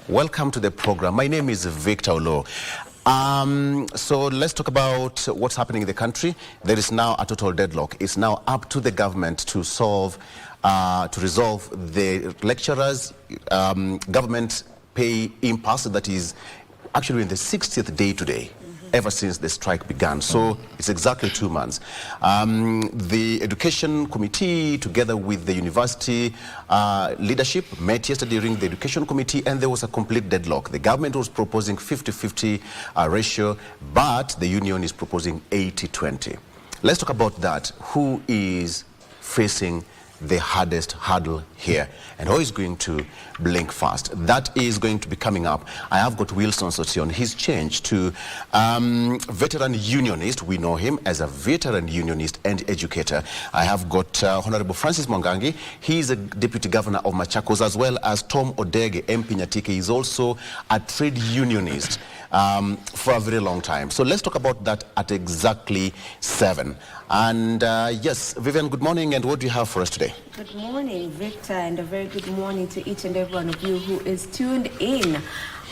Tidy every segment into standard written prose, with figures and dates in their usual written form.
Welcome to the program. My name is Victor Olo. So let's talk about what's happening in the country. There is now a total deadlock. It's now up to the government to resolve the lecturers' government pay impasse that is actually in the 60th day today. Ever since the strike began. So it's exactly 2 months. The Education Committee, together with the university leadership, met yesterday during the Education Committee, and there was a complete deadlock. The government was proposing 50-50 ratio, but the union is proposing 80-20. Let's talk about that. Who is facing the hardest hurdle here, and who is going to blink fast? That is going to be coming up. I have got Wilson Sosion. He's changed to veteran unionist. We know him as a veteran unionist and educator. I have got Honorable Francis Mwangangi. He's a deputy governor of Machakos, as well as Tom Odege, MP Nyatike. He's also a trade unionist for a very long time. So let's talk about that at exactly 7. And yes, Vivian, good morning, and what do you have for us today? Good morning, Victor, and a very good morning to each and every one of you who is tuned in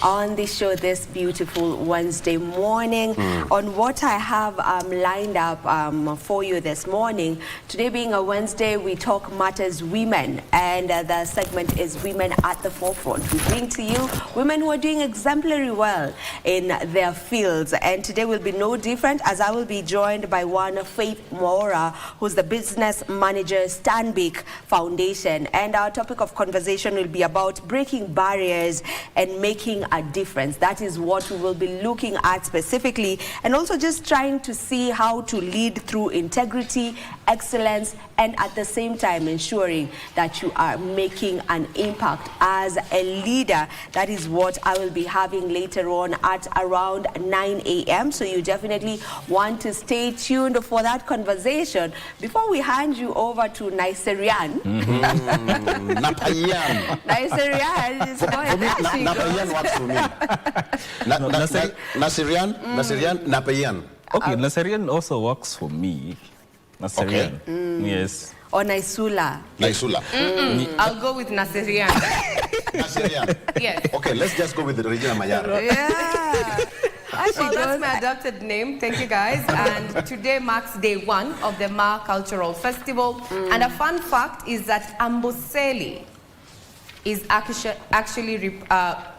on the show this beautiful Wednesday morning. On what I have lined up for you this morning. Today being a Wednesday, we talk matters women, and the segment is Women at the Forefront. We bring to you women who are doing exemplary well in their fields, and today will be no different, as I will be joined by one Faith Mora, who's the business manager, Stanbic Foundation, and our topic of conversation will be about breaking barriers and making a difference. That is what we will be looking at specifically, and also just trying to see how to lead through integrity, excellence, and at the same time ensuring that you are making an impact as a leader. That is what I will be having later on at around 9 a.m. So you definitely want to stay tuned for that conversation. Before we hand you over to Naiserian. Napayan. Naiserian is going Napayan works for me. Nasirian, Napayan. Okay, Nasirian also works for me. Nasirian. Okay. Yes. Or Naisula. Naisula. I'll go with Nasirian. Nasirian. Yes. Okay, let's just go with the Regina Mayara. Yeah. Well, that's my adopted name. Thank you, guys. And today marks day 1 of the Ma Cultural Festival. And a fun fact is that Amboseli is actually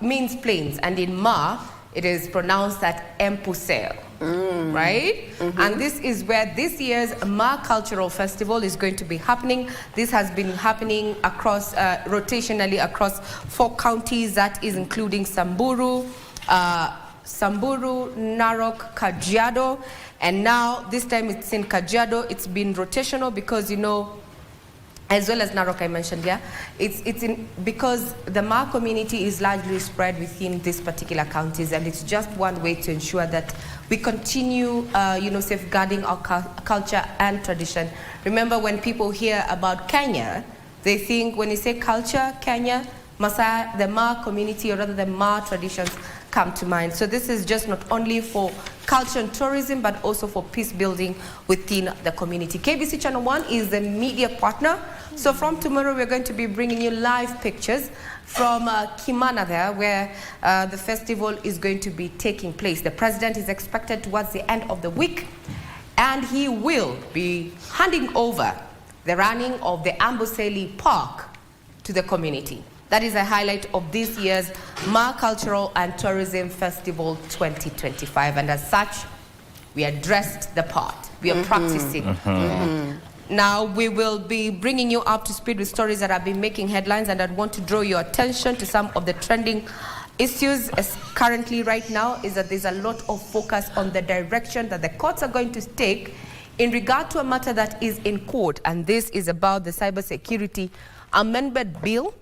means plains, and in Ma it is pronounced that Empusel, right? And this is where this year's Ma Cultural Festival is going to be happening. This has been happening across rotationally across 4 counties, that is including Samburu, Narok, Kajiado, and now this time it's in Kajiado. It's been rotational because, you know, as well as Narok I mentioned, yeah, it's in because the Ma community is largely spread within these particular counties, and it's just one way to ensure that we continue, you know, safeguarding our culture and tradition. Remember, when people hear about Kenya, they think when you say culture, Kenya, Maasai, the Ma community, or rather the Ma traditions come to mind. So this is just not only for culture and tourism, but also for peace building within the community. KBC Channel 1 is the media partner. So from tomorrow, we're going to be bringing you live pictures from Kimana there, where the festival is going to be taking place. The president is expected towards the end of the week, and he will be handing over the running of the Amboseli Park to the community. That is a highlight of this year's Ma Cultural and Tourism Festival 2025. And as such, we are dressed the part. We are practicing. Now, we will be bringing you up to speed with stories that have been making headlines, and I'd want to draw your attention to some of the trending issues as currently right now is that there's a lot of focus on the direction that the courts are going to take in regard to a matter that is in court, and this is about the Cybersecurity Amendment Bill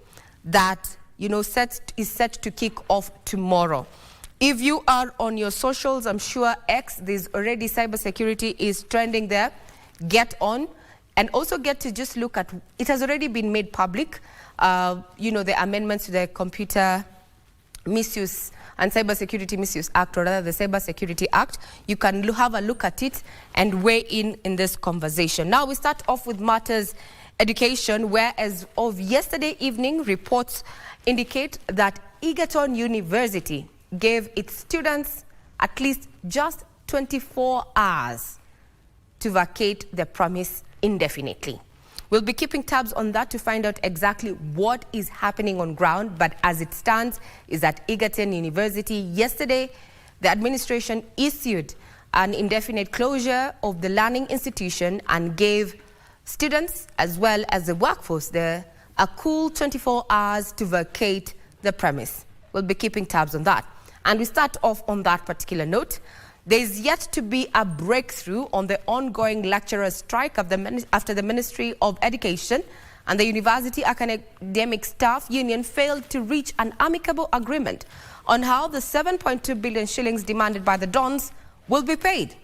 that, you know, is set to kick off tomorrow. If you are on your socials, I'm sure X, there's already cybersecurity is trending there. Get on, and also get to just look at, it has already been made public, you know, the amendments to the Computer Misuse and Cybersecurity Misuse Act, or rather the Cybersecurity Act. You can have a look at it and weigh in this conversation. Now we start off with matters education, where as of yesterday evening, reports indicate that Egerton University gave its students at least just 24 hours to vacate the premise indefinitely. We'll be keeping tabs on that to find out exactly what is happening on ground, but as it stands is at Egerton University. Yesterday, the administration issued an indefinite closure of the learning institution and gave students as well as the workforce there a cool 24 hours to vacate the premise. We'll be keeping tabs on that. And we start off on that particular note. There is yet to be a breakthrough on the ongoing lecturers' strike after the Ministry of Education and the University Academic Staff Union failed to reach an amicable agreement on how the 7.2 billion shillings demanded by the Dons will be paid.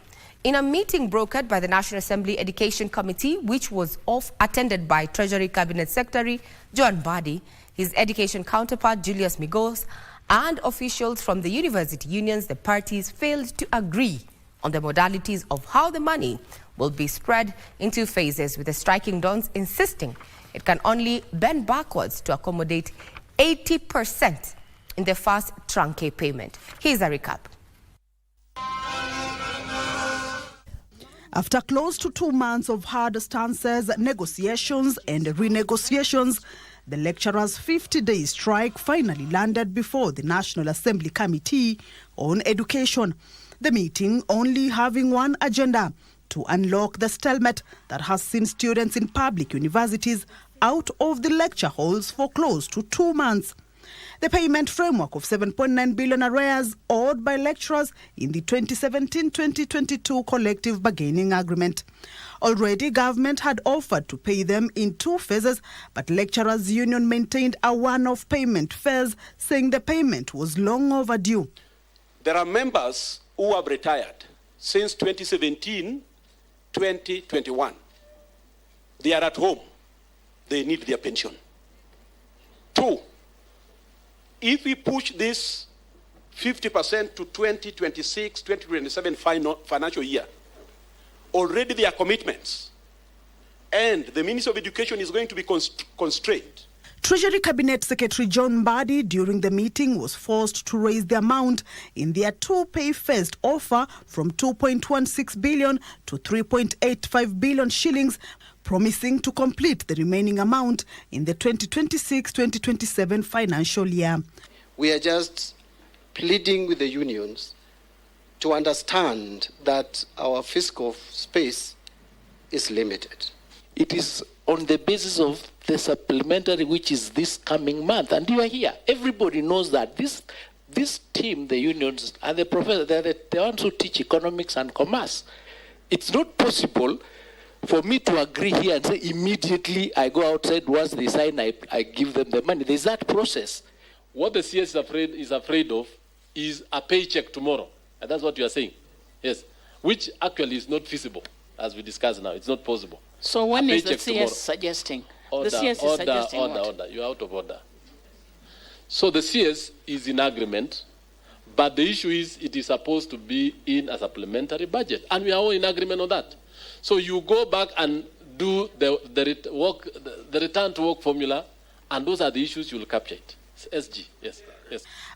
In a meeting brokered by the National Assembly Education Committee, which was attended by Treasury Cabinet Secretary John Mbadi, his education counterpart Julius Migos, and officials from the university unions, the parties failed to agree on the modalities of how the money will be spread into phases, with the striking Dons insisting it can only bend backwards to accommodate 80% in the first truncated payment. Here's a recap. After close to 2 months of hard stances, negotiations and renegotiations, the lecturers' 50-day strike finally landed before the National Assembly Committee on Education. The meeting only having one agenda: to unlock the stalemate that has seen students in public universities out of the lecture halls for close to 2 months. The payment framework of 7.9 billion arrears owed by lecturers in the 2017-2022 collective bargaining agreement. Already, government had offered to pay them in 2 phases, but lecturers' union maintained a one-off payment phase, saying the payment was long overdue. There are members who have retired since 2017-2021. They are at home. They need their pension. 2, if we push this 50% to 2026-2027 financial year, already there are commitments, and the Ministry of Education is going to be constrained. Treasury Cabinet Secretary John Mbadi during the meeting was forced to raise the amount in their 2-pay phased offer from 2.16 billion to 3.85 billion shillings, promising to complete the remaining amount in the 2026-2027 financial year. We are just pleading with the unions to understand that our fiscal space is limited. It is on the basis of the supplementary, which is this coming month, and you are here. Everybody knows that this team, the unions and the professors, they're the ones who teach economics and commerce. It's not possible for me to agree here and say immediately I go outside, once they sign, I give them the money. There's that process. What the CS is afraid of is a paycheck tomorrow. And that's what you are saying. Yes. Which actually is not feasible, as we discussed now. It's not possible. So when is the CS suggesting? Order, the CS is suggesting order. You're out of order. So the CS is in agreement, but the issue is it is supposed to be in a supplementary budget. And we are all in agreement on that. So you go back and do the return to work formula, and those are the issues you will capture it. SG, yes.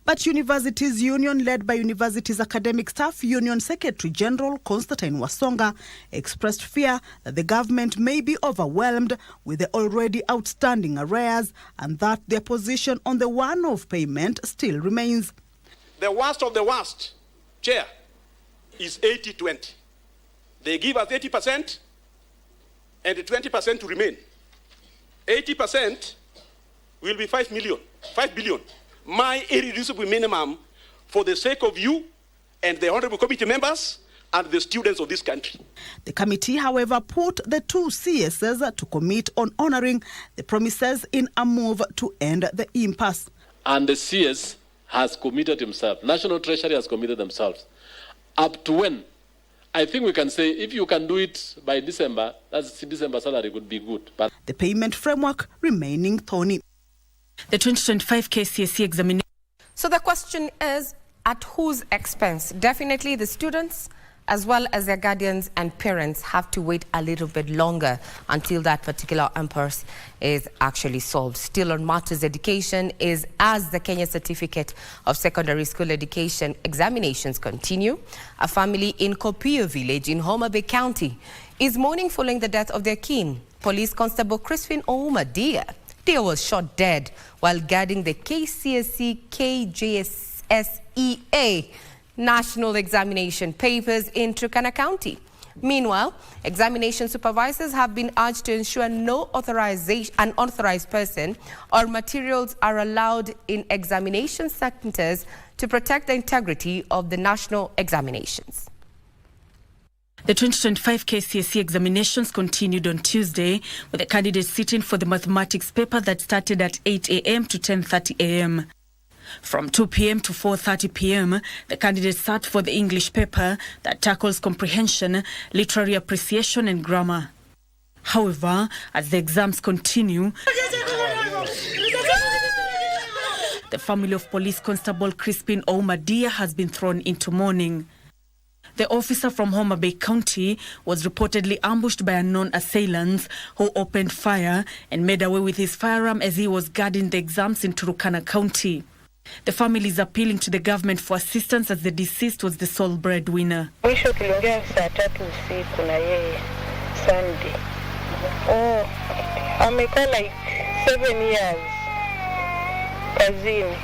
But Universities Union, led by Universities Academic Staff Union Secretary General Constantine Wasonga, expressed fear that the government may be overwhelmed with the already outstanding arrears and that their position on the one-off payment still remains. The worst of the worst, Chair, is 80-20. They give us 80% and 20% to remain. 80% will be 5 billion. My irreducible minimum for the sake of you and the honorable committee members and the students of this country. The committee, however, put the 2 CSs to commit on honoring the promises in a move to end the impasse. And the CS has committed himself. National Treasury has committed themselves. Up to when? I think we can say if you can do it by December, that's December salary would be good. But the payment framework remaining thorny. The 2025 KCSE examination. So the question is, at whose expense? Definitely the students as well as their guardians and parents, have to wait a little bit longer until that particular impasse is actually solved. Still on matters education is as the Kenya Certificate of Secondary School Education examinations continue. A family in Kopio village in Homa Bay County is mourning following the death of their kin. Police Constable Crispin Ouma Dia was shot dead while guarding the KCSE KJSEA national examination papers in Turkana County. Meanwhile, examination supervisors have been urged to ensure no unauthorized person or materials are allowed in examination centers to protect the integrity of the national examinations. The 2025 KCSE examinations continued on Tuesday, with the candidates sitting for the mathematics paper that started at 8 a.m. to 10:30 a.m. From 2 p.m. to 4:30 p.m., the candidates sat for the English paper that tackles comprehension, literary appreciation and grammar. However, as the exams continue, the family of Police Constable Crispin Ouma Dia has been thrown into mourning. The officer from Homa Bay County was reportedly ambushed by unknown assailants who opened fire and made away with his firearm as he was guarding the exams in Turkana County. The family is appealing to the government for assistance as the deceased was the sole breadwinner. Mwisho tuliongea saa 3 usiku na yeye Sunday. Amekaa like 7 years kazini.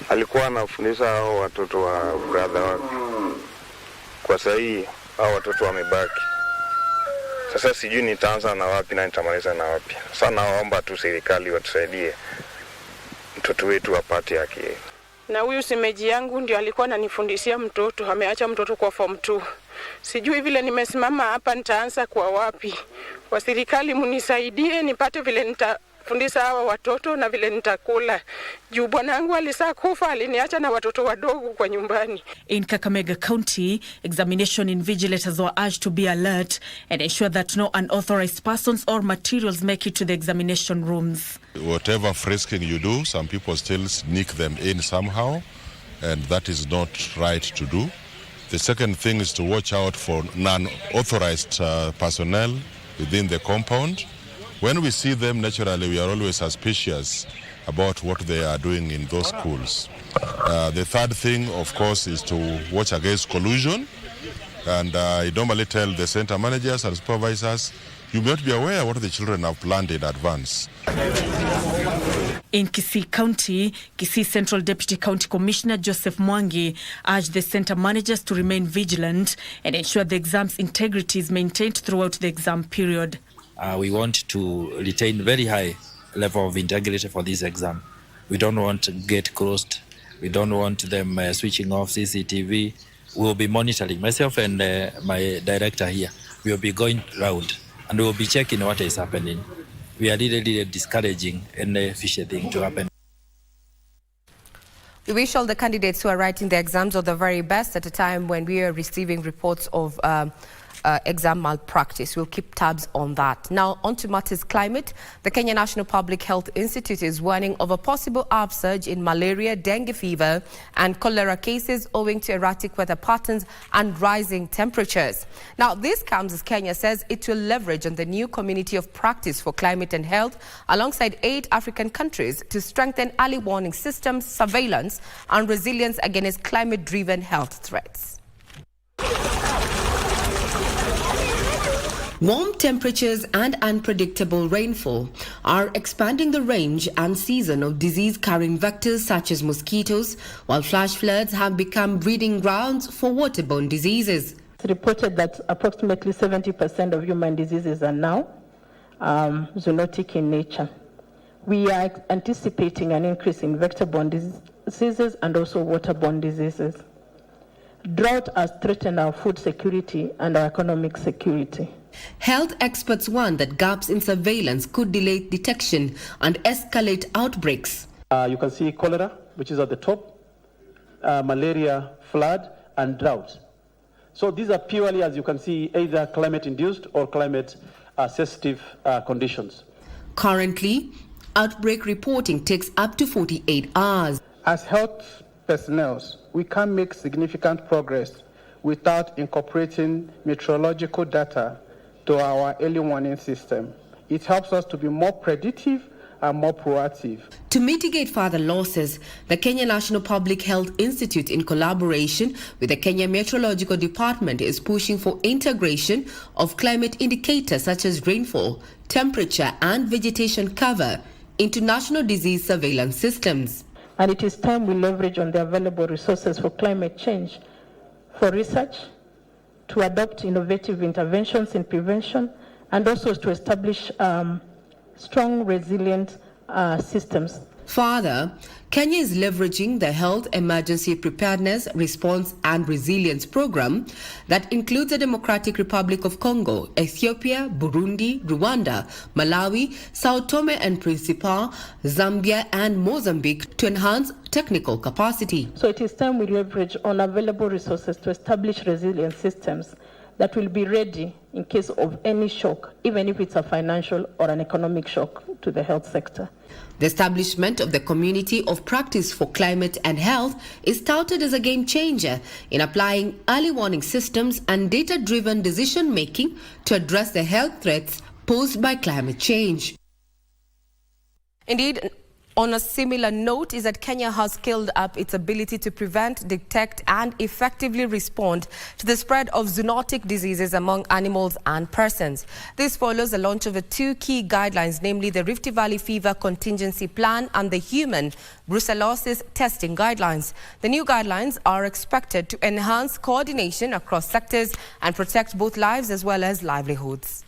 Alikuwa anafundisha hao watoto wa brother wake. Kwa sahii hao watoto wamebaki. Sasa sijui nitaanza na wapi na nitamaliza na wapi. Sasa naomba tu serikali watusaidie mtoto wetu apate haki. Na huyu simeji yangu ndio alikuwa ananifundishia mtoto, ameacha mtoto kwa form 2. Sijui vile nimesimama hapa nitaanza kwa wapi. Wa serikali munisaidie nipate vile nitafundisha hawa watoto na vile nitakula. Juu bwanangu alisakufa, aliniacha na watoto wadogo kwa nyumbani. In Kakamega County, examination invigilators were urged to be alert and ensure that no unauthorized persons or materials make it to the examination rooms. Whatever frisking you do, some people still sneak them in somehow, and that is not right to do. The second thing is to watch out for non-authorized personnel within the compound. When we see them, naturally, we are always suspicious about what they are doing in those schools. The third thing, of course, is to watch against collusion. And I normally tell the center managers and supervisors, you must be aware what the children have planned in advance. In Kisii County, Kisii Central Deputy County Commissioner Joseph Mwangi urged the center managers to remain vigilant and ensure the exam's integrity is maintained throughout the exam period. We want to retain very high level of integrity for this exam. We don't want to get closed. We don't want them switching off CCTV. We'll be monitoring. Myself and my director here, we'll be going round and we'll be checking what is happening. We are really discouraging any fishy thing to happen. We wish all the candidates who are writing their exams all the very best at a time when we are receiving reports of exam malpractice. We'll keep tabs on that. Now, on to matters climate. The Kenya National Public Health Institute is warning of a possible upsurge in malaria, dengue fever and cholera cases owing to erratic weather patterns and rising temperatures. Now, this comes as Kenya says it will leverage on the new community of practice for climate and health alongside 8 African countries to strengthen early warning systems, surveillance and resilience against climate-driven health threats. Warm temperatures and unpredictable rainfall are expanding the range and season of disease-carrying vectors such as mosquitoes, while flash floods have become breeding grounds for waterborne diseases. It's reported that approximately 70% of human diseases are now zoonotic in nature. We are anticipating an increase in vector-borne diseases and also waterborne diseases. Drought has threatened our food security and our economic security. Health experts warn that gaps in surveillance could delay detection and escalate outbreaks. You can see cholera, which is at the top, malaria, flood, and drought. So these are purely, as you can see, either climate-induced or climate-sensitive conditions. Currently, outbreak reporting takes up to 48 hours. As health personnel, we can make significant progress without incorporating meteorological data to our early warning system. It helps us to be more predictive and more proactive. To mitigate further losses, the Kenya National Public Health Institute, in collaboration with the Kenya Meteorological Department, is pushing for integration of climate indicators such as rainfall, temperature, and vegetation cover into national disease surveillance systems. And it is time we leverage on the available resources for climate change, for research, to adopt innovative interventions in prevention, and also to establish strong, resilient systems. Further, Kenya is leveraging the Health Emergency Preparedness, Response and Resilience Program that includes the Democratic Republic of Congo, Ethiopia, Burundi, Rwanda, Malawi, Sao Tome and Principe, Zambia and Mozambique to enhance technical capacity. So it is time we leverage on available resources to establish resilient systems that will be ready in case of any shock, even if it's a financial or an economic shock to the health sector. The establishment of the Community of Practice for Climate and Health is touted as a game changer in applying early warning systems and data-driven decision-making to address the health threats posed by climate change. Indeed, on a similar note is that Kenya has scaled up its ability to prevent, detect and effectively respond to the spread of zoonotic diseases among animals and persons. This follows the launch of two key guidelines, namely the Rift Valley Fever Contingency Plan and the Human Brucellosis Testing Guidelines. The new guidelines are expected to enhance coordination across sectors and protect both lives as well as livelihoods.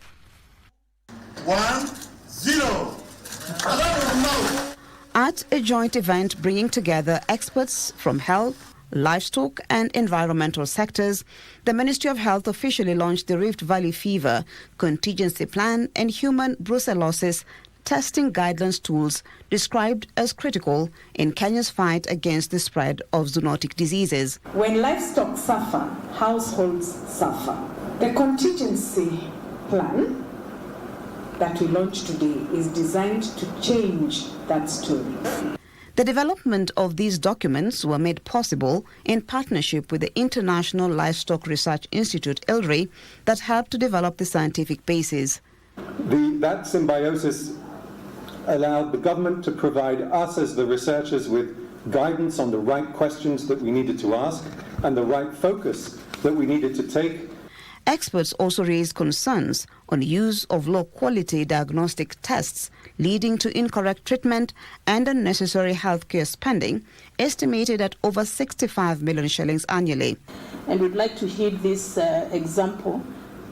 1-0. At a joint event bringing together experts from health, livestock and environmental sectors, the Ministry of Health officially launched the Rift Valley Fever Contingency Plan and Human Brucellosis Testing Guidelines tools described as critical in Kenya's fight against the spread of zoonotic diseases. When livestock suffer, households suffer. The contingency plan that we launched today is designed to change that story. The development of these documents were made possible in partnership with the International Livestock Research Institute, ILRI, that helped to develop the scientific basis. That symbiosis allowed the government to provide us as the researchers with guidance on the right questions that we needed to ask and the right focus that we needed to take. Experts also raised concerns on use of low-quality diagnostic tests leading to incorrect treatment and unnecessary healthcare spending, estimated at over 65 million shillings annually. And we'd like to heed this example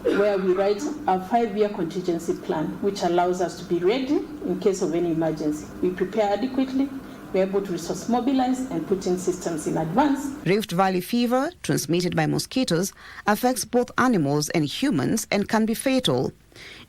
where we write a 5-year contingency plan, which allows us to be ready in case of any emergency. We prepare adequately, we're able to resource mobilize and put in systems in advance. Rift Valley fever, transmitted by mosquitoes, affects both animals and humans and can be fatal.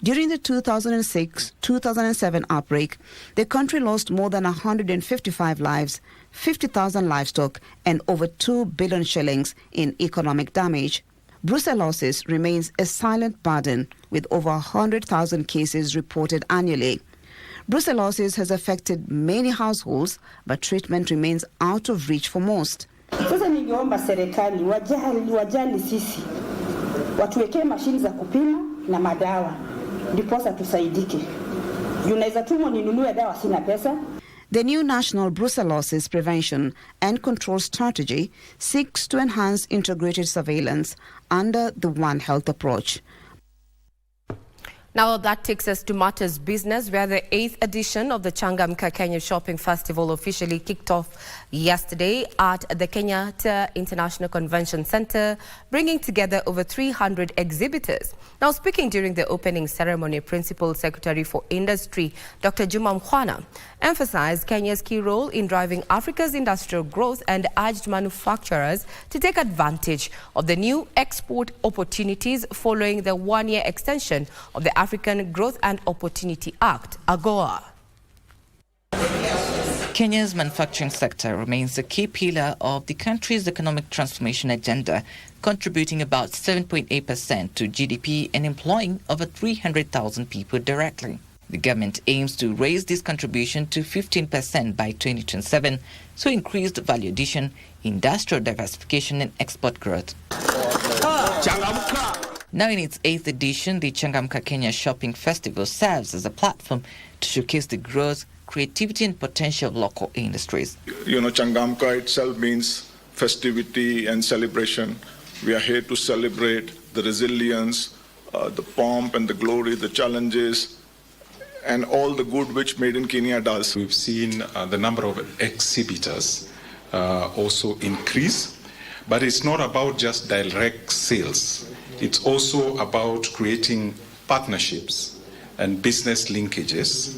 During the 2006-2007 outbreak, the country lost more than 155 lives, 50,000 livestock, and over 2 billion shillings in economic damage. Brucellosis remains a silent burden, with over 100,000 cases reported annually. Brucellosis has affected many households, but treatment remains out of reach for most. Sasa ningeomba serikali wajali sisi. Watuwekee mashini za kupima na madawa. Ndiposa tusaidike. Unaweza tumwa ninunue dawa sina pesa. The new National Brucellosis Prevention and Control Strategy seeks to enhance integrated surveillance under the One Health approach. Now that takes us to matters business, where the 8th edition of the Changamka Kenya Shopping Festival officially kicked off yesterday at the Kenyatta International Convention Center, bringing together over 300 exhibitors. Now, speaking during the opening ceremony, Principal Secretary for Industry, Dr. Juma Mkhwana, emphasized Kenya's key role in driving Africa's industrial growth and urged manufacturers to take advantage of the new export opportunities following the one-year extension of the African Growth and Opportunity Act, AGOA. Kenya's manufacturing sector remains a key pillar of the country's economic transformation agenda, contributing about 7.8% to GDP and employing over 300,000 people directly. The government aims to raise this contribution to 15% by 2027 through increased value addition, industrial diversification and export growth. Now in its 8th edition, the Changamka Kenya Shopping Festival serves as a platform to showcase the growth, creativity and potential of local industries. Changamka itself means festivity and celebration. We are here to celebrate the resilience, the pomp and the glory, the challenges, and all the good which Made in Kenya does. We've seen the number of exhibitors also increase, but it's not about just direct sales. It's also about creating partnerships and business linkages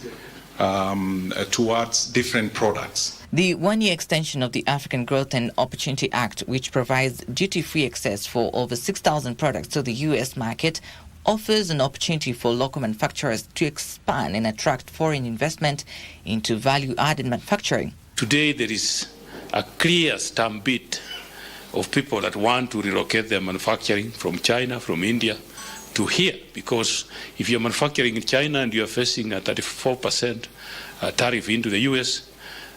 towards different products. The one-year extension of the African Growth and Opportunity Act, which provides duty-free access for over 6,000 products to the U.S. market, offers an opportunity for local manufacturers to expand and attract foreign investment into value-added manufacturing. Today there is a clear stampede of people that want to relocate their manufacturing from China, from India, to here, because if you're manufacturing in China and you're facing a 34% tariff into the US,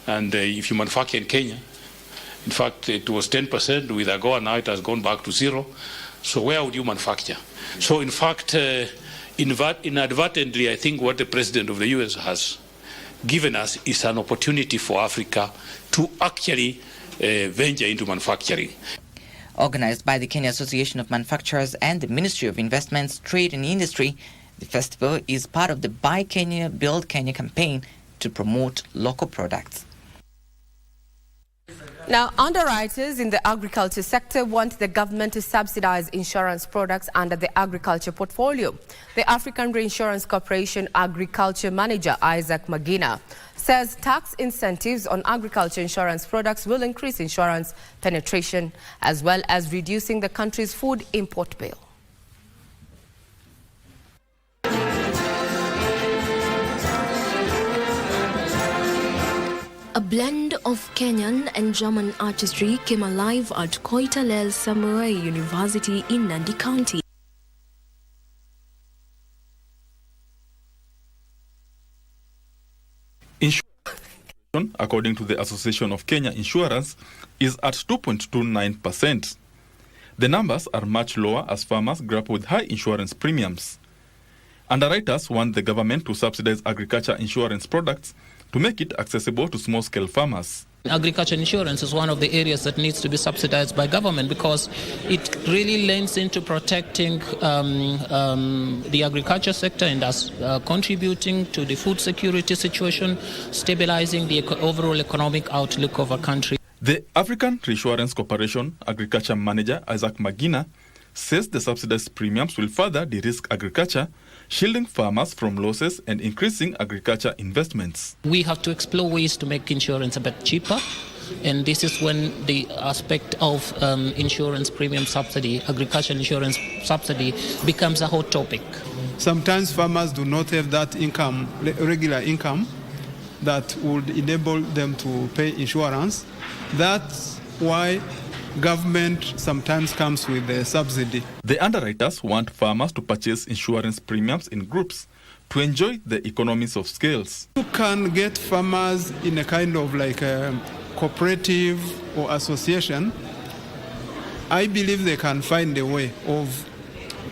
and if you manufacture in Kenya, in fact it was 10% with AGOA, now it has gone back to 0, so where would you manufacture? So in fact, inadvertently, I think what the President of the US has given us is an opportunity for Africa to actually venture into manufacturing. Organized by the Kenya Association of Manufacturers and the Ministry of Investments, Trade and Industry, the festival is part of the Buy Kenya, Build Kenya campaign to promote local products. Now, underwriters in the agriculture sector want the government to subsidize insurance products under the agriculture portfolio. The African Reinsurance Corporation Agriculture Manager Isaac Magina says tax incentives on agriculture insurance products will increase insurance penetration as well as reducing the country's food import bill. A blend of Kenyan and German artistry came alive at Koitalel Samurai University in Nandi County. Insurance, according to the Association of Kenya Insurance, is at 2.29%. The numbers are much lower as farmers grapple with high insurance premiums. Underwriters want the government to subsidize agriculture insurance products to make it accessible to small-scale farmers. Agriculture insurance is one of the areas that needs to be subsidized by government because it really lends into protecting the agriculture sector and thus contributing to the food security situation, stabilizing the overall economic outlook of a country. The African Reinsurance Corporation Agriculture Manager Isaac Magina says the subsidized premiums will further de-risk agriculture, shielding farmers from losses and increasing agriculture investments. We have to explore ways to make insurance a bit cheaper, and this is when the aspect of insurance premium subsidy, agricultural insurance subsidy, becomes a hot topic. Sometimes farmers do not have that income, regular income, that would enable them to pay insurance. That's why government sometimes comes with a subsidy. The underwriters want farmers to purchase insurance premiums in groups to enjoy the economies of scales. You can get farmers in a kind of like a cooperative or association. I believe they can find a way of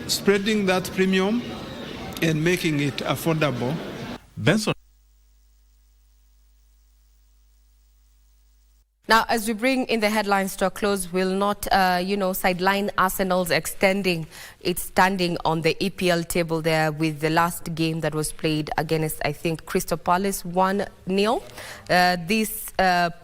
spreading that premium and making it affordable. Benson. Now, as we bring in the headlines to a close, we'll not, sideline Arsenal's extending its standing on the EPL table there with the last game that was played against, I think, Crystal Palace 1-0. This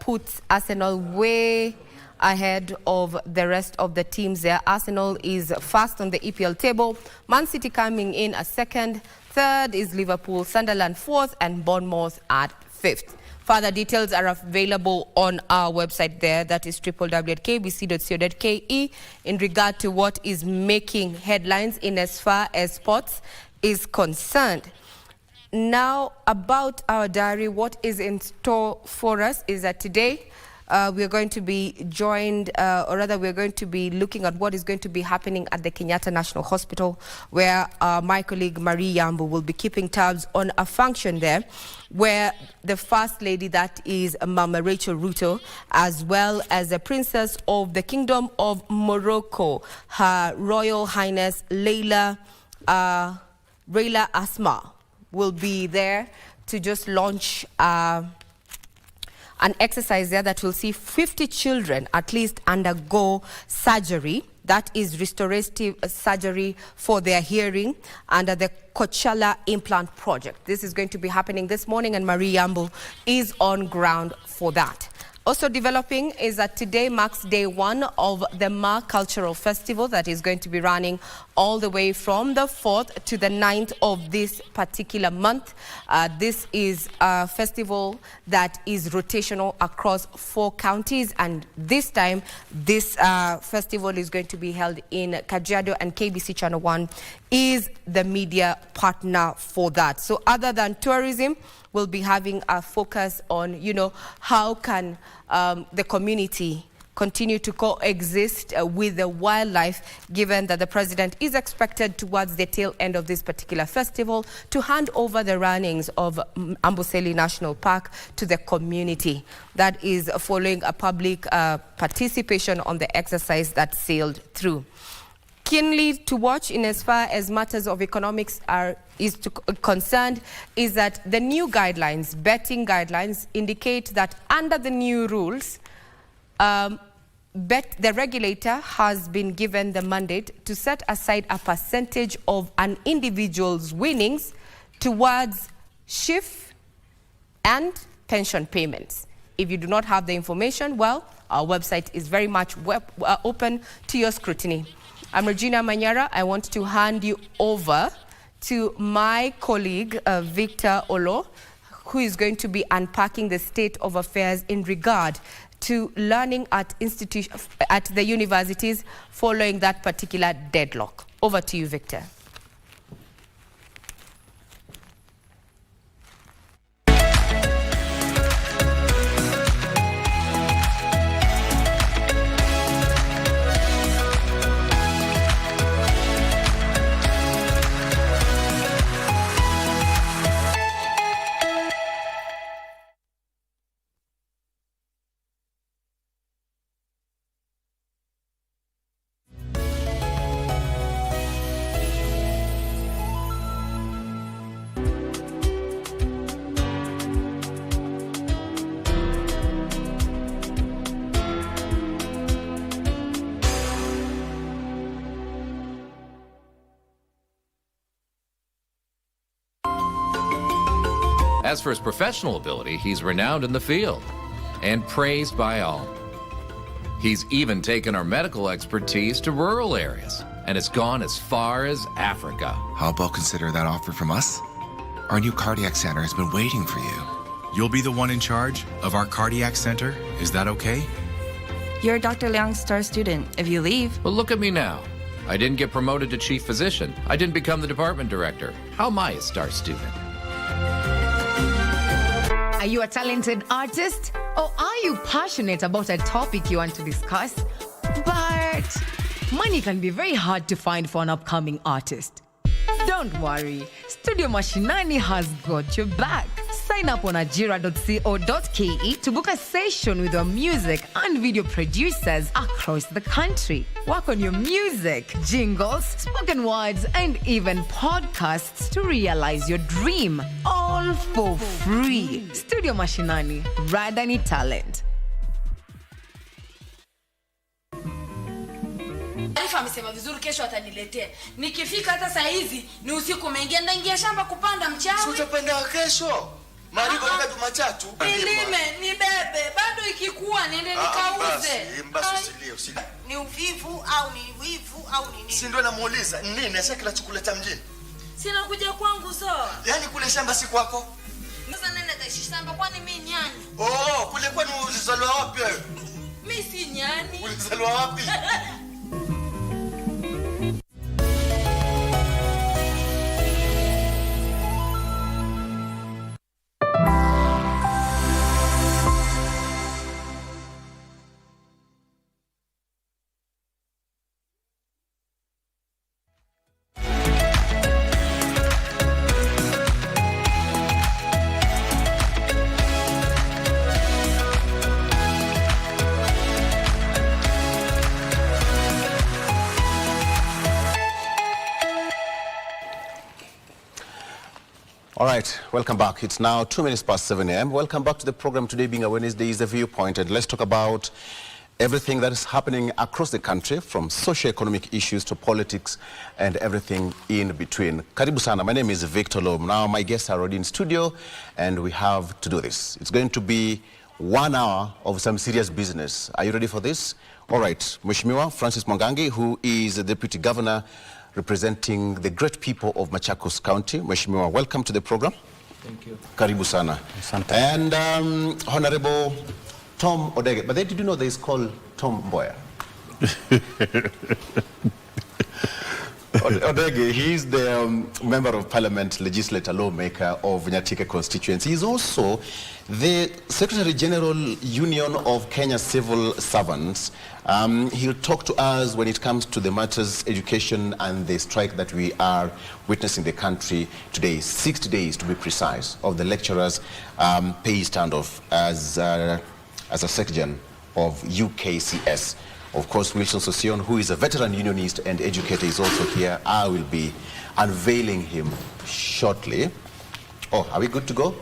puts Arsenal way ahead of the rest of the teams there. Arsenal is first on the EPL table. Man City coming in as second. Third is Liverpool, Sunderland fourth, and Bournemouth at fifth. Further details are available on our website there, that is www.kbc.co.ke, in regard to what is making headlines in as far as sports is concerned. Now, about our diary, what is in store for us is that today we're going to be joined, or rather we're going to be looking at what is going to be happening at the Kenyatta National Hospital, where my colleague Marie Yambu will be keeping tabs on a function there where the First Lady, that is Mama Rachel Ruto, as well as the Princess of the Kingdom of Morocco, Her Royal Highness Leila Asma, will be there to just launch an exercise there that will see 50 children at least undergo surgery. That is restorative surgery for their hearing under the Coachella Implant Project. This is going to be happening this morning, and Marie Yambu is on ground for that. Also developing is that today marks day one of the Ma Cultural Festival that is going to be running all the way from the 4th to the 9th of this particular month. This is a festival that is rotational across 4 counties, and this time this festival is going to be held in Kajiado, and KBC Channel 1 is the media partner for that. So other than tourism, we'll be having a focus on, how can the community continue to coexist with the wildlife, given that the president is expected towards the tail end of this particular festival to hand over the runnings of Amboseli National Park to the community. That is following a public participation on the exercise that sailed through. Keenly to watch in as far as matters of economics is concerned is that the new guidelines, betting guidelines, indicate that under the new rules, the regulator has been given the mandate to set aside a percentage of an individual's winnings towards SHIF and pension payments. If you do not have the information, well, our website is very much open to your scrutiny. I'm Regina Manyara. I want to hand you over to my colleague, Victor Olo, who is going to be unpacking the state of affairs in regard to learning at the universities following that particular deadlock. Over to you, Victor. As for his professional ability, he's renowned in the field and praised by all. He's even taken our medical expertise to rural areas, and it's gone as far as Africa. How about consider that offer from us? Our new cardiac center has been waiting for you. You'll be the one in charge of our cardiac center? Is that okay? You're Dr. Liang's star student. If you leave... Well, look at me now. I didn't get promoted to chief physician. I didn't become the department director. How am I a star student? Are you a talented artist? Or are you passionate about a topic you want to discuss? But money can be very hard to find for an upcoming artist. Don't worry, Studio Mashinani has got your back. Sign up on ajira.co.ke to book a session with our music and video producers across the country. Work on your music, jingles, spoken words, and even podcasts to realize your dream. All for free. Studio Mashinani, Radani Talent. Arifa amesema vizuri, kesho ataniletea. Nikifika hata saa hizi ni usiku, umeingia ndaingia shamba kupanda mchawi. Si utapenda kesho? Marigo nika Jumatatu. Nilime, ni bebe, bado ikikuwa niende nikauze. Basi usilie. Ni uvivu au ni wivu au ni nini? Si ndio namuuliza, nini sasa kila chokoleta mjini? Sina kuja kwangu sawa. Yaani kule shamba si kwako? Sasa nenda taishi shamba, kwani mimi nyani? Oh, kule kwani ulizaliwa wapi wewe? Mimi si nyani. Ulizaliwa wapi? All right, welcome back. It's now 2 minutes past 7 a.m. Welcome back to the program. Today being a Wednesday is The Viewpoint, and let's talk about everything that is happening across the country, from socio-economic issues to politics and everything in between. Karibu sana. My name is Victor Lom. Now my guests are already in studio and we have to do this. It's going to be 1 hour of some serious business. Are you ready for this? All right, Mheshimiwa Francis Mwangangi, who is the Deputy Governor representing the great people of Machakos County. Mheshimiwa, welcome to the program. Thank you. Karibu sana. And Honorable Tom Odege. But then did you know there is called Tom Mboya? Odege, he's the Member of Parliament, legislator, lawmaker of Nyatike constituency. He's also the Secretary General Union of Kenya Civil Servants. He'll talk to us when it comes to the matters education and the strike that we are witnessing the country today. 60 days, to be precise, of the lecturers' pay standoff as a section of UKCS. Of course, Wilson Sosion, who is a veteran unionist and educator, is also here. I will be unveiling him shortly. Oh, are we good to go?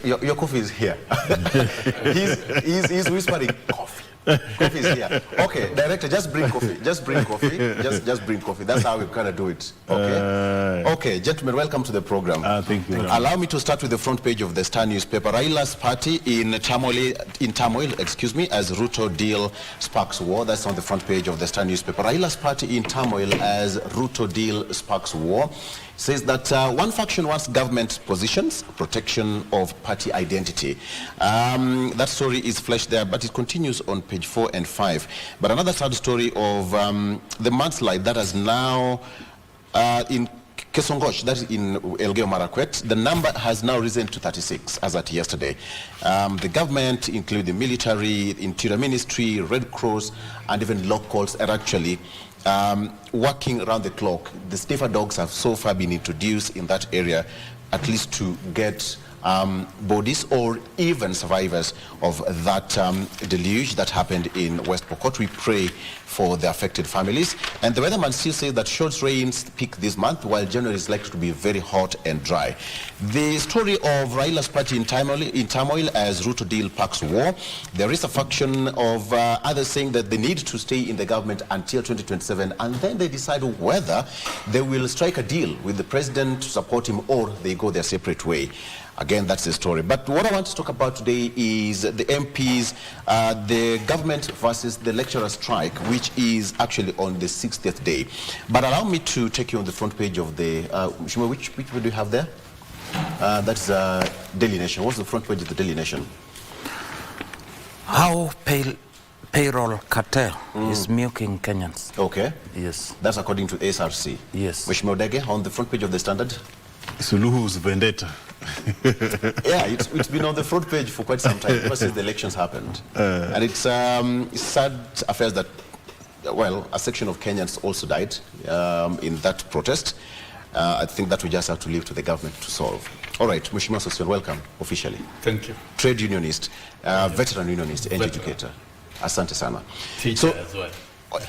Your coffee is here. he's whispering, coffee. Coffee is here. Okay, director, just bring coffee. Just bring coffee. Just bring coffee. That's how we kind of do it. Okay. Okay, gentlemen, welcome to the program. Thank you. Allow me to start with the front page of the Star newspaper. Raila's party in turmoil, as Ruto deal sparks war. That's on the front page of the Star newspaper. Raila's party in turmoil as Ruto deal sparks war. Says that one faction wants government positions, protection of party identity. That story is fleshed there, but it continues on page 4 and 5. But another sad story of the mudslide that has now in Kesongoch, that is in Elgeyo Marakwet, the number has now risen to 36 as at yesterday. The government, including the military, Interior Ministry, Red Cross, and even locals are actually working around the clock. The sniffer dogs have so far been introduced in that area, at least to get bodies or even survivors of that deluge that happened in West Pokot. We pray for the affected families. And the weatherman still says that short rains peak this month, while January is likely to be very hot and dry. The story of Raila's party in turmoil as Ruto deal packs war. There is a faction of others saying that they need to stay in the government until 2027, and then they decide whether they will strike a deal with the president to support him or they go their separate way. Again, that's the story. But what I want to talk about today is the MPs, the government versus the lecturer strike, which is actually on the 60th day. But allow me to take you on the front page of the, which one do you have there? That's Daily Nation. What's the front page of the Daily Nation? How payroll cartel is milking Kenyans. Okay. Yes. That's according to SRC. Yes. Mheshimiwa Odege, on the front page of the Standard? Suluhu's vendetta. Yeah, it's been on the front page for quite some time, ever since the elections happened. And it's sad affairs that, well, a section of Kenyans also died in that protest. I think that we just have to leave to the government to solve. All right, Mheshimiwa Sosion, welcome officially. Thank you. Trade unionist, veteran unionist, and educator. Asante sana. Teacher as well.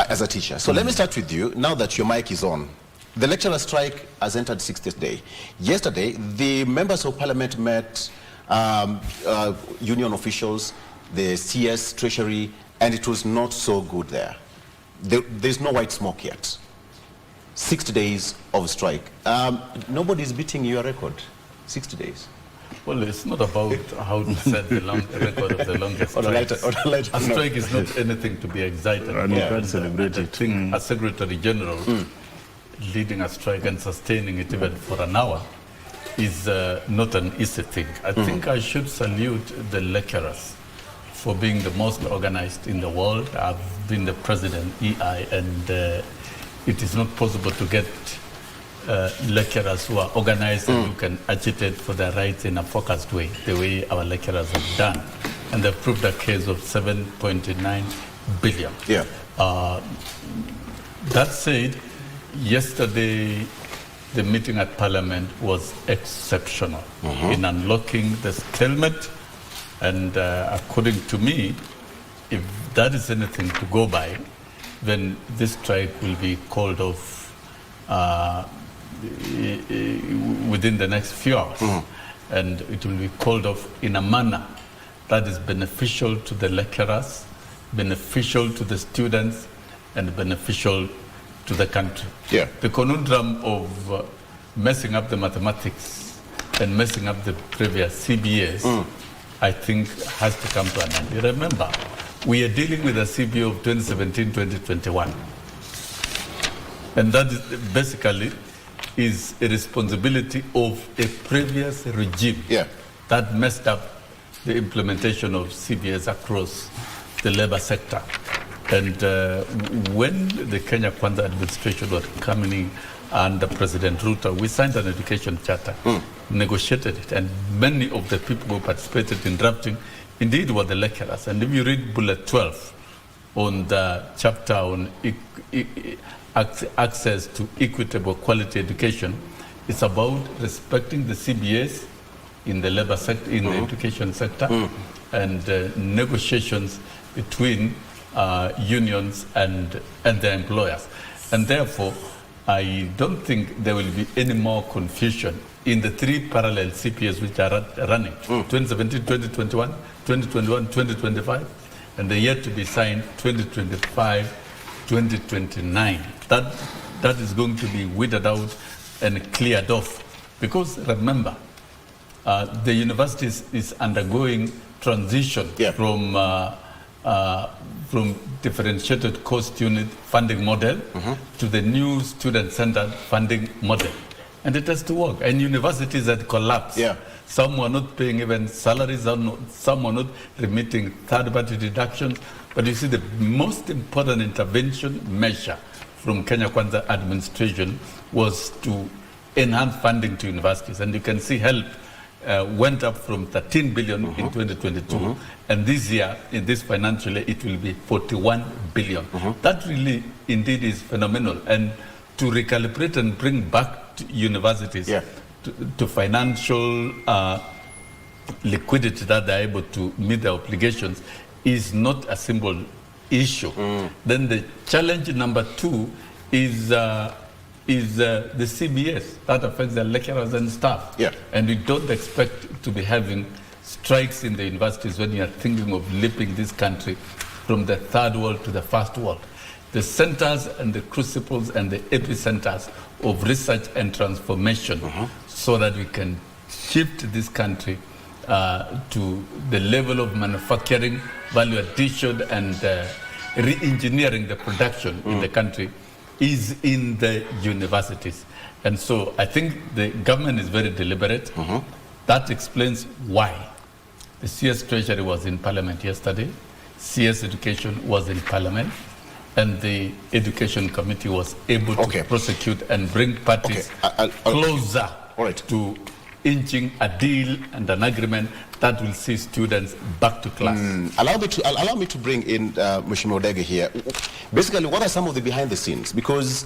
As a teacher. So let me start with you, now that your mic is on. The lecturer strike has entered 60th day. Yesterday, the members of parliament met union officials, the CS, Treasury, and it was not so good there. There's no white smoke yet. 60 days of strike. Nobody's beating your record. 60 days. Well, it's not about how to set the record of the longest strike. A strike is not anything to be excited about. You can't celebrate it. I think as Secretary General, leading a strike and sustaining it even for an hour is not an easy thing. I think I should salute the lecturers for being the most organized in the world. I've been the president EI, and it is not possible to get lecturers who are organized and who can agitate for their rights in a focused way, the way our lecturers have done. And they've proved a case of 7.9 billion. Yeah. That said, yesterday, the meeting at Parliament was exceptional in unlocking the stalemate. And according to me, if that is anything to go by, then this strike will be called off within the next few hours. And it will be called off in a manner that is beneficial to the lecturers, beneficial to the students, and beneficial to the country. The conundrum of messing up the mathematics and messing up the previous CBAs, I think, has to come to an end. You remember, we are dealing with a CBA of 2017-2021. And that is basically is a responsibility of a previous regime that messed up the implementation of CBAs across the labor sector. And when the Kenya Kwanza administration was coming in under President Ruto, we signed an education charter, negotiated it, and many of the people who participated in drafting indeed were the lecturers. And if you read bullet 12 on the chapter on access to equitable quality education, it's about respecting the CBAs in the labor sector, in the education sector, and negotiations between unions and their employers. And therefore, I don't think there will be any more confusion in the three parallel CPAs which are running, 2017, 2021, 2021, 2025, and the yet to be signed 2025, 2029. That is going to be weeded out and cleared off. Because remember, the universities is undergoing transition from differentiated cost unit funding model to the new student-centered funding model. And it has to work. And universities had collapsed. Some were not paying even salaries, some were not remitting third-party deductions. But you see, the most important intervention measure from Kenya Kwanza administration was to enhance funding to universities. And you can see help went up from 13 billion in 2022, and this year, in this financial year, it will be 41 billion. That really, indeed, is phenomenal. And to recalibrate and bring back to universities to financial liquidity that they're able to meet their obligations is not a simple issue. Then the challenge number 2 is the CBS that affects the lecturers and staff. And we don't expect to be having strikes in the universities when you are thinking of leaping this country from the third world to the first world. The centers and the crucibles and the epicenters of research and transformation so that we can shift this country to the level of manufacturing, value addition, and re-engineering the production in the country is in the universities. And so I think the government is very deliberate. That explains why the CS Treasury was in Parliament yesterday, CS Education was in Parliament, and the Education Committee was able to prosecute and bring parties closer to inching a deal and an agreement that will see students back to class. Allow me to bring in Mheshimiwa Odege here. Basically, what are some of the behind the scenes? Because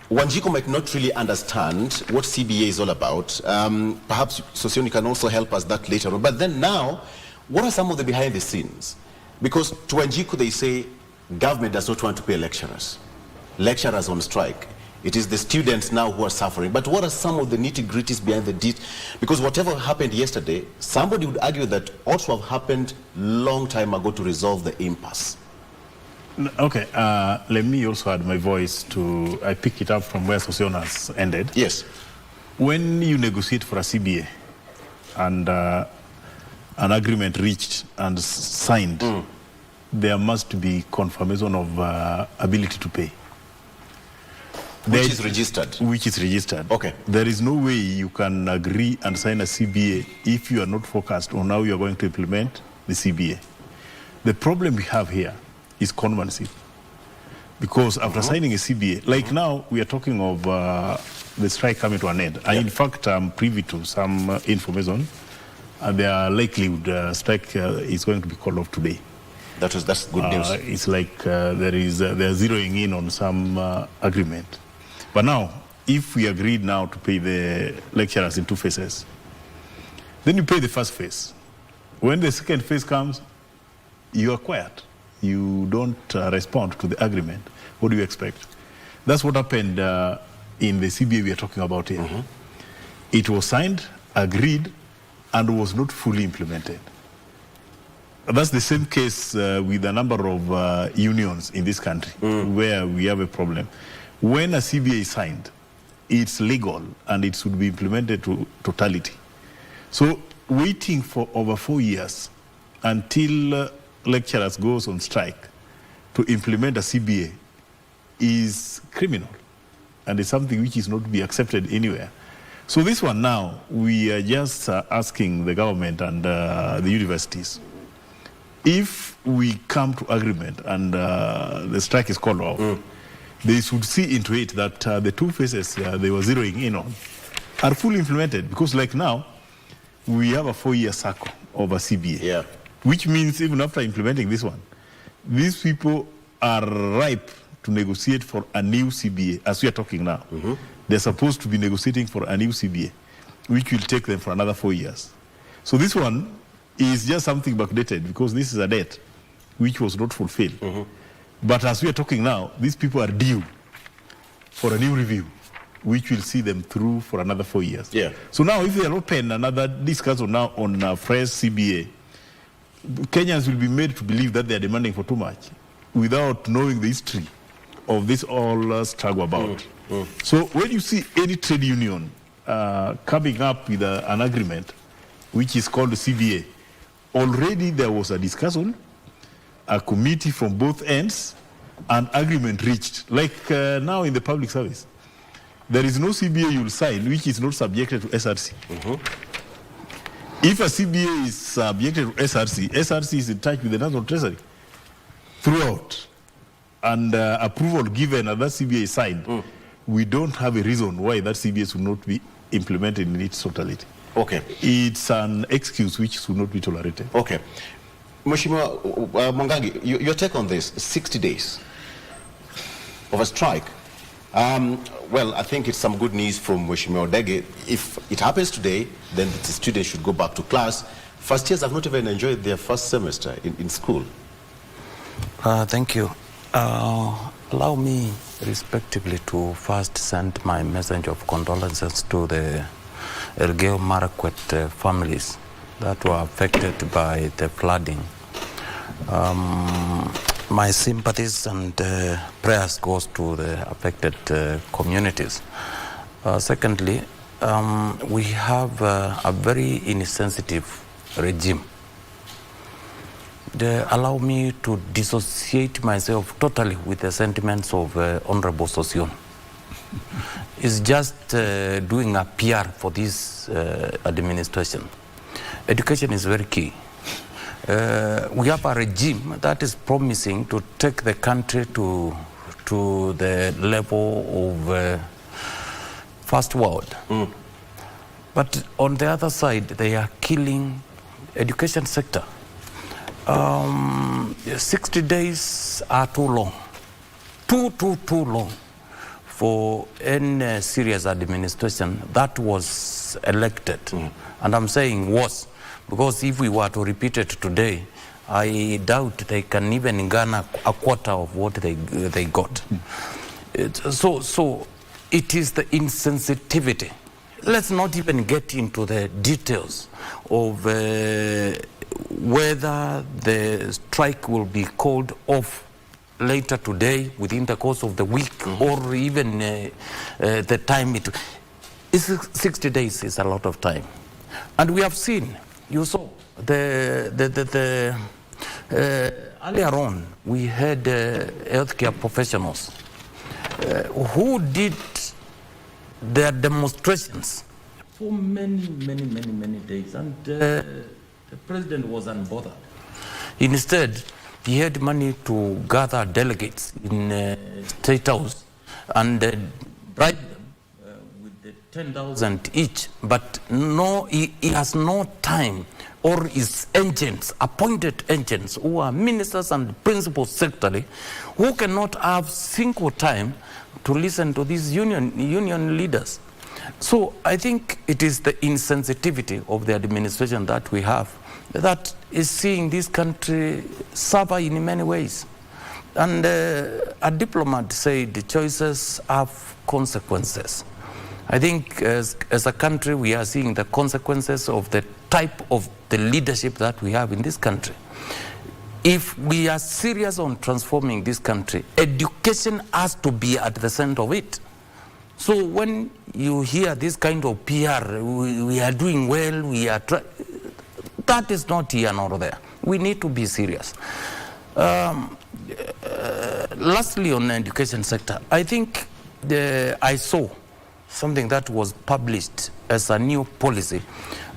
Wanjiku might not really understand what CBA is all about. Perhaps Sosioni can also help us that later on. But then now, what are some of the behind the scenes? Because to Wanjiku, they say government does not want to pay lecturers. Lecturers on strike. It is the students now who are suffering. But what are some of the nitty-gritties behind the deed? Because whatever happened yesterday, somebody would argue that ought to have happened long time ago to resolve the impasse. Okay, let me also add my voice to, I pick it up from where Sosion has ended. Yes. When you negotiate for a CBA and an agreement reached and signed, there must be confirmation of ability to pay. Which is registered. Which is registered. Okay. There is no way you can agree and sign a CBA if you are not focused on how you are going to implement the CBA. The problem we have here is conmanship. Because after signing a CBA, like now we are talking of the strike coming to an end. And in fact, I'm privy to some information, and their likelihood strike is going to be called off today. That's good news. It's like they're zeroing in on some agreement. But now, if we agreed now to pay the lecturers in 2 phases, then you pay the first phase. When the second phase comes, you are quiet. You don't respond to the agreement. What do you expect? That's what happened in the CBA we are talking about here. It was signed, agreed, and was not fully implemented. That's the same case with a number of unions in this country where we have a problem. When a CBA is signed, it's legal and it should be implemented to totality. So waiting for over 4 years until lecturers goes on strike to implement a CBA is criminal, and it's something which is not to be accepted anywhere. So this one now, we are just asking the government and the universities, if we come to agreement and the strike is called off, they should see into it that the two phases they were zeroing in on are fully implemented. Because like now, we have a 4-year cycle of a CBA, which means even after implementing this one, these people are ripe to negotiate for a new CBA. As we are talking now, they're supposed to be negotiating for a new CBA, which will take them for another 4 years. So this one is just something backdated because this is a debt which was not fulfilled. But as we are talking now, these people are due for a new review, which will see them through for another 4 years. So now if they are open another discussion now on fresh CBA, Kenyans will be made to believe that they are demanding for too much without knowing the history of this all struggle about. So when you see any trade union coming up with an agreement, which is called the CBA, already there was a discussion, a committee from both ends, an agreement reached. Like now in the public service, there is no CBA you'll sign which is not subjected to SRC. If a CBA is subjected to SRC, SRC is in touch with the National Treasury throughout, and approval given and that CBA is signed, we don't have a reason why that CBA should not be implemented in its totality. It's an excuse which should not be tolerated. Mheshimiwa Mwangangi, your take on this, 60 days of a strike. Well, I think it's some good news from Mheshimiwa Odege. If it happens today, then the students should go back to class. First years have not even enjoyed their first semester in school. Thank you. Allow me respectively to first send my message of condolences to the Elgeyo Marakwet families that were affected by the flooding. My sympathies and prayers goes to the affected communities. Secondly, we have a very insensitive regime. They allow me to dissociate myself totally with the sentiments of Honorable Sosion. It's just doing a PR for this administration. Education is very key. We have a regime that is promising to take the country to the level of first world. But on the other side, they are killing education sector. 60 days are too long. Too long for any serious administration that was elected. And I'm saying was, because if we were to repeat it today, I doubt they can even garner a quarter of what they got. So it is the insensitivity. Let's not even get into the details of whether the strike will be called off later today, within the course of the week, or even the time. 60 days is a lot of time. And we have seen, you saw, earlier on, we had healthcare professionals who did their demonstrations for many days, and the president was unbothered. Instead, he had money to gather delegates in State House and bribe them with the 10,000 each, but no, he has no time, or his agents, appointed agents, who are ministers and principal secretary, who cannot have single time to listen to these union leaders. So I think it is the insensitivity of the administration that we have that is seeing this country suffer in many ways. And a diplomat said the choices have consequences. I think as a country, we are seeing the consequences of the type of the leadership that we have in this country. If we are serious on transforming this country, education has to be at the center of it. So when you hear this kind of PR, we are doing well, that is not here nor there. We need to be serious. Lastly, on the education sector, I think I saw something that was published as a new policy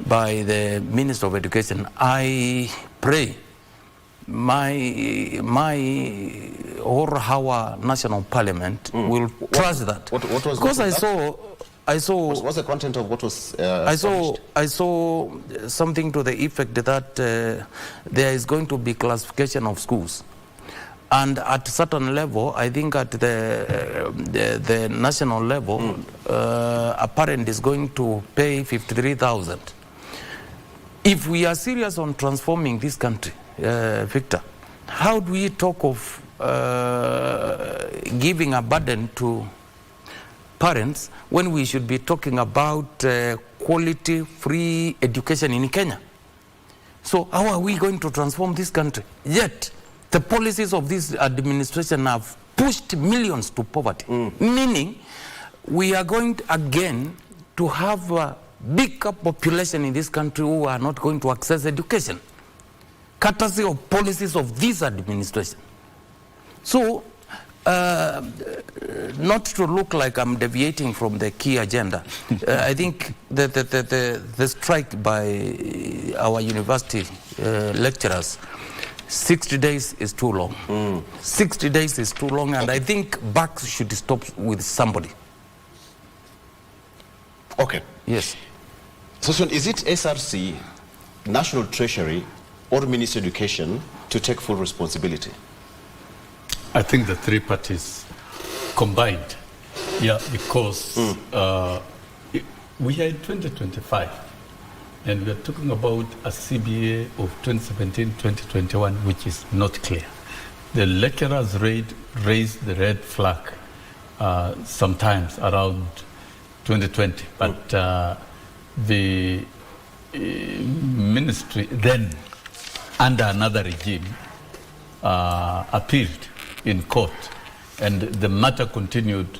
by the Minister of Education. I pray or our national parliament will trust that. What was because I saw what's the content of what was I saw something to the effect that there is going to be classification of schools, and at a certain level, I think at the national level, a parent is going to pay 53,000. If we are serious on transforming this country, Victor, how do we talk of giving a burden to parents when we should be talking about quality free education in Kenya? So how are we going to transform this country? Yet the policies of this administration have pushed millions to poverty, meaning we are going again to have a bigger population in this country who are not going to access education, courtesy of policies of this administration. So, not to look like I'm deviating from the key agenda, I think the strike by our university lecturers, 60 days is too long. 60 days is too long, and I think bucks should stop with somebody. Okay. Yes. So, is it SRC, National Treasury, or Ministry of Education to take full responsibility? I think the three parties combined, because we are in 2025, and we are talking about a CBA of 2017-2021, which is not clear. The lecturers raised the red flag sometimes around 2020, but the ministry then, under another regime, appealed in court, and the matter continued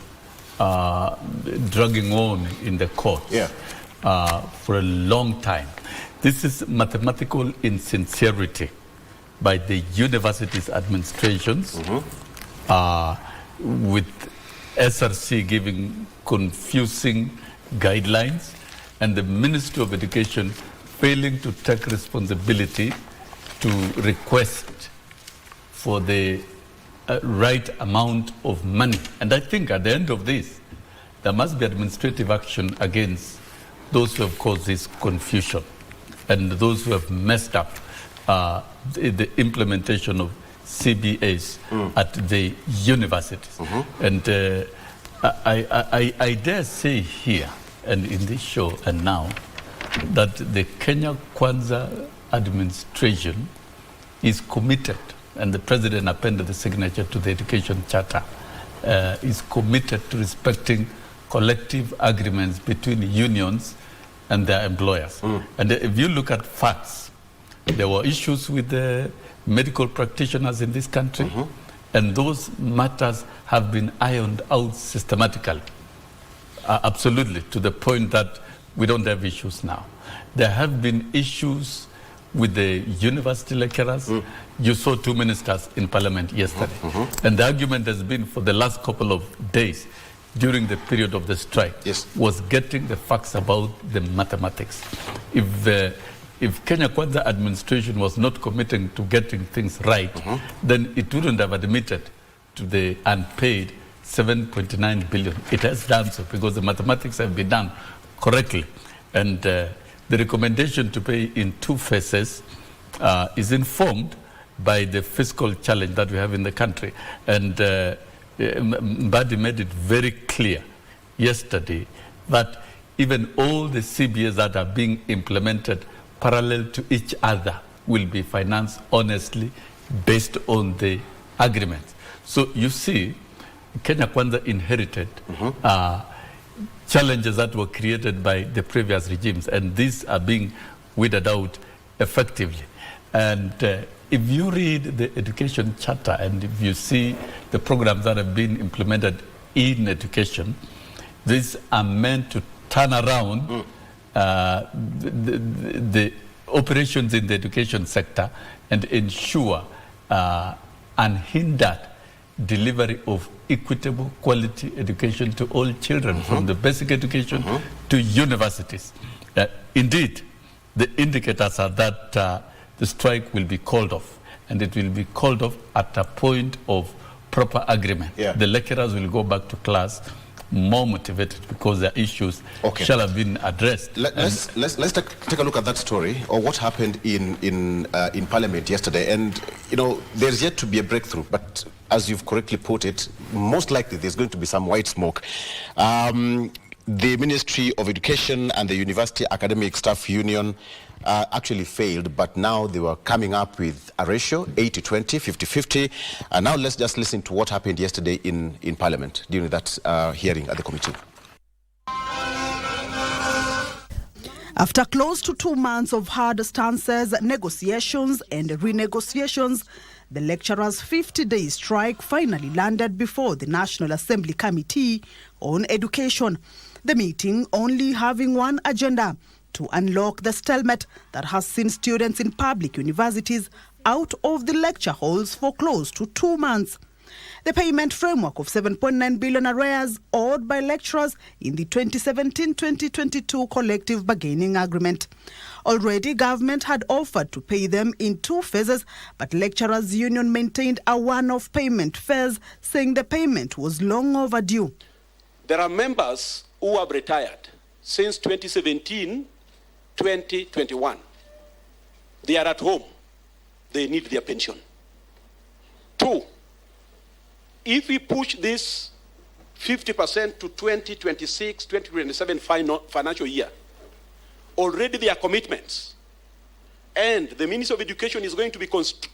dragging on in the court for a long time. This is mathematical insincerity by the university's administrations, with SRC giving confusing guidelines, and the Ministry of Education failing to take responsibility to request for the right amount of money. And I think at the end of this, there must be administrative action against those who have caused this confusion and those who have messed up the implementation of CBAs at the universities. And I dare say here and in this show and now that the Kenya Kwanza administration is committed, and the president appended the signature to the education charter, is committed to respecting collective agreements between unions and their employers. And if you look at facts, there were issues with the medical practitioners in this country, and those matters have been ironed out systematically, absolutely, to the point that we don't have issues now. There have been issues with the university lecturers. You saw two ministers in parliament yesterday. And the argument has been for the last couple of days during the period of the strike was getting the facts about the mathematics. If Kenya Kwanza administration was not committing to getting things right, then it wouldn't have admitted to the unpaid 7.9 billion. It has done so because the mathematics have been done correctly. And the recommendation to pay in two phases is informed by the fiscal challenge that we have in the country. And Mbadi made it very clear yesterday that even all the CBAs that are being implemented parallel to each other will be financed honestly based on the agreements. So you see, Kenya Kwanza inherited challenges that were created by the previous regimes, and these are being weeded out effectively. And if you read the education charter and if you see the programs that have been implemented in education, these are meant to turn around the operations in the education sector and ensure unhindered delivery of equitable quality education to all children, from the basic education to universities. Indeed, the indicators are that the strike will be called off, and it will be called off at a point of proper agreement. The lecturers will go back to class more motivated because their issues shall have been addressed. Let's take a look at that story, or what happened in Parliament yesterday. And you know, there's yet to be a breakthrough, but as you've correctly put it, most likely there's going to be some white smoke. The Ministry of Education and the University Academic Staff Union actually failed, but now they were coming up with a ratio, 80-20, 50-50. And now let's just listen to what happened yesterday in Parliament during that hearing at the committee. After close to 2 months of hard stances, negotiations and renegotiations, the lecturers' 50-day strike finally landed before the National Assembly Committee on Education. The meeting only having one agenda: to unlock the stalemate that has seen students in public universities out of the lecture halls for close to 2 months. The payment framework of 7.9 billion arrears owed by lecturers in the 2017-2022 collective bargaining agreement. Already, government had offered to pay them in 2 phases, but lecturers' union maintained a one-off payment phase, saying the payment was long overdue. There are members who have retired since 2017-2021. They are at home. They need their pension. 2, if we push this 50% to 2026, 2027 financial year, already there are commitments, and the Ministry of Education is going to be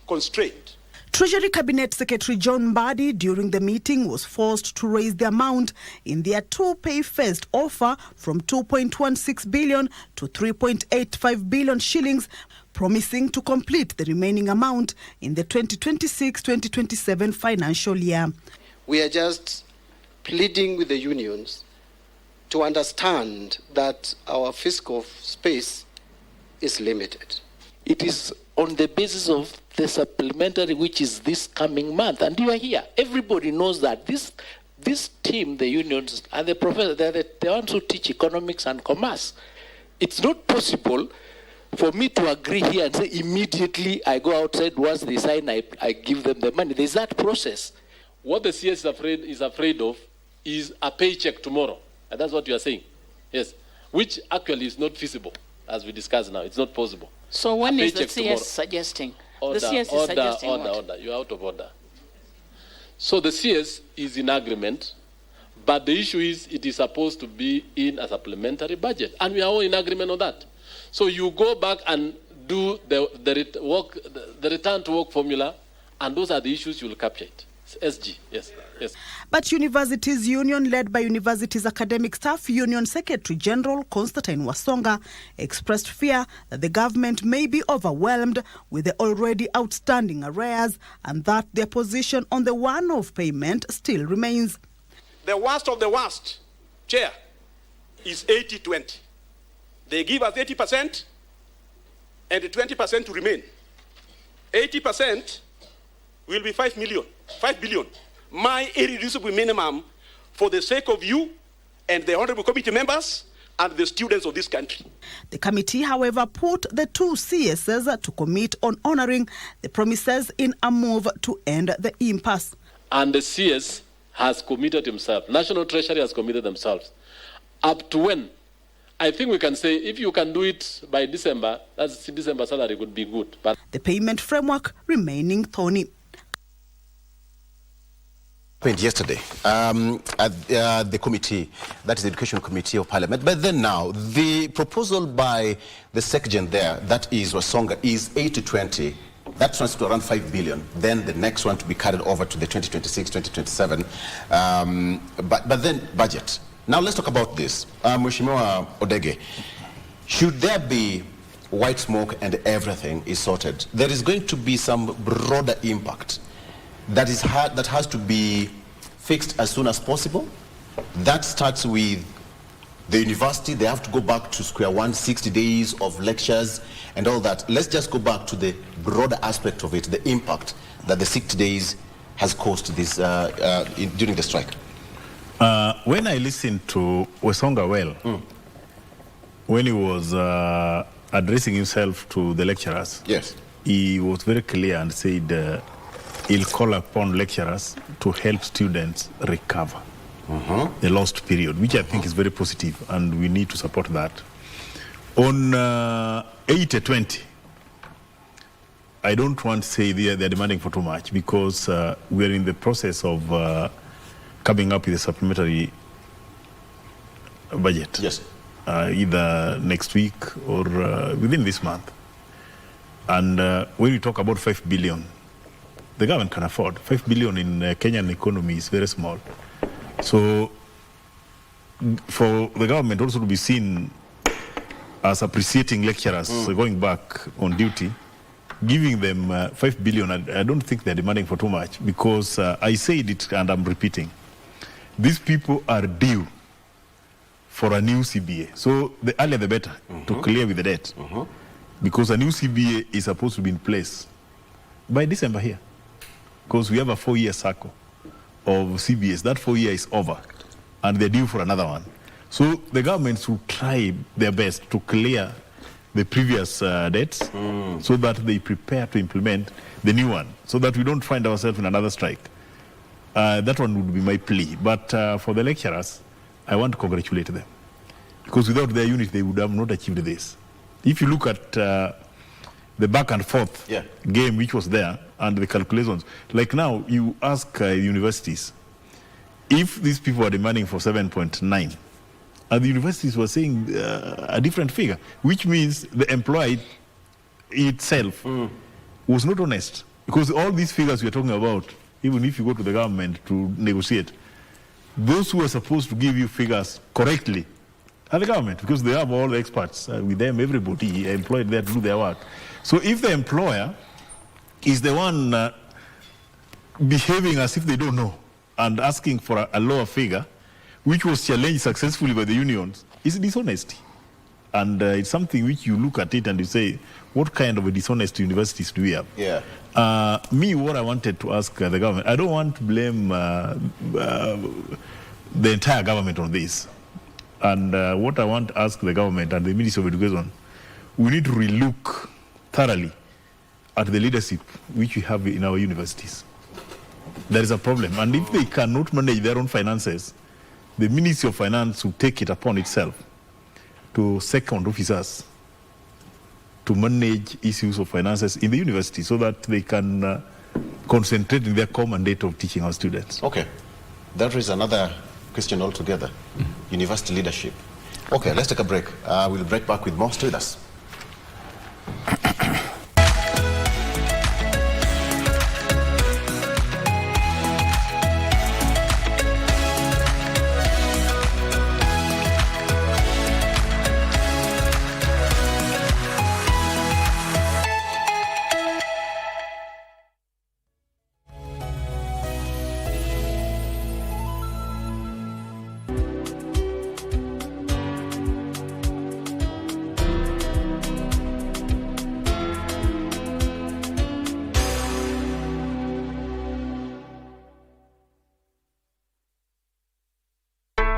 constrained. Treasury Cabinet Secretary John Mbadi during the meeting was forced to raise the amount in their 2-pay phased offer from 2.16 billion to 3.85 billion shillings, promising to complete the remaining amount in the 2026-2027 financial year. We are just pleading with the unions to understand that our fiscal space is limited. It is on the basis of the supplementary, which is this coming month, and you are here. Everybody knows that this team, the unions, and the professors, they're the ones who teach economics and commerce. It's not possible for me to agree here and say immediately I go outside, once they sign, I give them the money. There's that process. What the CS is afraid of is a paycheck tomorrow. And that's what you are saying. Yes. Which actually is not feasible, as we discussed now. It's not possible. So when is the CS suggesting? Order, the CS is suggesting order. You're out of order. So the CS is in agreement, but the issue is it is supposed to be in a supplementary budget. And we are all in agreement on that. So you go back and do the return to work formula, and those are the issues you will capture it. SG, yes. But Universities Union, led by Universities Academic Staff Union Secretary General Constantine Wasonga, expressed fear that the government may be overwhelmed with the already outstanding arrears and that their position on the one-off payment still remains. The worst of the worst, Chair, is 80-20. They give us 80% and 20% to remain. 80% will be 5 billion. My irreducible minimum for the sake of you and the honorable committee members and the students of this country. The committee, however, put the 2 CSs to commit on honoring the promises in a move to end the impasse. And the CS has committed himself. National Treasury has committed themselves. Up to when? I think we can say if you can do it by December, that's December salary would be good. But the payment framework remaining thorny. Yesterday at the committee, that is the Education Committee of Parliament. But then now, the proposal by the SecGen there, that is Wasonga, is 80-20 That translates to around 5 billion. Then the next one to be carried over to the 2026, 2027. But then budget. Now let's talk about this. Mheshimiwa Odege, should there be white smoke and everything is sorted, there is going to be some broader impact that has to be fixed as soon as possible. That starts with the university. They have to go back to square one, 60 days of lectures and all that. Let's just go back to the broader aspect of it, the impact that the 60 days has caused this during the strike. When I listened to Wesonga when he was addressing himself to the lecturers, yes, he was very clear and said he'll call upon lecturers to help students recover the lost period, which I think is very positive, and we need to support that. On 80-20, I don't want to say they're demanding for too much, because we're in the process of coming up with a supplementary budget. Yes. Either next week or within this month. And when we talk about 5 billion, the government can afford. 5 billion in Kenyan economy is very small. So for the government also to be seen as appreciating lecturers going back on duty, giving them 5 billion, I don't think they're demanding for too much, because I said it and I'm repeating. These people are due for a new CBA. So the earlier the better to clear with the debt. Because a new CBA is supposed to be in place by December here. Because we have a 4-year cycle of CBAs. That 4 year is over and they're due for another one. So the governments will try their best to clear the previous debts so that they prepare to implement the new one, so that we don't find ourselves in another strike. That one would be my plea. But for the lecturers, I want to congratulate them, because without their unit, they would have not achieved this. If you look at the back and forth game which was there and the calculations, like now you ask universities, if these people are demanding for 7.9, and the universities were saying a different figure, which means the employee itself was not honest. Because all these figures we are talking about, even if you go to the government to negotiate, those who are supposed to give you figures correctly are the government, because they have all the experts with them, everybody employed there to do their work. So if the employer is the one behaving as if they don't know and asking for a lower figure, which was challenged successfully by the unions, it's dishonesty. And it's something which you look at it and you say, what kind of a dishonest universities do we have? Yeah. What I wanted to ask the government, I don't want to blame the entire government on this. And what I want to ask the government and the Ministry of Education, we need to relook thoroughly at the leadership which we have in our universities. There is a problem. And if they cannot manage their own finances, the Ministry of Finance will take it upon itself to second officers to manage issues of finances in the university, so that they can concentrate in their core mandate of teaching our students. Okay. That is another question altogether. University leadership. Okay, let's take a break. We'll break back with more. Stay with us.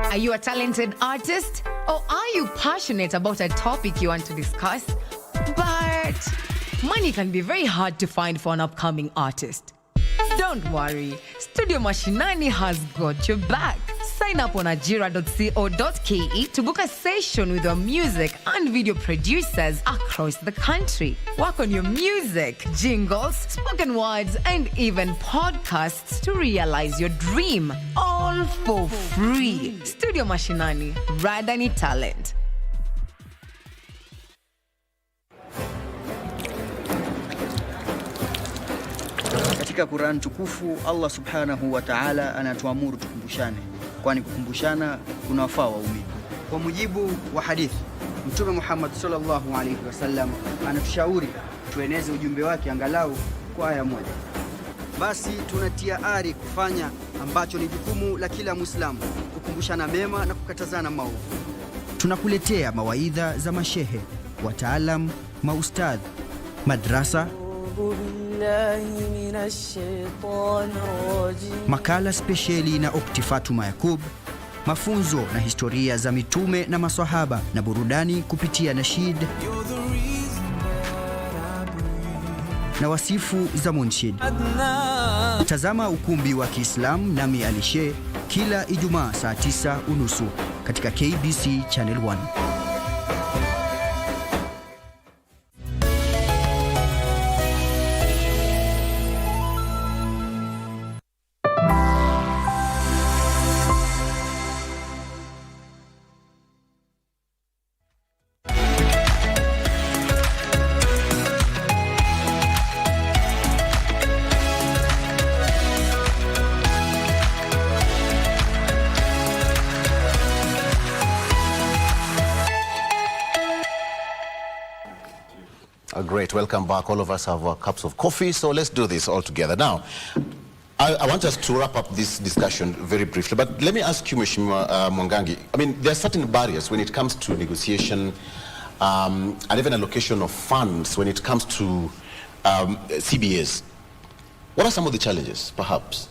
Are you a talented artist? Or are you passionate about a topic you want to discuss? But money can be very hard to find for an upcoming artist. Don't worry, Studio Mashinani has got your back. Sign up on ajira.co.ke to book a session with your music and video producers across the country. Work on your music, jingles, spoken words, and even podcasts to realize your dream. All for free. Studio Mashinani, Radani Talent. Katika Qur'an tukufu Allah subhanahu wa ta'ala anatuamuru tukumbushane, kwani kukumbushana kunawafaa waumini. Kwa mujibu wa hadithi, Mtume Muhammad sallallahu alaihi wasallam anatushauri tueneze ujumbe wake angalau kwa aya moja. Basi tunatia ari kufanya ambacho ni jukumu la kila Muislamu, kukumbushana mema na kukatazana maovu. Tunakuletea mawaidha za mashehe, wataalam, maustadh, madrasa, makala spesheli na Ukti Fatuma Yakub, mafunzo na historia za mitume na maswahaba, na burudani kupitia nashid na wasifu za munshid. Tazama ukumbi wa Kiislamu nami Alishe kila Ijumaa saa 9:30 katika KBC Channel 1. Great, welcome back. All of us have our cups of coffee, so let's do this all together. Now, I want us to wrap up this discussion very briefly, but let me ask you, Mheshimiwa Mwangangi, I mean, there are certain barriers when it comes to negotiation and even allocation of funds when it comes to CBAs. What are some of the challenges, perhaps?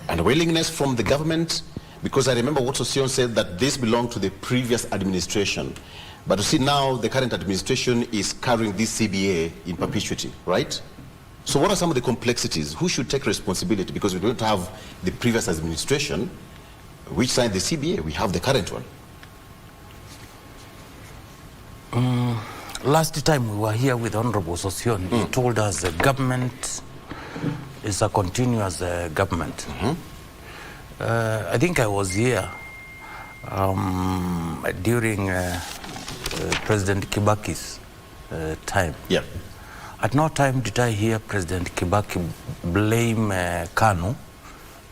And willingness from the government? Because I remember what Sosion said, that this belonged to the previous administration. But you see now the current administration is carrying this CBA in perpetuity, right? So what are some of the complexities? Who should take responsibility? Because we don't have the previous administration which signed the CBA. We have the current one. Last time we were here with Honorable Sosion, he told us the government is a continuous government. I think I was here during President Kibaki's time. Yeah. At no time did I hear President Kibaki blame KANU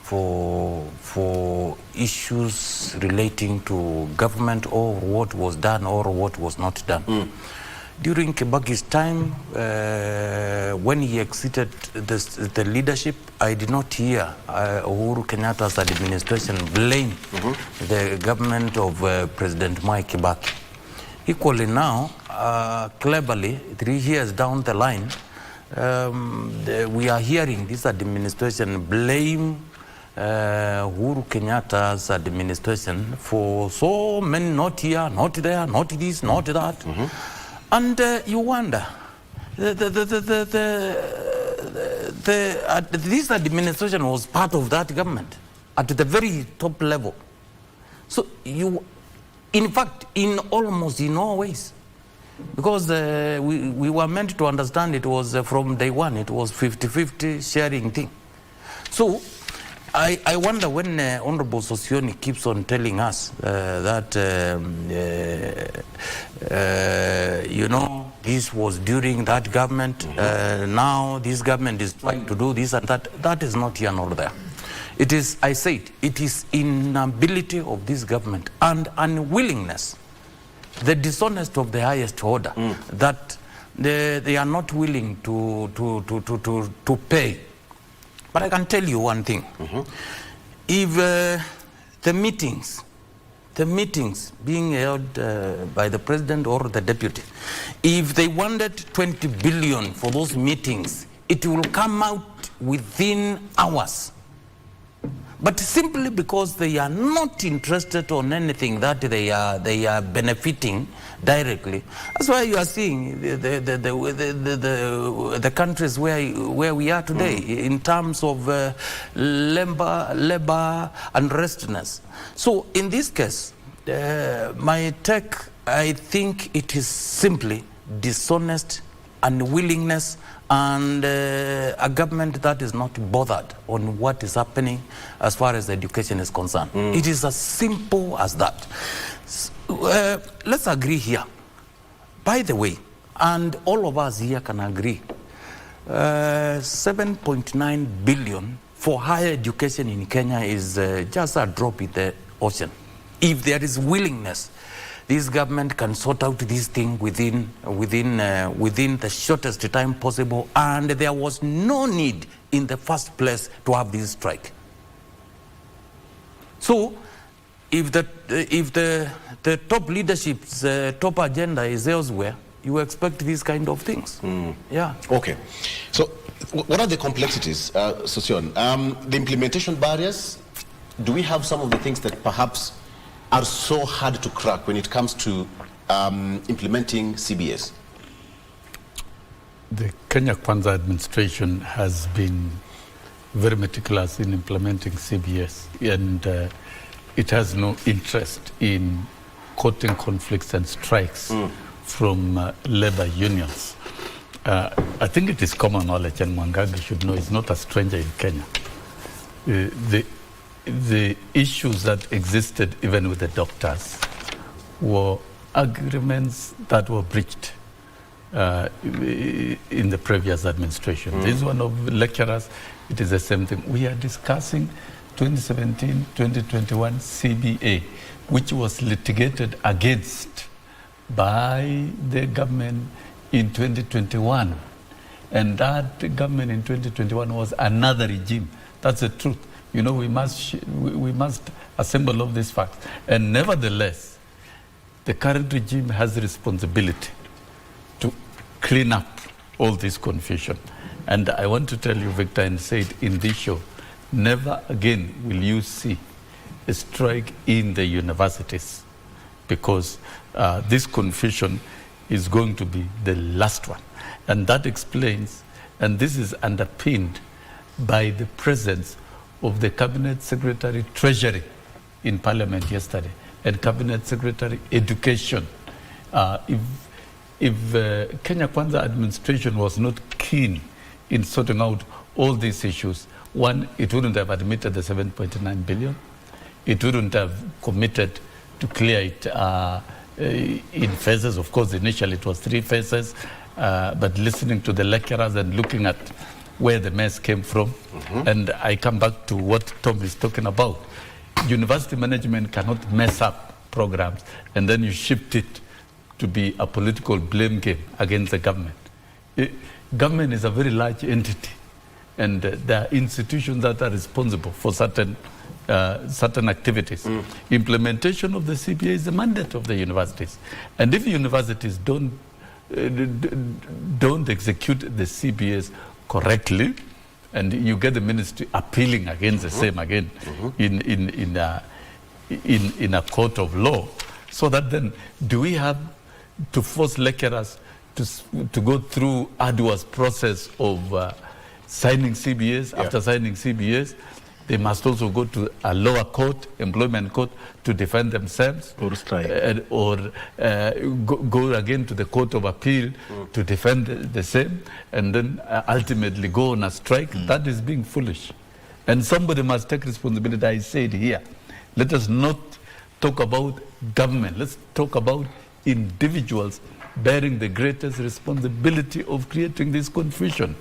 for issues relating to government or what was done or what was not done. During Kibaki's time, when he exited the leadership, I did not hear Uhuru Kenyatta's administration blame the government of President Mwai Kibaki. Equally now, cleverly, 3 years down the line, we are hearing this administration blame Uhuru Kenyatta's administration for so many, not here, not there, not this, not that. And you wonder, this administration was part of that government at the very top level. So you, in fact, in all ways, because we were meant to understand it was from day one, it was 50-50 sharing thing. So I wonder when Honorable Sosioni keeps on telling us that, you know, this was during that government, now this government is trying to do this and that. That is not here nor there. It is, I said, it is inability of this government and unwillingness, the dishonest of the highest order, that they are not willing to pay. But I can tell you one thing. If the meetings being held by the president or the deputy, if they wanted 20 billion for those meetings, it will come out within hours. But simply because they are not interested on anything that they are benefiting directly. That's why you are seeing the countries where we are today in terms of labor unrestness. So in this case, my take, I think it is simply dishonest, unwillingness, and a government that is not bothered on what is happening as far as education is concerned. It is as simple as that. Let's agree here. By the way, and all of us here can agree, 7.9 billion for higher education in Kenya is just a drop in the ocean. If there is willingness, this government can sort out this thing within the shortest time possible, and there was no need in the first place to have this strike. So, if the top leadership's top agenda is elsewhere, you expect these kind of things. Yeah. Okay. So, what are the complexities, Sosion? The implementation barriers. Do we have some of the things that perhaps are so hard to crack when it comes to implementing CBS? The Kenya Kwanza administration has been very meticulous in implementing CBS, and it has no interest in courting conflicts and strikes from labor unions. I think it is common knowledge, and Mwangangi should know, he's not a stranger in Kenya. The issues that existed even with the doctors were agreements that were breached in the previous administration. This one of lecturers, it is the same thing. We are discussing 2017-2021 CBA, which was litigated against by the government in 2021. And that government in 2021 was another regime. That's the truth. You know, we must assemble all these facts. And nevertheless, the current regime has the responsibility to clean up all this confusion. And I want to tell you, Victor, and say it in this show, never again will you see a strike in the universities, because this confusion is going to be the last one. And that explains, and this is underpinned by the presence of the Cabinet Secretary Treasury in Parliament yesterday and Cabinet Secretary Education. If Kenya Kwanza administration was not keen in sorting out all these issues, one, it wouldn't have admitted the 7.9 billion. It wouldn't have committed to clear it in phases. Of course, initially it was 3 phases, but listening to the lecturers and looking at where the mess came from, and I come back to what Tom is talking about. University management cannot mess up programs and then you shift it to be a political blame game against the government. Government is a very large entity, and there are institutions that are responsible for certain activities. Implementation of the CBA is the mandate of the universities, and if universities don't execute the CBAs correctly, and you get the ministry appealing against the same again in a court of law, so that then do we have to force lecturers to go through arduous process of signing CBAs? After signing CBAs, they must also go to a lower court, employment court, to defend themselves, or strike, go again to the Court of Appeal to defend the same, and then ultimately go on a strike. That is being foolish. And somebody must take responsibility. I said here, let us not talk about government. Let's talk about individuals bearing the greatest responsibility of creating this confusion.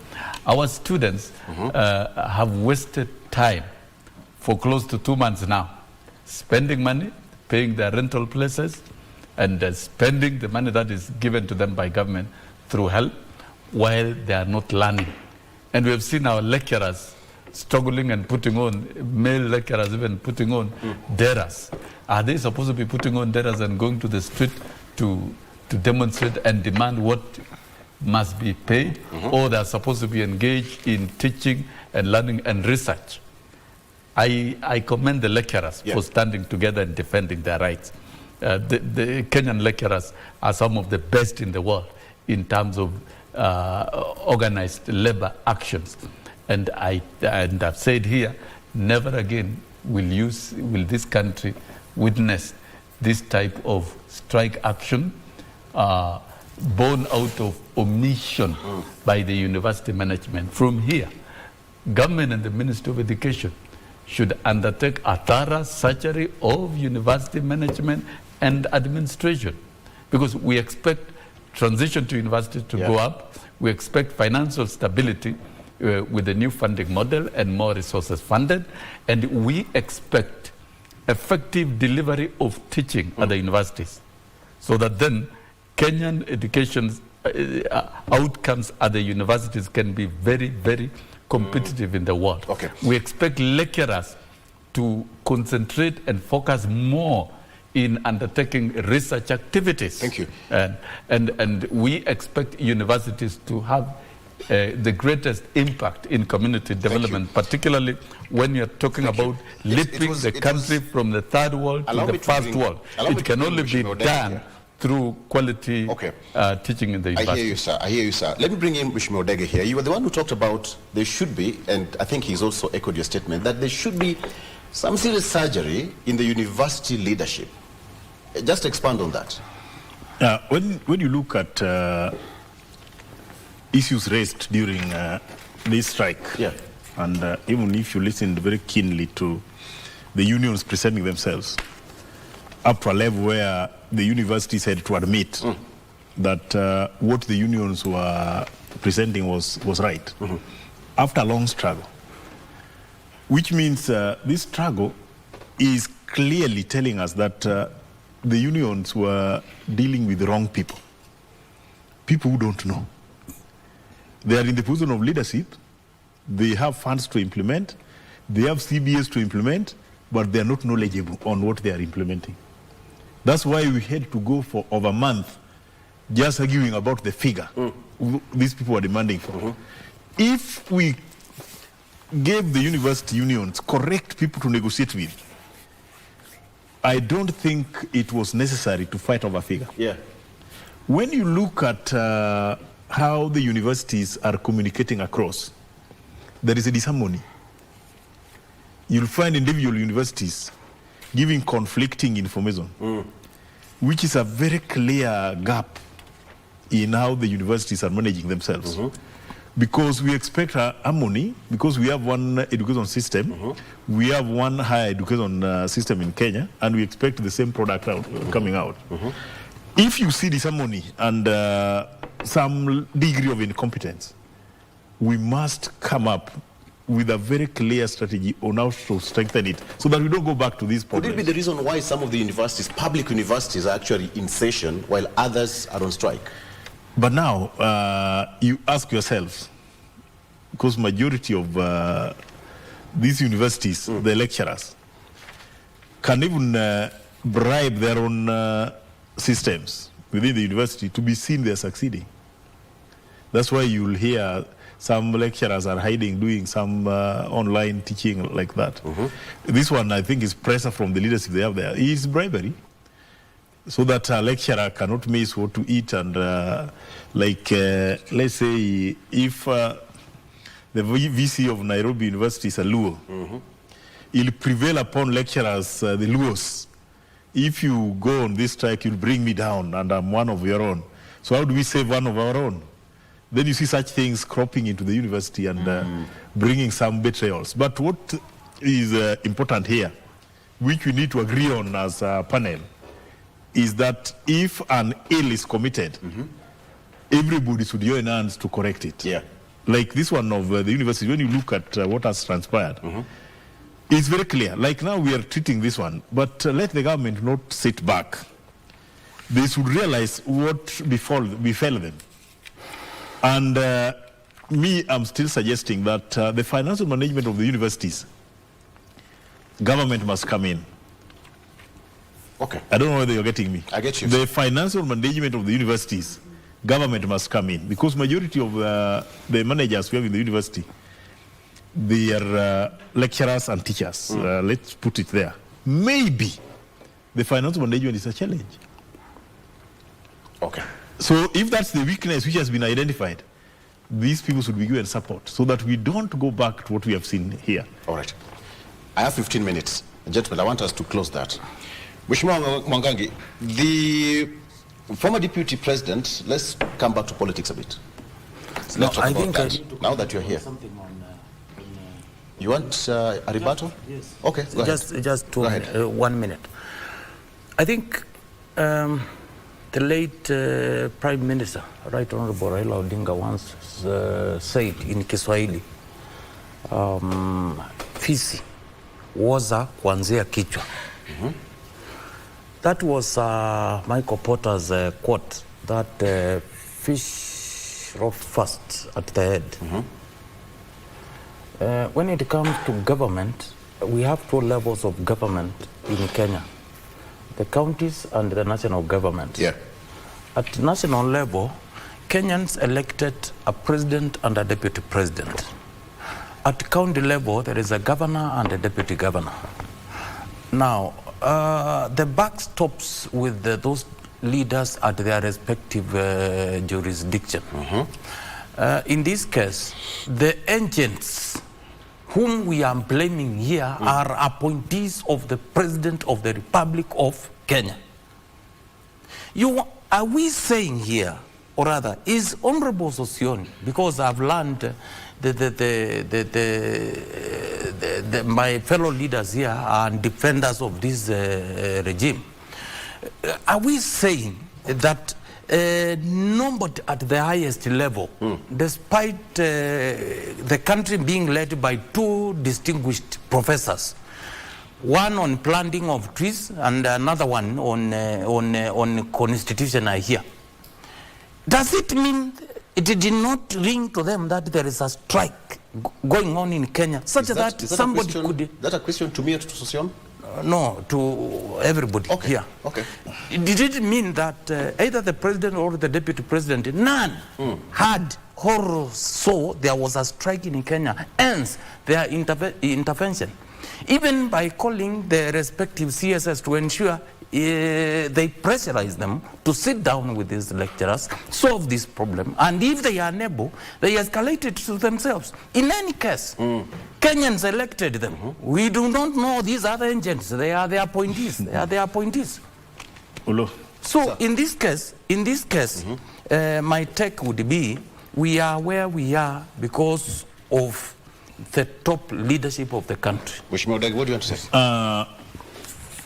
Our students have wasted time for close to 2 months now, spending money, paying their rental places, and spending the money that is given to them by government through help, while they are not learning. And we have seen our lecturers struggling and putting on, male lecturers even putting on derras. Are they supposed to be putting on derras and going to the street to demonstrate and demand what must be paid, or they are supposed to be engaged in teaching and learning and research? I commend the lecturers for standing together and defending their rights. The Kenyan lecturers are some of the best in the world in terms of organized labor actions. And I've said here, never again will this country witness this type of strike action born out of omission by the university management. From here, government and the Ministry of Education should undertake a thorough surgery of university management and administration, because we expect transition to universities to go up. We expect financial stability with the new funding model and more resources funded. And we expect effective delivery of teaching at the universities, so that then Kenyan education outcomes at the universities can be very, very competitive in the world. We expect lecturers to concentrate and focus more in undertaking research activities. Thank you. And we expect universities to have the greatest impact in community development, particularly when you're talking about lifting the country from the third world to the first world. It can only be done through quality teaching in the university. I hear you, sir. Let me bring in Mheshimiwa Odege here. You were the one who talked about there should be, and I think he's also echoed your statement, that there should be some serious surgery in the university leadership. Just expand on that. When you look at issues raised during this strike, and even if you listened very keenly to the unions presenting themselves, up to a level where the universities had to admit that what the unions were presenting was right, after a long struggle, which means this struggle is clearly telling us that the unions were dealing with the wrong people who don't know. They are in the position of leadership, they have funds to implement, they have CBAs to implement, but they are not knowledgeable on what they are implementing. That's why we had to go for over a month just arguing about the figure these people are demanding for. If we gave the university unions correct people to negotiate with, I don't think it was necessary to fight over figure. When you look at how the universities are communicating across, there is a disharmony. You'll find individual universities giving conflicting information, which is a very clear gap in how the universities are managing themselves. Because we expect harmony, because we have one education system, we have one higher education system in Kenya, and we expect the same product coming out. If you see disharmony and some degree of incompetence, we must come up with a very clear strategy on how to strengthen it, so that we don't go back to these problems. Could it be the reason why some of the universities, public universities, are actually in session while others are on strike? But now, you ask yourself, because majority of these universities, the lecturers, can even bribe their own systems within the university to be seen they're succeeding. That's why you'll hear some lecturers are hiding, doing some online teaching like that. This one, I think, is pressure from the leadership they have there. It's bribery, so that a lecturer cannot miss what to eat. And let's say if the VC of Nairobi University is a Luo, he'll prevail upon lecturers, the Luos. If you go on this strike, you'll bring me down, and I'm one of your own. So how do we save one of our own? Then you see such things cropping into the university and bringing some betrayals. But what is important here, which we need to agree on as a panel, is that if an ill is committed, everybody should join hands to correct it. Like this one of the university, when you look at what has transpired, it's very clear. Like now we are treating this one, but let the government not sit back. They should realize what befell them. And I'm still suggesting that the financial management of the universities, government must come in. I don't know whether you're getting me. I get you. The financial management of the universities, government must come in, because majority of the managers we have in the university, they are lecturers and teachers. Let's put it there. Maybe the financial management is a challenge. So if that's the weakness which has been identified, these people should be given support, so that we don't go back to what we have seen here. All right. I have 15 minutes. Gentlemen, I want us to close that. Mheshimiwa Mwangangi, the former deputy president, let's come back to politics a bit. Let's talk about that now that you're here. You want a rebuttal? Yes. Okay, go ahead. Just 1 minute. I think The late Prime Minister, Right Honorable Raila Odinga, once said in Kiswahili, fisi woza kuanzia kichwa. That was Michael Porter's quote, that fish rot first at the head. When it comes to government, we have 2 levels of government in Kenya: the counties and the national government. Yeah. At national level, Kenyans elected a president and a deputy president. At county level, there is a governor and a deputy governor. Now, the buck stops with those leaders at their respective jurisdiction. In this case, the agents whom we are blaming here are appointees of the President of the Republic of Kenya. Are we saying here, or rather, is Honorable Sosioni, because I've learned my fellow leaders here are defenders of this regime, are we saying that nobody at the highest level, despite the country being led by 2 distinguished professors, one on planting of trees and another one on constitution I hear, does it mean it did not ring to them that there is a strike going on in Kenya, such that somebody could... Is that a question to me or to Sosioni? No, to everybody here. Okay. Did it mean that either the president or the deputy president, none had or saw there was a strike in Kenya, hence their intervention? Even by calling the respective CSS to ensure they pressurize them to sit down with these lecturers, solve this problem, and if they are unable, they escalate it to themselves. In any case, Kenyans elected them. We do not know these other agents. They are the appointees. They are the appointees. So in this case, my take would be, we are where we are because of the top leadership of the country. What do you want to say?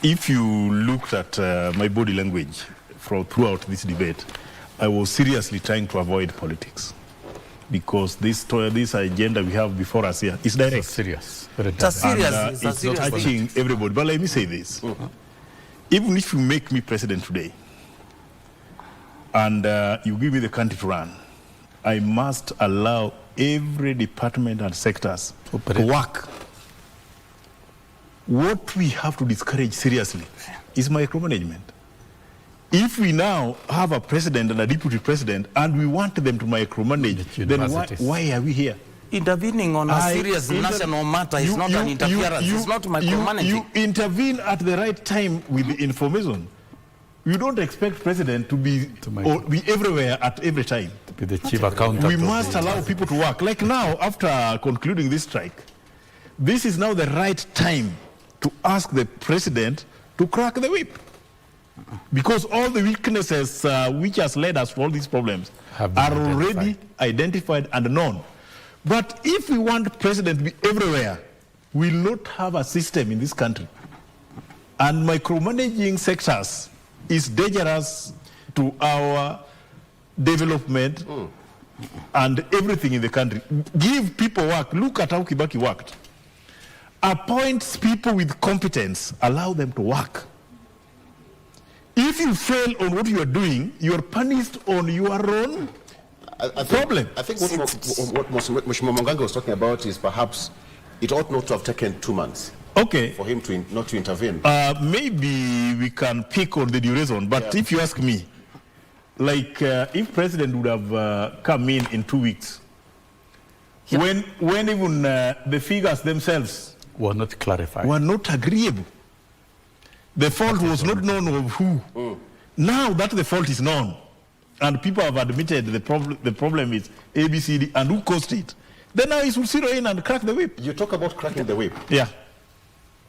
If you looked at my body language throughout this debate, I was seriously trying to avoid politics, because this agenda we have before us here is direct. It's serious. It's touching everybody. But let me say this. Even if you make me president today and you give me the country to run, I must allow every department and sectors to work. What we have to discourage seriously is micromanagement. If we now have a president and a deputy president and we want them to micromanage, then why are we here? Intervening on a serious national matter is not an interference, it's not micromanaging. You intervene at the right time with the information. You don't expect president to be everywhere at every time. To be the chief accountant. We must allow people to work. Like now, after concluding this strike, this is now the right time to ask the president to crack the whip. Because all the weaknesses which has led us to all these problems are already identified and known. But if we want president to be everywhere, we will not have a system in this country. And micromanaging sectors is dangerous to our development and everything in the country. Give people work. Look at how Kibaki worked. Appoint people with competence. Allow them to work. If you fail on what you are doing, you are punished on your own problem. I think what Mheshimiwa Mwangangi was talking about is perhaps it ought not to have taken 2 months. Okay. For him not to intervene. Maybe we can pick on the duration, but if you ask me, like if president would have come in 2 weeks, when even the figures themselves were not clarified, were not agreeable, the fault was not known of who. Now that the fault is known, and people have admitted the problem is ABCD and who caused it, then now he should zero in and crack the whip. You talk about cracking the whip. Yeah.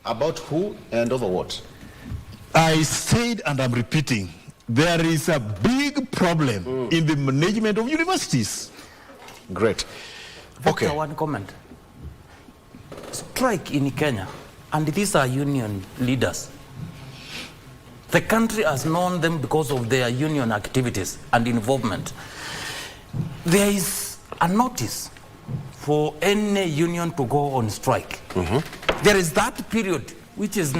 About who and over what? I said, and I'm repeating, there is a big problem in the management of universities. Great. Okay. One comment. Strike in Kenya, and these are union leaders. The country has known them because of their union activities and involvement. There is a notice for any union to go on strike. There is that period which is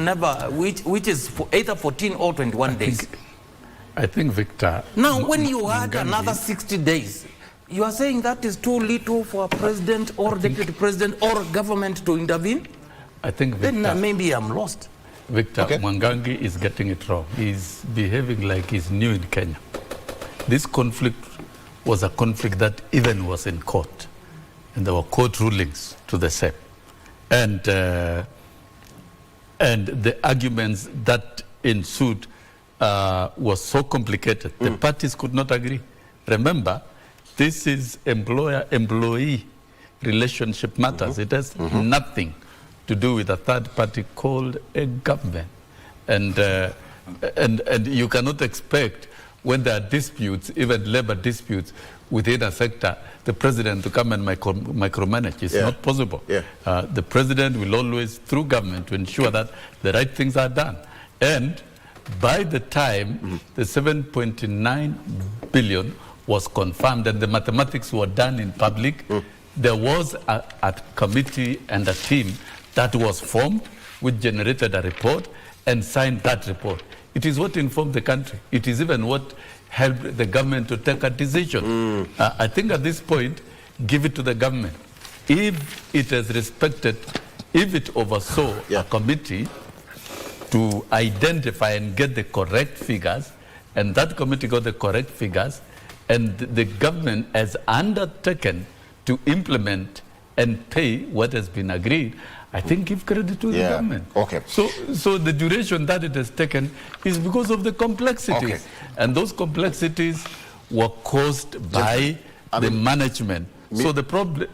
for either 14 or 21 days. I think, Victor. Now, when you add another 60 days, you are saying that is too little for a president or deputy president or a government to intervene? I think, Victor, then maybe I'm lost. Victor, Mwangangi is getting it wrong. He's behaving like he's new in Kenya. This conflict was a conflict that even was in court, and there were court rulings to the same. And the arguments that ensued was so complicated. The parties could not agree. Remember, this is employer-employee relationship matters. It has nothing to do with a third party called a government. And you cannot expect, when there are disputes, even labor disputes within a sector, the president to come and micromanage. It's not possible. The president will always, through government, to ensure that the right things are done. And by the time the 7.9 billion was confirmed and the mathematics were done in public, there was a committee and a team that was formed, which generated a report and signed that report. It is what informed the country. It is even what helped the government to take a decision. I think at this point, give it to the government. If it has respected, if it oversaw a committee to identify and get the correct figures, and that committee got the correct figures, and the government has undertaken to implement and pay what has been agreed, I think give credit to the government. So the duration that it has taken is because of the complexities. And those complexities were caused by the management. So the problem,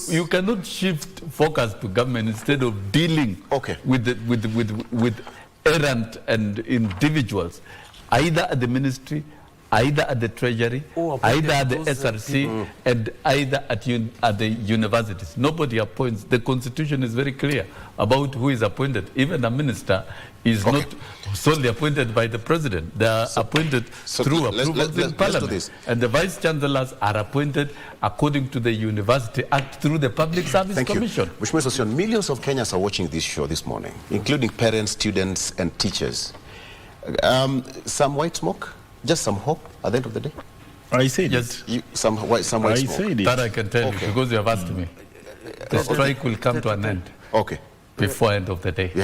you cannot shift focus to government instead of dealing with errant and individuals, either at the ministry, either at the treasury, either at the SRC, and either at the universities. Nobody appoints. The constitution is very clear about who is appointed. Even a minister is not solely appointed by the president. They are appointed through approvals in parliament. And the vice chancellors are appointed according to the University Act through the Public Service Commission. Which means that millions of Kenyans are watching this show this morning, including parents, students, and teachers. Some white smoke? Just some hope at the end of the day? I said yes. Some white smoke. That I can tell you because you have asked me. The strike will come to an end. Before end of the day. You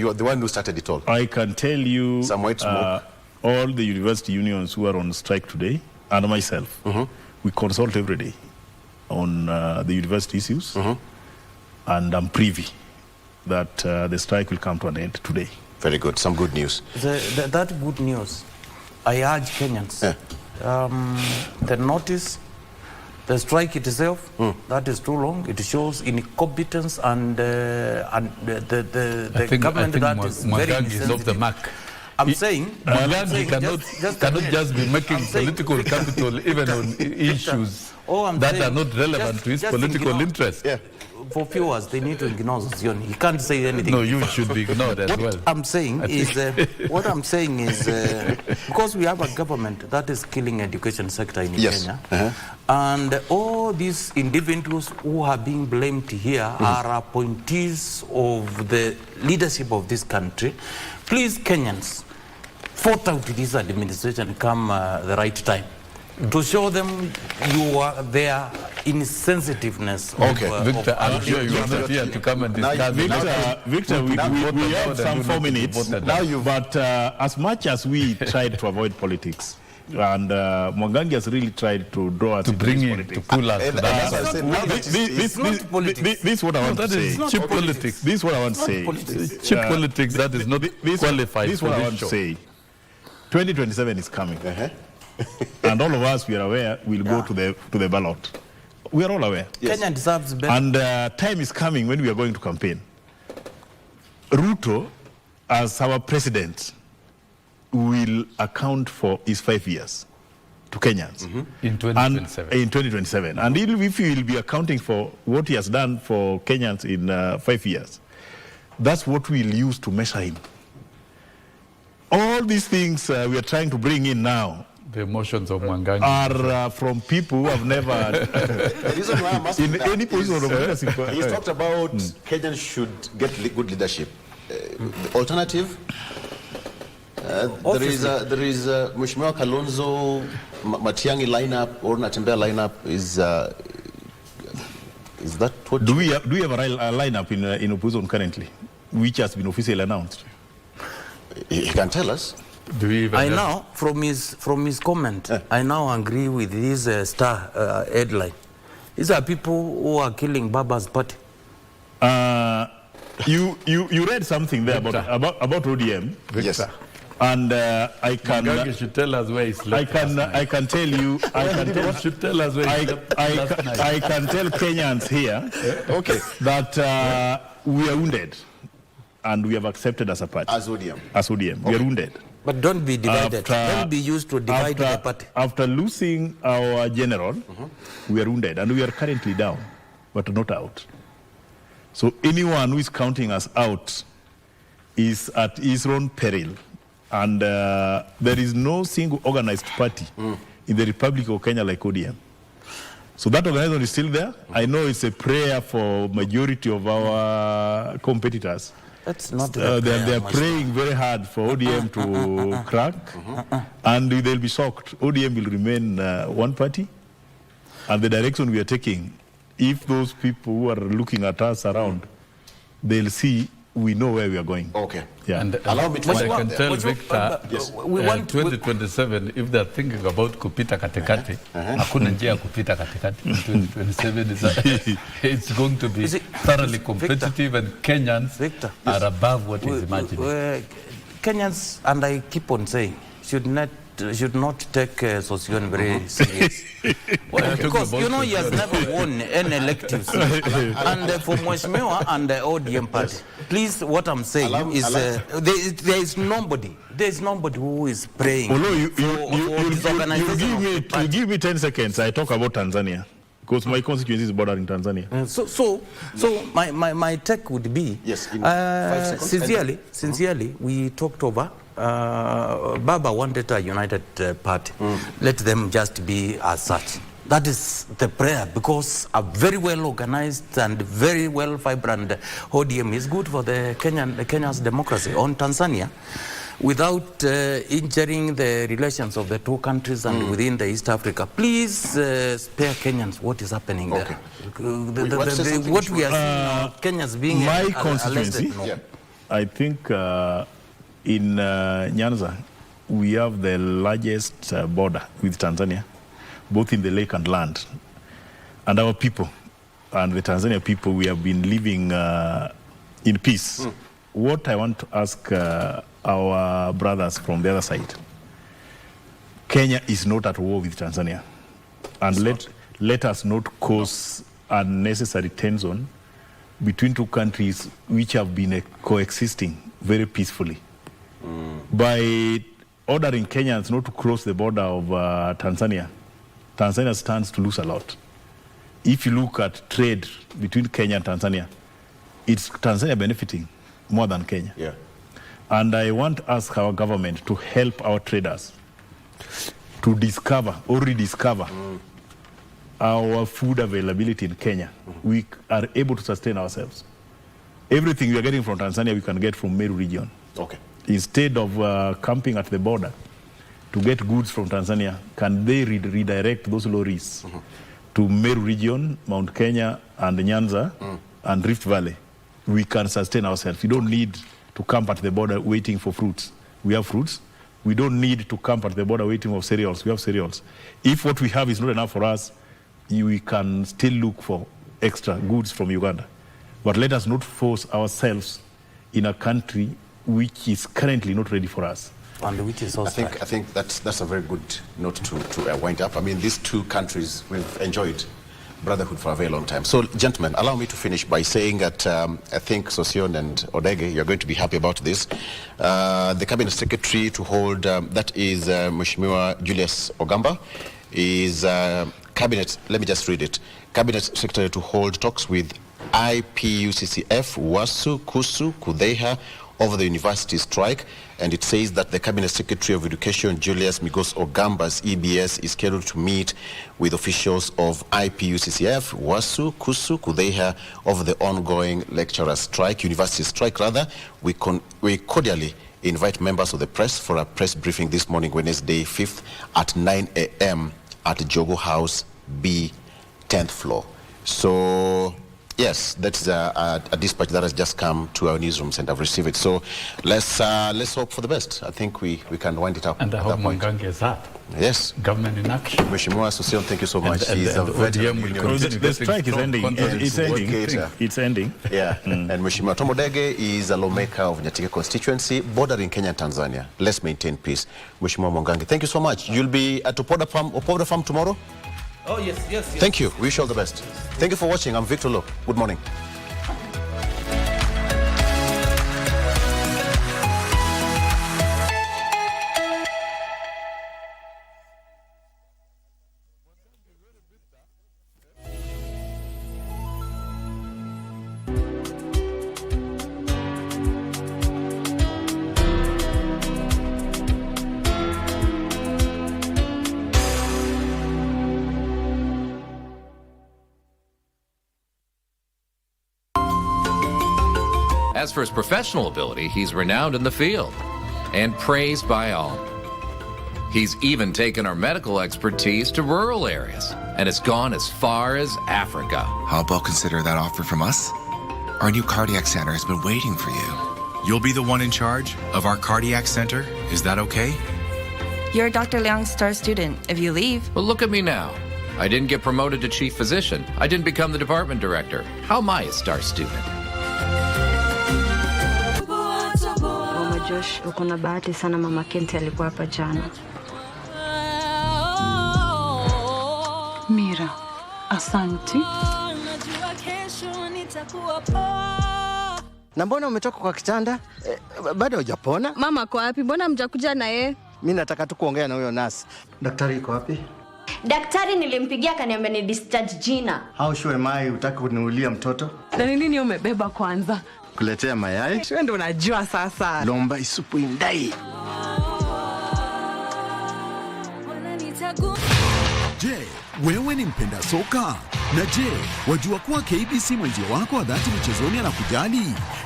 are the one who started it all. I can tell you some white smoke. All the university unions who are on strike today, and myself, we consult every day on the university issues, and I'm privy that the strike will come to an end today. Very good. Some good news. That good news, I urge Kenyans. The notice, the strike itself, that is too long. It shows incompetence and the government that is very insensitive. The mark. I'm saying cannot just be making political capital even on issues that are not relevant to his political interests. For viewers, they need to ignore Zion. He can't say anything. No, you should be ignored as well. What I'm saying is, because we have a government that is killing education sector in Kenya, and all these individuals who are being blamed here are appointees of the leadership of this country. Please, Kenyans, vote out this administration come the right time, to show them you are their insensitiveness. Victor, I'm sure you are not here to come and discuss. Victor, we have some 4 minutes. But as much as we tried to avoid politics, and Mwangangi has really tried to draw us to bring in, to pull us. This is what I want to say. That is cheap politics. This is what I want to say. Cheap politics that is not qualified. This is what I want to say. 2027 is coming. And all of us, we are aware, we'll go to the ballot. We are all aware. Kenya deserves better. And time is coming when we are going to campaign. Ruto, as our president, will account for his 5 years to Kenyans. In 2027. In 2027. And if he will be accounting for what he has done for Kenyans in 5 years, that's what we'll use to measure him. all these things we are trying to bring in now, the emotions of Mwangangi are from people who have never The reason why I'm asking in that any position of leadership. he's talked about Kenyans should get good leadership. The alternative, there is Mheshimiwa Kalonzo Matiang'i lineup or Natembeya lineup is that what? Do we have a lineup in opposition currently, which has been officially announced? He can tell us. Do we even I now, from his comment, I now agree with his star headline. These are people who are killing Baba's party. You read something there about ODM. Yes. And I can. Mwangangi should tell us where he slept. I can tell you. Should tell us where he slept last night. I can tell Kenyans here, that we are wounded, and we have accepted as a party. As ODM. As ODM, we are wounded. But don't be divided. Don't be used to divide the party. After losing our general, we are wounded, and we are currently down, but not out. So anyone who is counting us out is at his own peril. And there is no single organized party in the Republic of Kenya like ODM. So that organization is still there. I know it's a prayer for majority of our competitors. That's not they're praying very hard for ODM to crack, and they'll be shocked. ODM will remain one party, and the direction we are taking, if those people who are looking at us around, they'll see we know where we are going. Okay. Yeah. And allow me to I can tell Victor, 2027, if they're thinking about kupita katikati, hakuna njia ya kupita katikati. 2027 it's going to be thoroughly competitive, and Kenyans are above what is imagined. Kenyans, and I keep on saying, should not take Sossion very serious. Because you know he has never won any electives. And for Mheshimiwa and the ODM party, please, what I'm saying is there is nobody who is praying for this organization. You give me 10 seconds, I talk about Tanzania. Because my constituency is bordering Tanzania. So my take would be, sincerely, we talked over. Baba wanted a united party. Let them just be as such. That is the prayer, because a very well organized and very well vibrant ODM is good for the Kenya's democracy. On Tanzania, without injuring the relations of the two countries and within the East Africa, please spare Kenyans what is happening there. What we are seeing Kenyans being my constituency, I think in Nyanza, we have the largest border with Tanzania, both in the lake and land. And our people, and the Tanzania people, we have been living in peace. What I want to ask our brothers from the other side, Kenya is not at war with Tanzania. And let us not cause unnecessary tension between two countries which have been coexisting very peacefully. By ordering Kenyans not to cross the border of Tanzania, Tanzania stands to lose a lot. If you look at trade between Kenya and Tanzania, it's Tanzania benefiting more than Kenya. Yeah. And I want to ask our government to help our traders to discover or rediscover our food availability in Kenya. We are able to sustain ourselves. Everything we are getting from Tanzania, we can get from Meru region. Okay. Instead of camping at the border to get goods from Tanzania, can they redirect those lorries to Meru region, Mount Kenya, and Nyanza, and Rift Valley? We can sustain ourselves. We don't need to camp at the border waiting for fruits. We have fruits. We don't need to camp at the border waiting for cereals. We have cereals. If what we have is not enough for us, we can still look for extra goods from Uganda. But let us not force ourselves in a country which is currently not ready for us. And which is also I think that's a very good note to wind up. I mean, these two countries, we've enjoyed brotherhood for a very long time. So, gentlemen, allow me to finish by saying that I think Sossion and Odege, you're going to be happy about this. The Cabinet Secretary to hold, that is Mheshimiwa Julius Ogamba, is Cabinet, let me just read it, Cabinet Secretary to hold talks with IPUCCF, WASU, KUSU, KUDEHA, over the university strike, and it says that the Cabinet Secretary of Education, Julius Migos Ogamba's EBS, is scheduled to meet with officials of IPUCCF, WASU, KUSU, KUDEHA over the ongoing lecturer strike, university strike rather. We cordially invite members of the press for a press briefing this morning, Wednesday 5th at 9 a.m. at Jogo House B, 10th floor. So yes, that's a dispatch that has just come to our newsrooms, and I've received it. So let's hope for the best. I think we can wind it up. And I hope Mwangangi is up. Yes. Government in action. Mheshimiwa Asusion, thank you so much. The strike is ending. It's ending. Yeah. And Mheshimiwa Tomodege is a lawmaker of Nyatike constituency, bordering Kenya and Tanzania. Let's maintain peace. Mheshimiwa Mwangangi, thank you so much. You'll be at Opoda Farm tomorrow? Oh, yes. Thank you. Wish you all the best. Thank you for watching. I'm Victor Lowe. Good morning. As for his professional ability, he's renowned in the field and praised by all. He's even taken our medical expertise to rural areas, and it's gone as far as Africa. How about consider that offer from us? Our new cardiac center has been waiting for you. You'll be the one in charge of our cardiac center. Is that okay? You're Dr. Liang's star student. If you leave... Well, look at me now. I didn't get promoted to chief physician. I didn't become the department director. How am I a star student? Josh, uko na bahati sana, mama Kenti alikuwa hapa jana. Mira, asanti. Na mbona umetoka kwa kitanda? Bado hujapona? Mama kwa wapi? Mbona mjakuja na yeye? Mimi nataka tu kuongea na huyo nasi. Daktari yuko wapi? Daktari nilimpigia kaniambia ni discharge jina. How sure am I utaki kuniulia mtoto? Na nini umebeba kwanza? Kuletea mayai? Wewe ndio unajua sasa. Lomba isupu indai. Je, wewe ni mpenda soka? Na je, wajua kuwa KBC mwenzio wako wa dhati michezoni anakujali?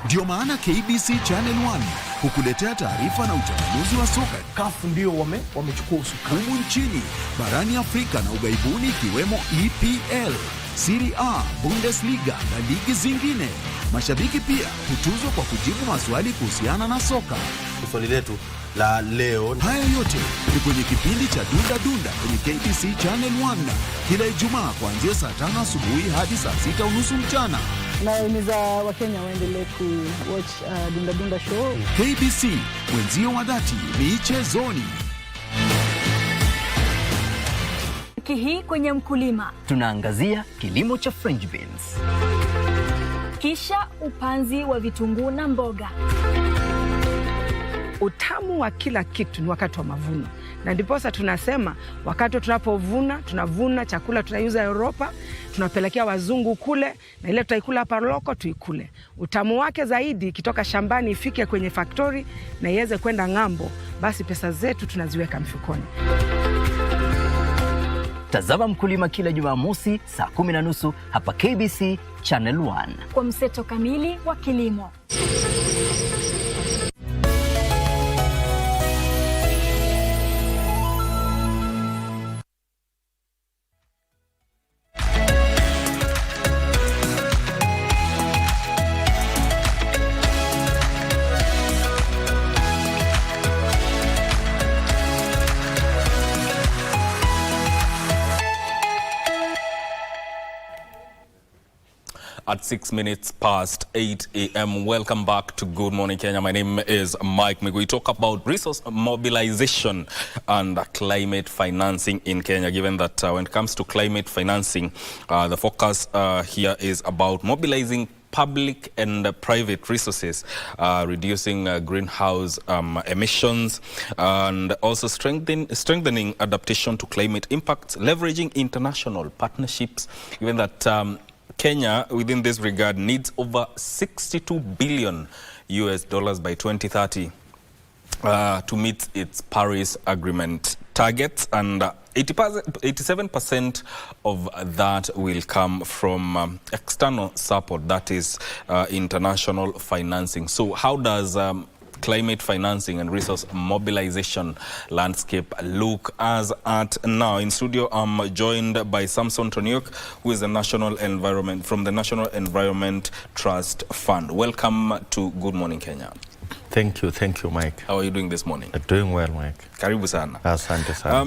Ndio maana KBC Channel 1 hukuletea taarifa na uchambuzi wa soka. Kafu ndio wamechukua usukani nchini, barani Afrika na ugaibuni, ikiwemo EPL, Serie A, Bundesliga na ligi zingine. Mashabiki pia hutuzwa kwa kujibu maswali kuhusiana na soka. Swali letu la leo. Haya yote ni kwenye kipindi cha Dunda Dunda kwenye KBC Channel 1 kila Ijumaa kuanzia saa 5 asubuhi hadi saa 6:30 mchana. Na imiza Wakenya waendelee watch Dunda Dunda show. KBC, mwenzio wa dhati michezoni. Wiki hii kwenye mkulima tunaangazia kilimo cha French beans, kisha upanzi wa vitunguu na mboga. Utamu wa kila kitu ni wakati wa mavuno, na ndiposa tunasema wakati tunapovuna, tunavuna chakula tunaiuza Europa, tunapelekea wazungu kule, na ile tutaikula hapa loko tuikule. Utamu wake zaidi kitoka shambani ifike kwenye factory na iweze kwenda ng'ambo, basi pesa zetu tunaziweka mfukoni. Tazama Mkulima kila Jumamosi saa 10:30 hapa KBC Channel 1 kwa mseto kamili wa kilimo. At 6 minutes past 8 a.m. Welcome back to Good Morning Kenya. My name is Mike Migu. We talk about resource mobilization and climate financing in Kenya, given that when it comes to climate financing, the focus here is about mobilizing public and private resources, reducing greenhouse emissions, and also strengthening adaptation to climate impacts, leveraging international partnerships, given that Kenya, within this regard, needs over 62 billion by 2030 to meet its Paris Agreement targets, and 87% of that will come from external support, that is international financing. So how does climate financing and resource mobilization landscape look as at now? In studio, I'm joined by Samson Toniuk, who is the National Environment from the National Environment Trust Fund. Welcome to Good Morning Kenya. Thank you, Mike. How are you doing this morning? Doing well, Mike. Karibu sana. Asante sana.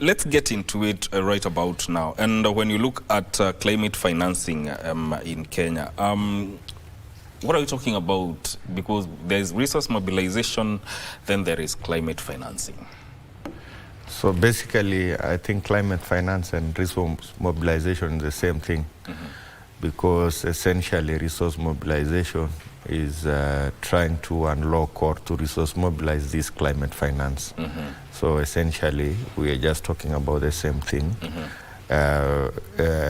Let's get into it right about now. And when you look at climate financing in Kenya, what are we talking about? Because there's resource mobilization, then there is climate financing. So basically, I think climate finance and resource mobilization is the same thing, because essentially resource mobilization is trying to unlock or to resource mobilize this climate finance. So essentially, we are just talking about the same thing.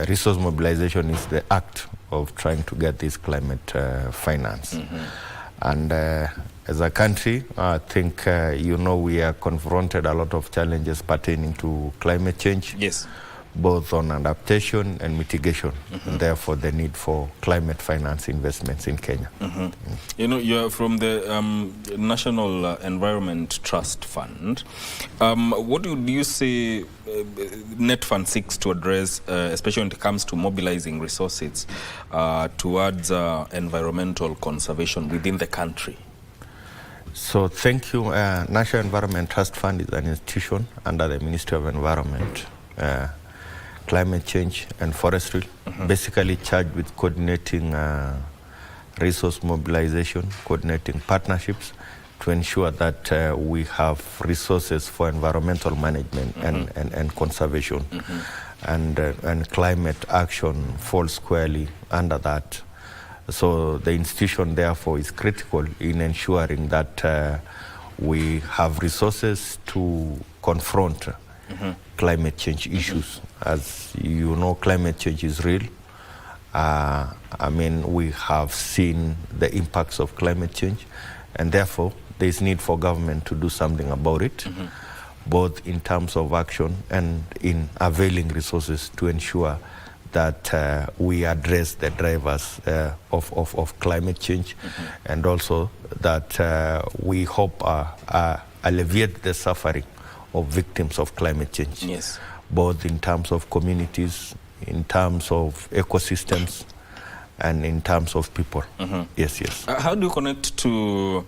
Resource mobilization is the act of trying to get this climate finance. And as a country, I think, we are confronted a lot of challenges pertaining to climate change. Yes. Both on adaptation and mitigation, and therefore the need for climate finance investments in Kenya. You know, you're from the National Environment Trust Fund. What do you say Net Fund seeks to address, especially when it comes to mobilizing resources towards environmental conservation within the country? So thank you. National Environment Trust Fund is an institution under the Ministry of Environment, Climate Change and Forestry, basically charged with coordinating resource mobilization, coordinating partnerships to ensure that we have resources for environmental management and conservation. And climate action falls squarely under that. So the institution therefore is critical in ensuring that we have resources to confront climate change issues. As you know, climate change is real. We have seen the impacts of climate change, and therefore there is need for government to do something about it, both in terms of action and in availing resources to ensure that we address the drivers of climate change, and also that we hope alleviate the suffering of victims of climate change. Yes. Both in terms of communities, in terms of ecosystems, and in terms of people. Yes. How do you connect to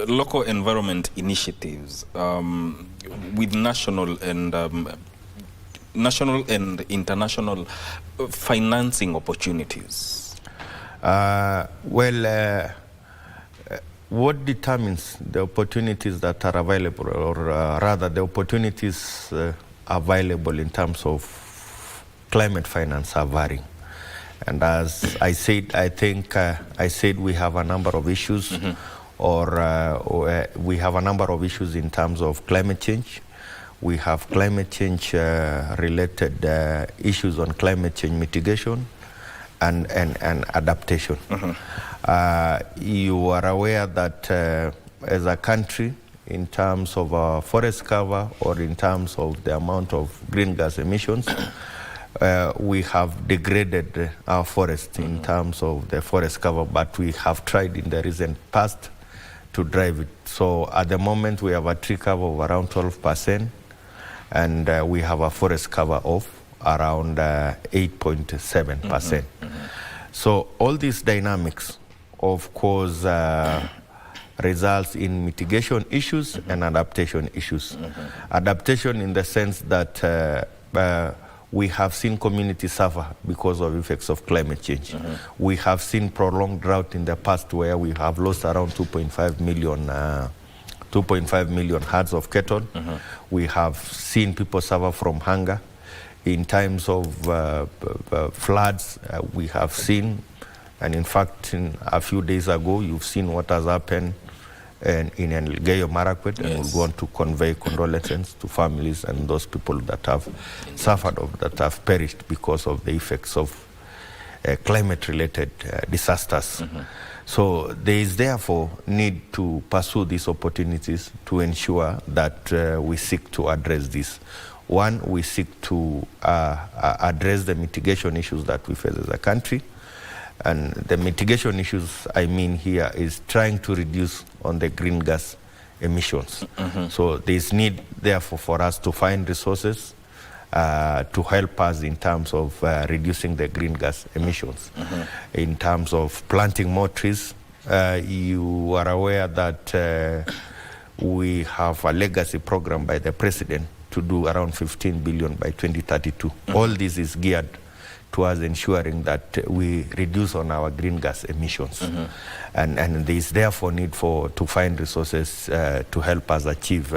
local environment initiatives with national and international financing opportunities? What determines the opportunities that are available, or rather the opportunities available in terms of climate finance are varying. And as I said, I think I said we have a number of issues, or we have a number of issues in terms of climate change. We have climate change related issues on climate change mitigation and adaptation. You are aware that as a country, in terms of our forest cover, or in terms of the amount of green gas emissions, we have degraded our forest in terms of the forest cover, but we have tried in the recent past to drive it. So at the moment we have a tree cover of around 12%, and we have a forest cover of around 8.7%. So all these dynamics, of course, results in mitigation issues and adaptation issues. Adaptation in the sense that we have seen communities suffer because of effects of climate change. We have seen prolonged drought in the past, where we have lost around 2.5 million herds of cattle. We have seen people suffer from hunger. In times of floods, we have seen, and in fact, a few days ago, you've seen what has happened in Elgeyo Marakwet, and we want to convey condolences to families and those people that have suffered or that have perished because of the effects of climate-related disasters. So there is therefore need to pursue these opportunities to ensure that we seek to address this. One, we seek to address the mitigation issues that we face as a country. And the mitigation issues I mean here is trying to reduce on the green gas emissions. So there is need therefore for us to find resources to help us in terms of reducing the green gas emissions. In terms of planting more trees, you are aware that we have a legacy program by the president to do around 15 billion by 2032. All this is geared towards ensuring that we reduce on our green gas emissions. And there is therefore need to find resources to help us achieve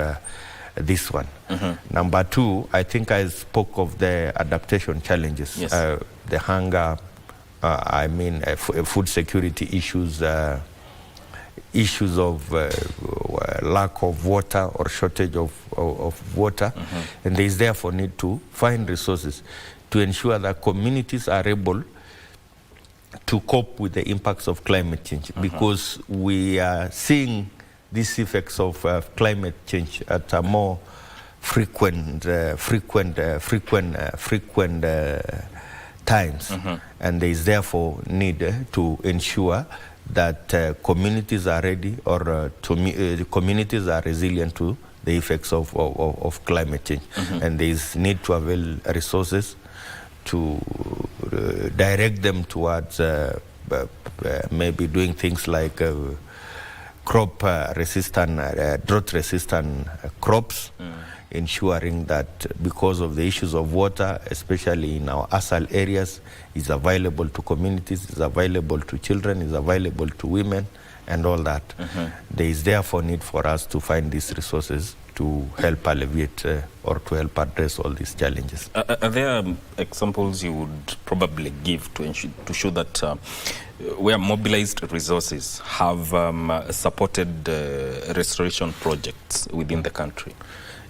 this one. Number two, I think I spoke of the adaptation challenges, the hunger, food security issues, issues of lack of water or shortage of water. And there is therefore need to find resources to ensure that communities are able to cope with the impacts of climate change, because we are seeing these effects of climate change at a more frequent times. And there is therefore need to ensure that communities are ready, or communities are resilient to the effects of climate change. And there is need to avail resources to direct them towards maybe doing things like crop resistant, drought resistant crops, ensuring that because of the issues of water, especially in our ASAL areas, is available to communities, is available to children, is available to women, and all that. There is therefore need for us to find these resources to help alleviate or to help address all these challenges. Are there examples you would probably give to show that where mobilized resources have supported restoration projects within the country?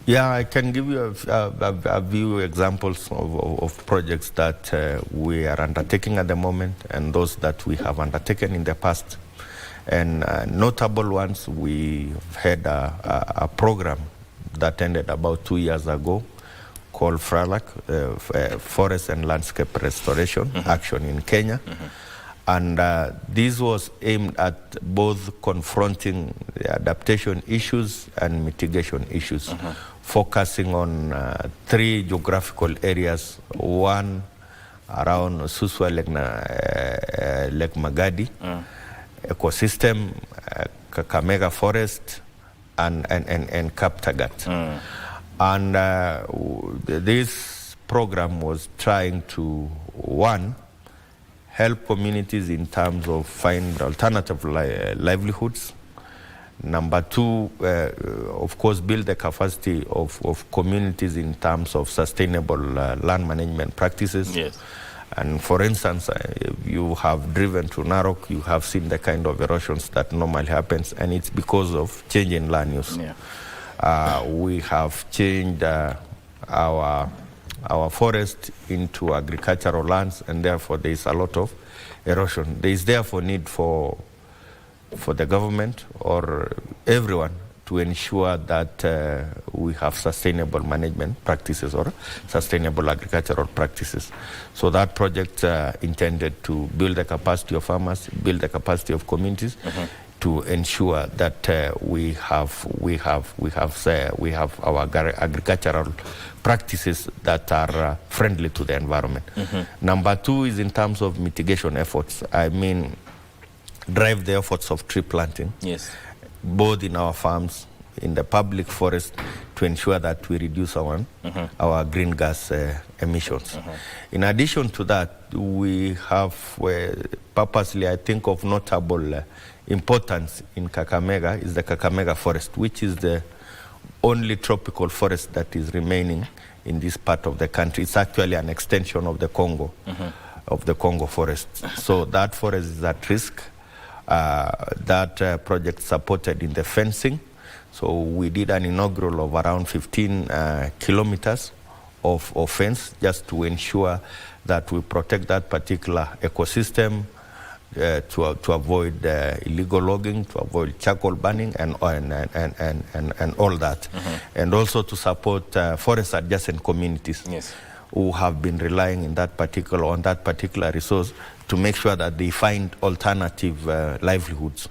Yeah, I can give you a few examples of projects that we are undertaking at the moment, and those that we have undertaken in the past. And notable ones, we had a program that ended about 2 years ago called FRALAC, Forest and Landscape Restoration Action in Kenya. And this was aimed at both confronting the adaptation issues and mitigation issues, focusing on 3 geographical areas, one around Suswa Lake Magadi, ecosystem, Kakamega Forest, and Kaptagat. And this program was trying to, one, help communities in terms of find alternative livelihoods. Number two, of course, build the capacity of communities in terms of sustainable land management practices. And for instance, you have driven to Narok, you have seen the kind of erosions that normally happens, and it's because of change in land use. We have changed our forest into agricultural lands, and therefore there is a lot of erosion. There is therefore need for the government or everyone to ensure that we have sustainable management practices or sustainable agricultural practices. So that project intended to build the capacity of farmers, build the capacity of communities, to ensure that we have our agricultural practices that are friendly to the environment. Number two is in terms of mitigation efforts. I mean, drive the efforts of tree planting, both in our farms, in the public forest, to ensure that we reduce our green gas emissions. In addition to that, we have purposely, I think, of notable importance in Kakamega is the Kakamega Forest, which is the only tropical forest that is remaining in this part of the country. It's actually an extension of the Congo, forest. So that forest is at risk. That project supported in the fencing. So we did an inaugural of around 15 kilometers fence, just to ensure that we protect that particular ecosystem, to avoid illegal logging, to avoid charcoal burning, and all that, and also to support forest adjacent communities who have been relying on that particular resource, to make sure that they find alternative livelihoods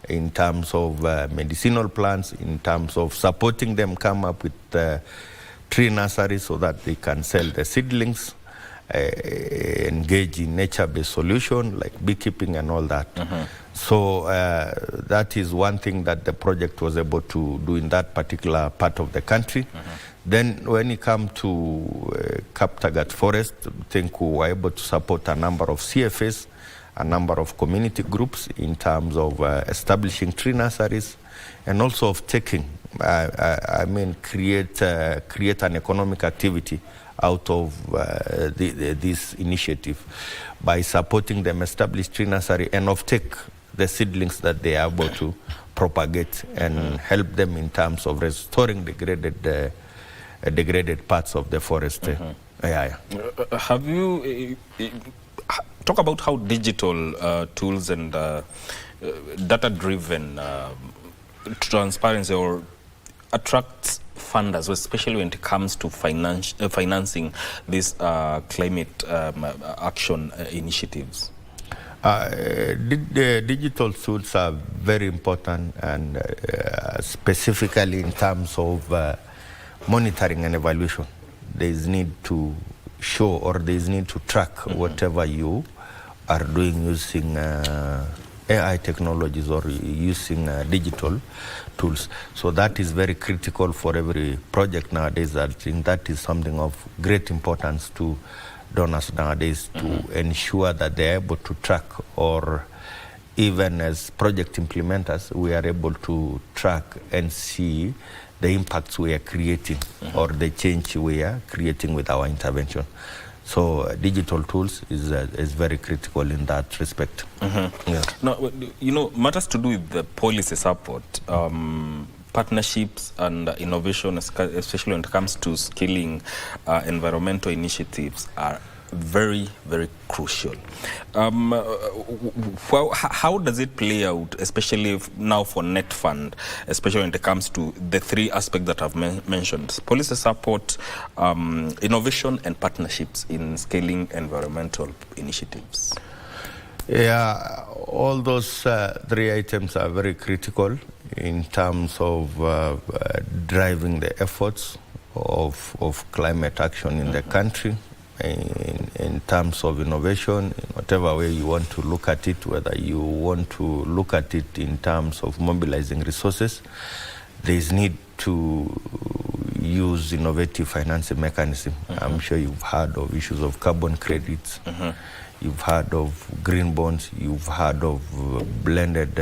in terms of medicinal plants, in terms of supporting them come up with tree nurseries so that they can sell the seedlings, engage in nature-based solution like beekeeping and all that. So that is one thing that the project was able to do in that particular part of the country. Then when it comes to Kaptagat Forest, I think we were able to support a number of CFAs, a number of community groups in terms of establishing tree nurseries, and also of taking, create an economic activity out of this initiative by supporting them establish tree nursery and take the seedlings that they are able to propagate and help them in terms of restoring degraded parts of the forest. Have you talk about how digital tools and data-driven transparency or attracts funders, especially when it comes to financing these climate action initiatives? The digital tools are very important, and specifically in terms of monitoring and evaluation. There is need to show, or there is need to track whatever you are doing using AI technologies or using digital tools. So that is very critical for every project nowadays. I think that is something of great importance to donors nowadays, to ensure that they are able to track, or even as project implementers, we are able to track and see the impacts we are creating or the change we are creating with our intervention. So digital tools is very critical in that respect. Now, matters to do with the policy support, partnerships and innovation, especially when it comes to skilling environmental initiatives, are very, very crucial. How does it play out, especially now for Net Fund, especially when it comes to the three aspects that I've mentioned: policy support, innovation, and partnerships in scaling environmental initiatives? Yeah, all those three items are very critical in terms of driving the efforts of climate action in the country. In terms of innovation, in whatever way you want to look at it, whether you want to look at it in terms of mobilizing resources, there is need to use innovative financing mechanism. I'm sure you've heard of issues of carbon credits, you've heard of green bonds, you've heard of blended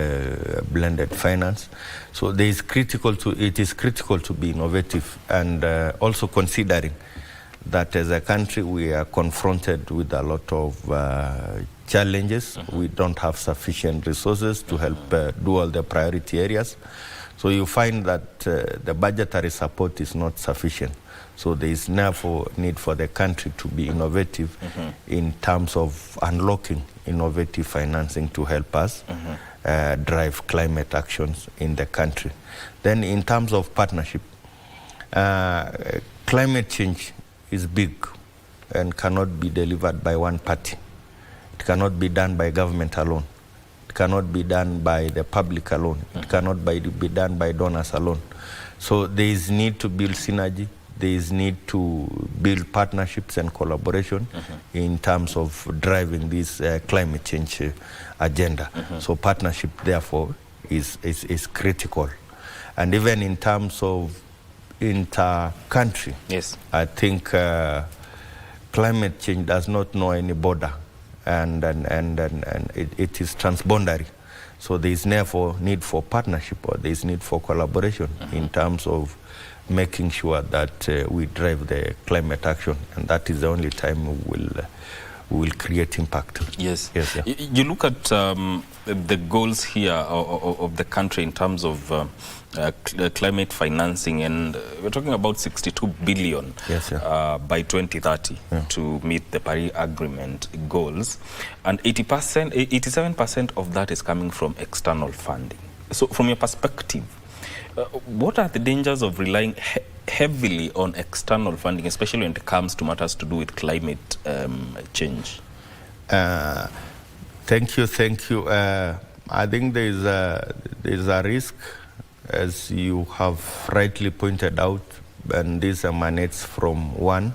finance. So it is critical to be innovative, and also considering that as a country we are confronted with a lot of challenges. We don't have sufficient resources to help do all the priority areas. So you find that the budgetary support is not sufficient. So there is therefore need for the country to be innovative in terms of unlocking innovative financing to help us drive climate actions in the country. Then in terms of partnership, climate change is big and cannot be delivered by one party. It cannot be done by government alone. It cannot be done by the public alone. It cannot be done by donors alone. So there is need to build synergy. There is need to build partnerships and collaboration in terms of driving this climate change agenda. So partnership, therefore, is critical. And even in terms of inter-country, I think climate change does not know any border, and it is transboundary. So there is therefore need for partnership, or there is need for collaboration in terms of making sure that we drive the climate action, and that is the only time we will create impact. Yes. Yes. Yeah. You look at the goals here of the country in terms of climate financing, and we're talking about 62 billion by 2030 to meet the Paris Agreement goals, and 87% of that is coming from external funding. So from your perspective, what are the dangers of relying heavily on external funding, especially when it comes to matters to do with climate change? Thank you. I think there is a risk, as you have rightly pointed out, and this emanates from one,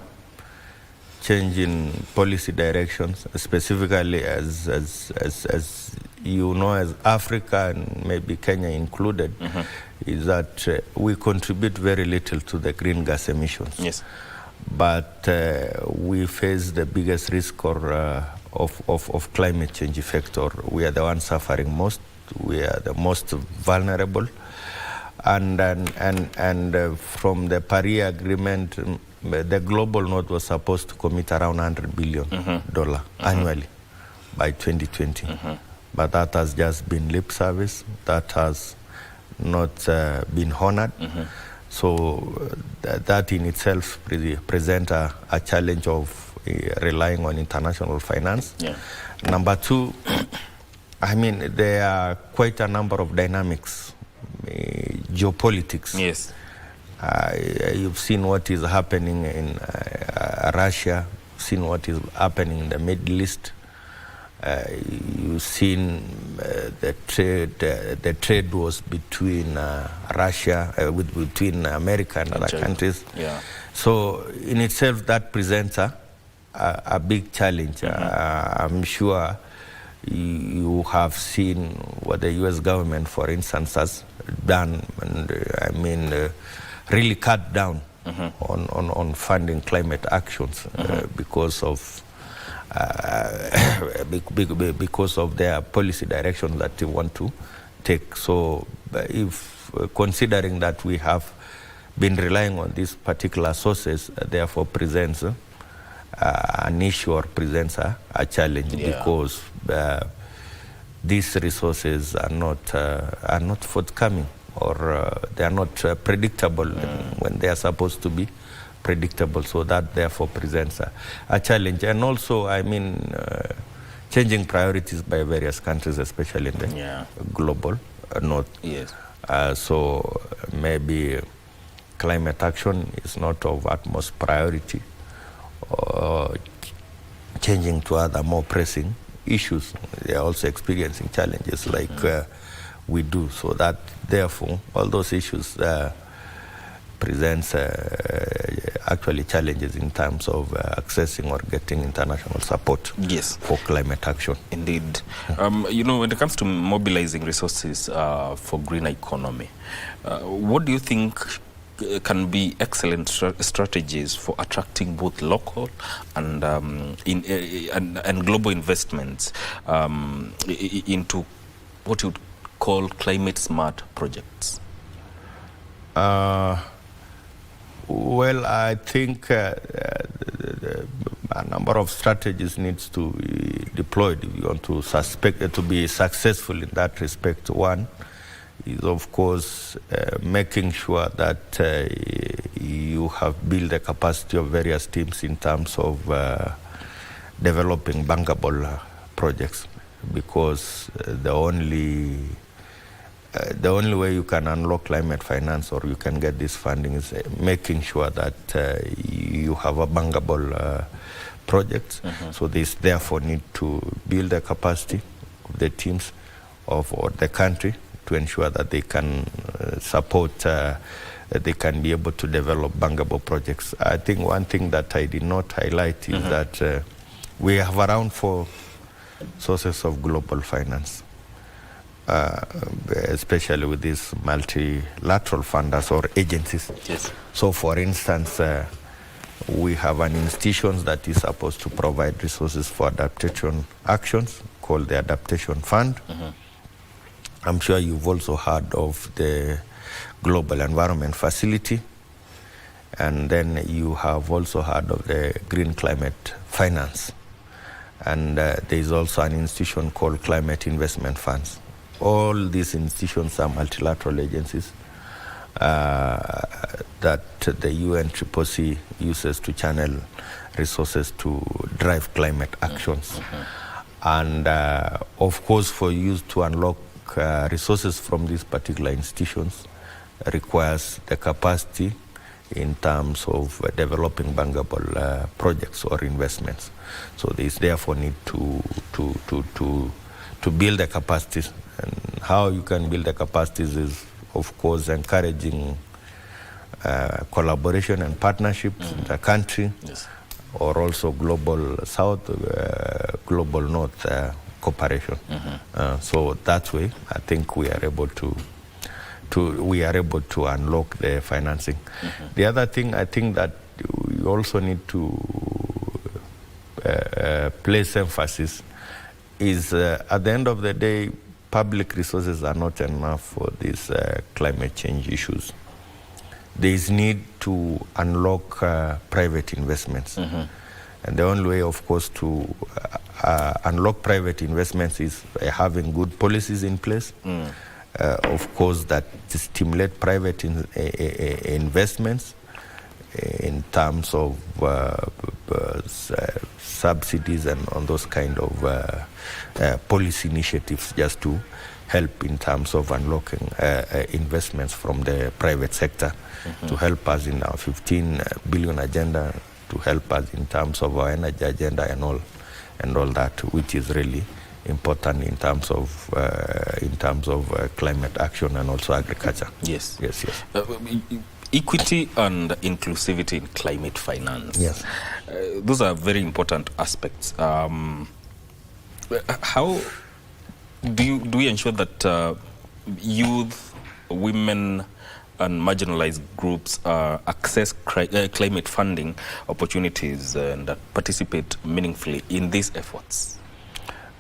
change in policy directions, specifically as you know, as Africa and maybe Kenya included, is that we contribute very little to the green gas emissions. Yes. But we face the biggest risk of climate change effect, or we are the ones suffering most. We are the most vulnerable. And from the Paris Agreement, the global north was supposed to commit around $100 billion annually by 2020. But that has just been lip service. That has not been honored. So that in itself presents a challenge of relying on international finance. Yeah. Number two, I mean, there are quite a number of dynamics, geopolitics. Yes. You've seen what is happening in Russia, seen what is happening in the Middle East. You've seen the trade wars between Russia, between America and other countries. Yeah. So in itself, that presents a big challenge. I'm sure you have seen what the U.S. government, for instance, has done, and really cut down on funding climate actions because of their policy direction that they want to take. So if considering that we have been relying on these particular sources, therefore presents an issue or presents a challenge, because these resources are not forthcoming, or they are not predictable when they are supposed to be predictable. So that therefore presents a challenge. And also, changing priorities by various countries, especially in the global north. Yes. So maybe climate action is not of utmost priority, or changing to other more pressing issues. They are also experiencing challenges like we do. So that therefore all those issues presents actually challenges in terms of accessing or getting international support for climate action. Indeed. When it comes to mobilizing resources for green economy, what do you think can be excellent strategies for attracting both local and global investments into what you would call climate smart projects? Well, I think a number of strategies needs to be deployed if you want to be successful in that respect. One is, of course, making sure that you have built the capacity of various teams in terms of developing bankable projects, because the only way you can unlock climate finance, or you can get this funding, is making sure that you have a bankable project. So this therefore need to build the capacity of the teams or the country to ensure that they can support, they can be able to develop bankable projects. I think one thing that I did not highlight is that we have around 4 sources of global finance. Especially with these multilateral funders or agencies. Yes. So, for instance, we have an institution that is supposed to provide resources for adaptation actions called the Adaptation Fund. I'm sure you've also heard of the Global Environment Facility, and then you have also heard of the Green Climate Finance. And there is also an institution called Climate Investment Funds. All these institutions are multilateral agencies that the UNCCC uses to channel resources to drive climate actions. And of course, for you to unlock resources from these particular institutions requires the capacity in terms of developing bankable projects or investments. So there is therefore need to build the capacities. And how you can build the capacities is, of course, encouraging collaboration and partnerships in the country, or also global south, global north cooperation. So that way, I think we are able to unlock the financing. The other thing I think that we also need to place emphasis is at the end of the day, public resources are not enough for these climate change issues. There is need to unlock private investments. And the only way, of course, to unlock private investments is having good policies in place. Of course, that stimulate private investments in terms of subsidies and on those kind of policy initiatives, just to help in terms of unlocking investments from the private sector, to help us in our 15 billion agenda, to help us in terms of our energy agenda and all that, which is really important in terms of climate action and also agriculture. Yes. Yes. Equity and inclusivity in climate finance. Yes. Those are very important aspects. How do we ensure that youth, women, and marginalized groups access climate funding opportunities and participate meaningfully in these efforts?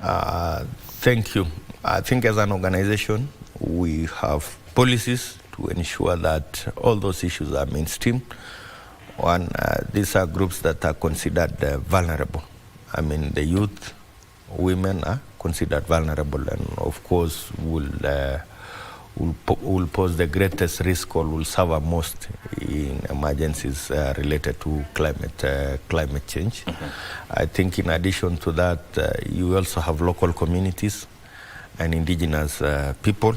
Thank you. I think as an organization, we have policies to ensure that all those issues are mainstream. One, these are groups that are considered vulnerable. I mean, the youth, women are considered vulnerable, and of course will pose the greatest risk or will suffer most in emergencies related to climate change. I think in addition to that, you also have local communities and indigenous people.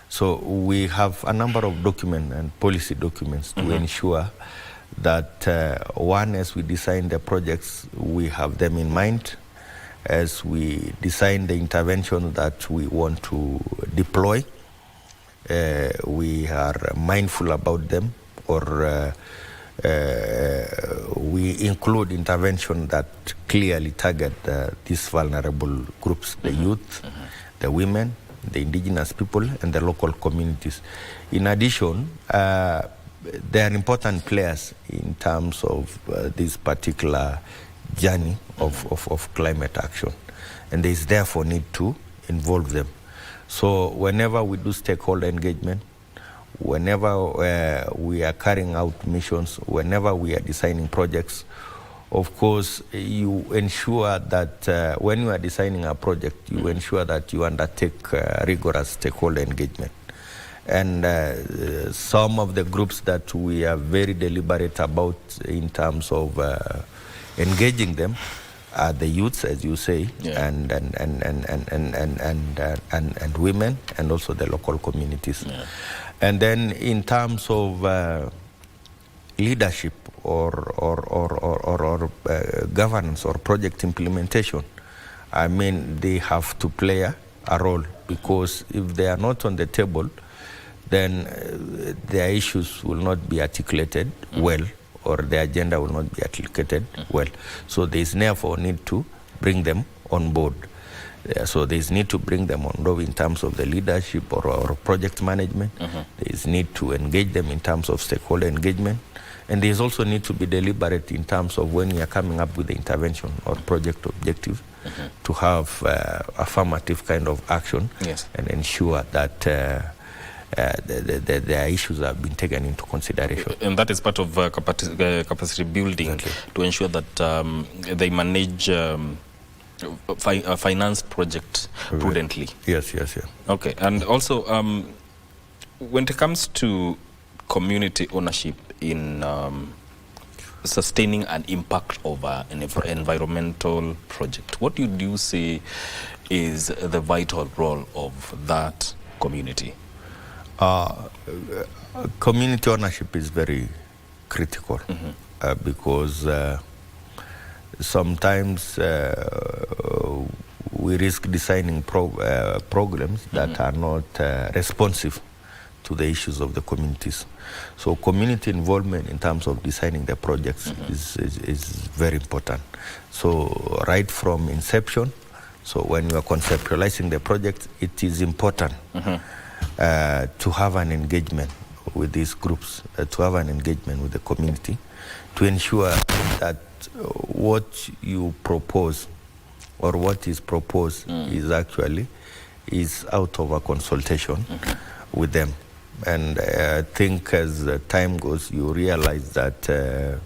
So we have a number of documents and policy documents to ensure that one, as we design the projects, we have them in mind. As we design the intervention that we want to deploy, we are mindful about them, or we include intervention that clearly target these vulnerable groups, the youth, the women, the indigenous people, and the local communities. In addition, they are important players in terms of this particular journey of climate action, and there is therefore need to involve them. So whenever we do stakeholder engagement, whenever we are carrying out missions, whenever we are designing projects, of course, you ensure that when you are designing a project, you ensure that you undertake rigorous stakeholder engagement. And some of the groups that we are very deliberate about in terms of engaging them are the youths, as you say, and women, and also the local communities. And then in terms of leadership or governance or project implementation, I mean, they have to play a role, because if they are not on the table, then their issues will not be articulated well, or the agenda will not be articulated well. So there is therefore need to bring them on board. So there is need to bring them on board in terms of the leadership or project management. There is need to engage them in terms of stakeholder engagement. And there is also need to be deliberate in terms of when we are coming up with the intervention or project objective, to have affirmative kind of action, and ensure that the issues have been taken into consideration. And that is part of capacity building, to ensure that they manage finance project prudently. Yes. Okay, and also when it comes to community ownership in sustaining an impact of an environmental project, what do you say is the vital role of that community? Community ownership is very critical because sometimes we risk designing programs that are not responsive to the issues of the communities. So community involvement in terms of designing the projects is very important. So right from inception, so when you are conceptualizing the project, it is important to have an engagement with these groups, to have an engagement with the community, to ensure that what you propose or what is proposed is out of a consultation with them. And I think as time goes, you realize that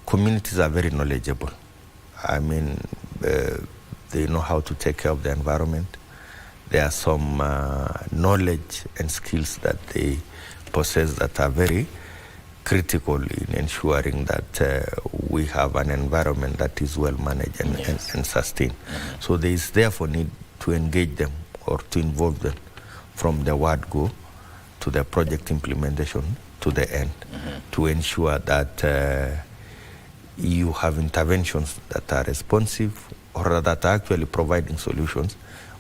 communities are very knowledgeable. I mean, they know how to take care of the environment. There are some knowledge and skills that they possess that are very critical in ensuring that we have an environment that is well managed and sustained. So there is therefore need to engage them or to involve them from the word go to the project implementation to the end to ensure that you have interventions that are responsive or that are actually providing solutions,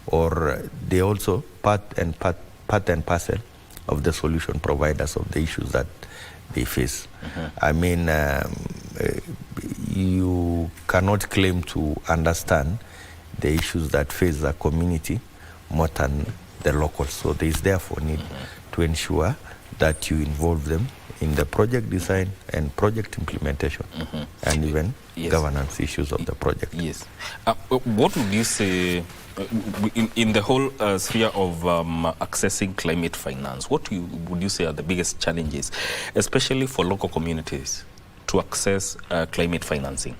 or they also part and parcel of the solution providers of the issues that they face. I mean, you cannot claim to understand the issues that face the community more than the locals. So there is therefore need to ensure that you involve them in the project design and project implementation and even governance issues of the project. Yes. What would you say in the whole sphere of accessing climate finance, what would you say are the biggest challenges, especially for local communities, to access climate financing?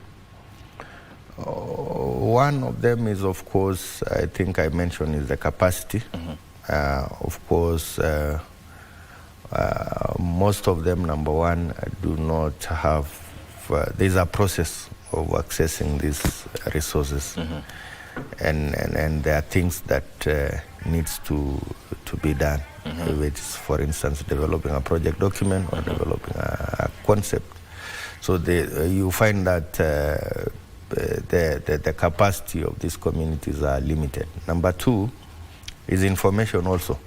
One of them is, of course, I think I mentioned, is the capacity. Of course, most of them, number one, do not have, there's a process of accessing these resources. And there are things that needs to be done. If it's, for instance, developing a project document or developing a concept. So you find that the capacity of these communities are limited. Number two is information also.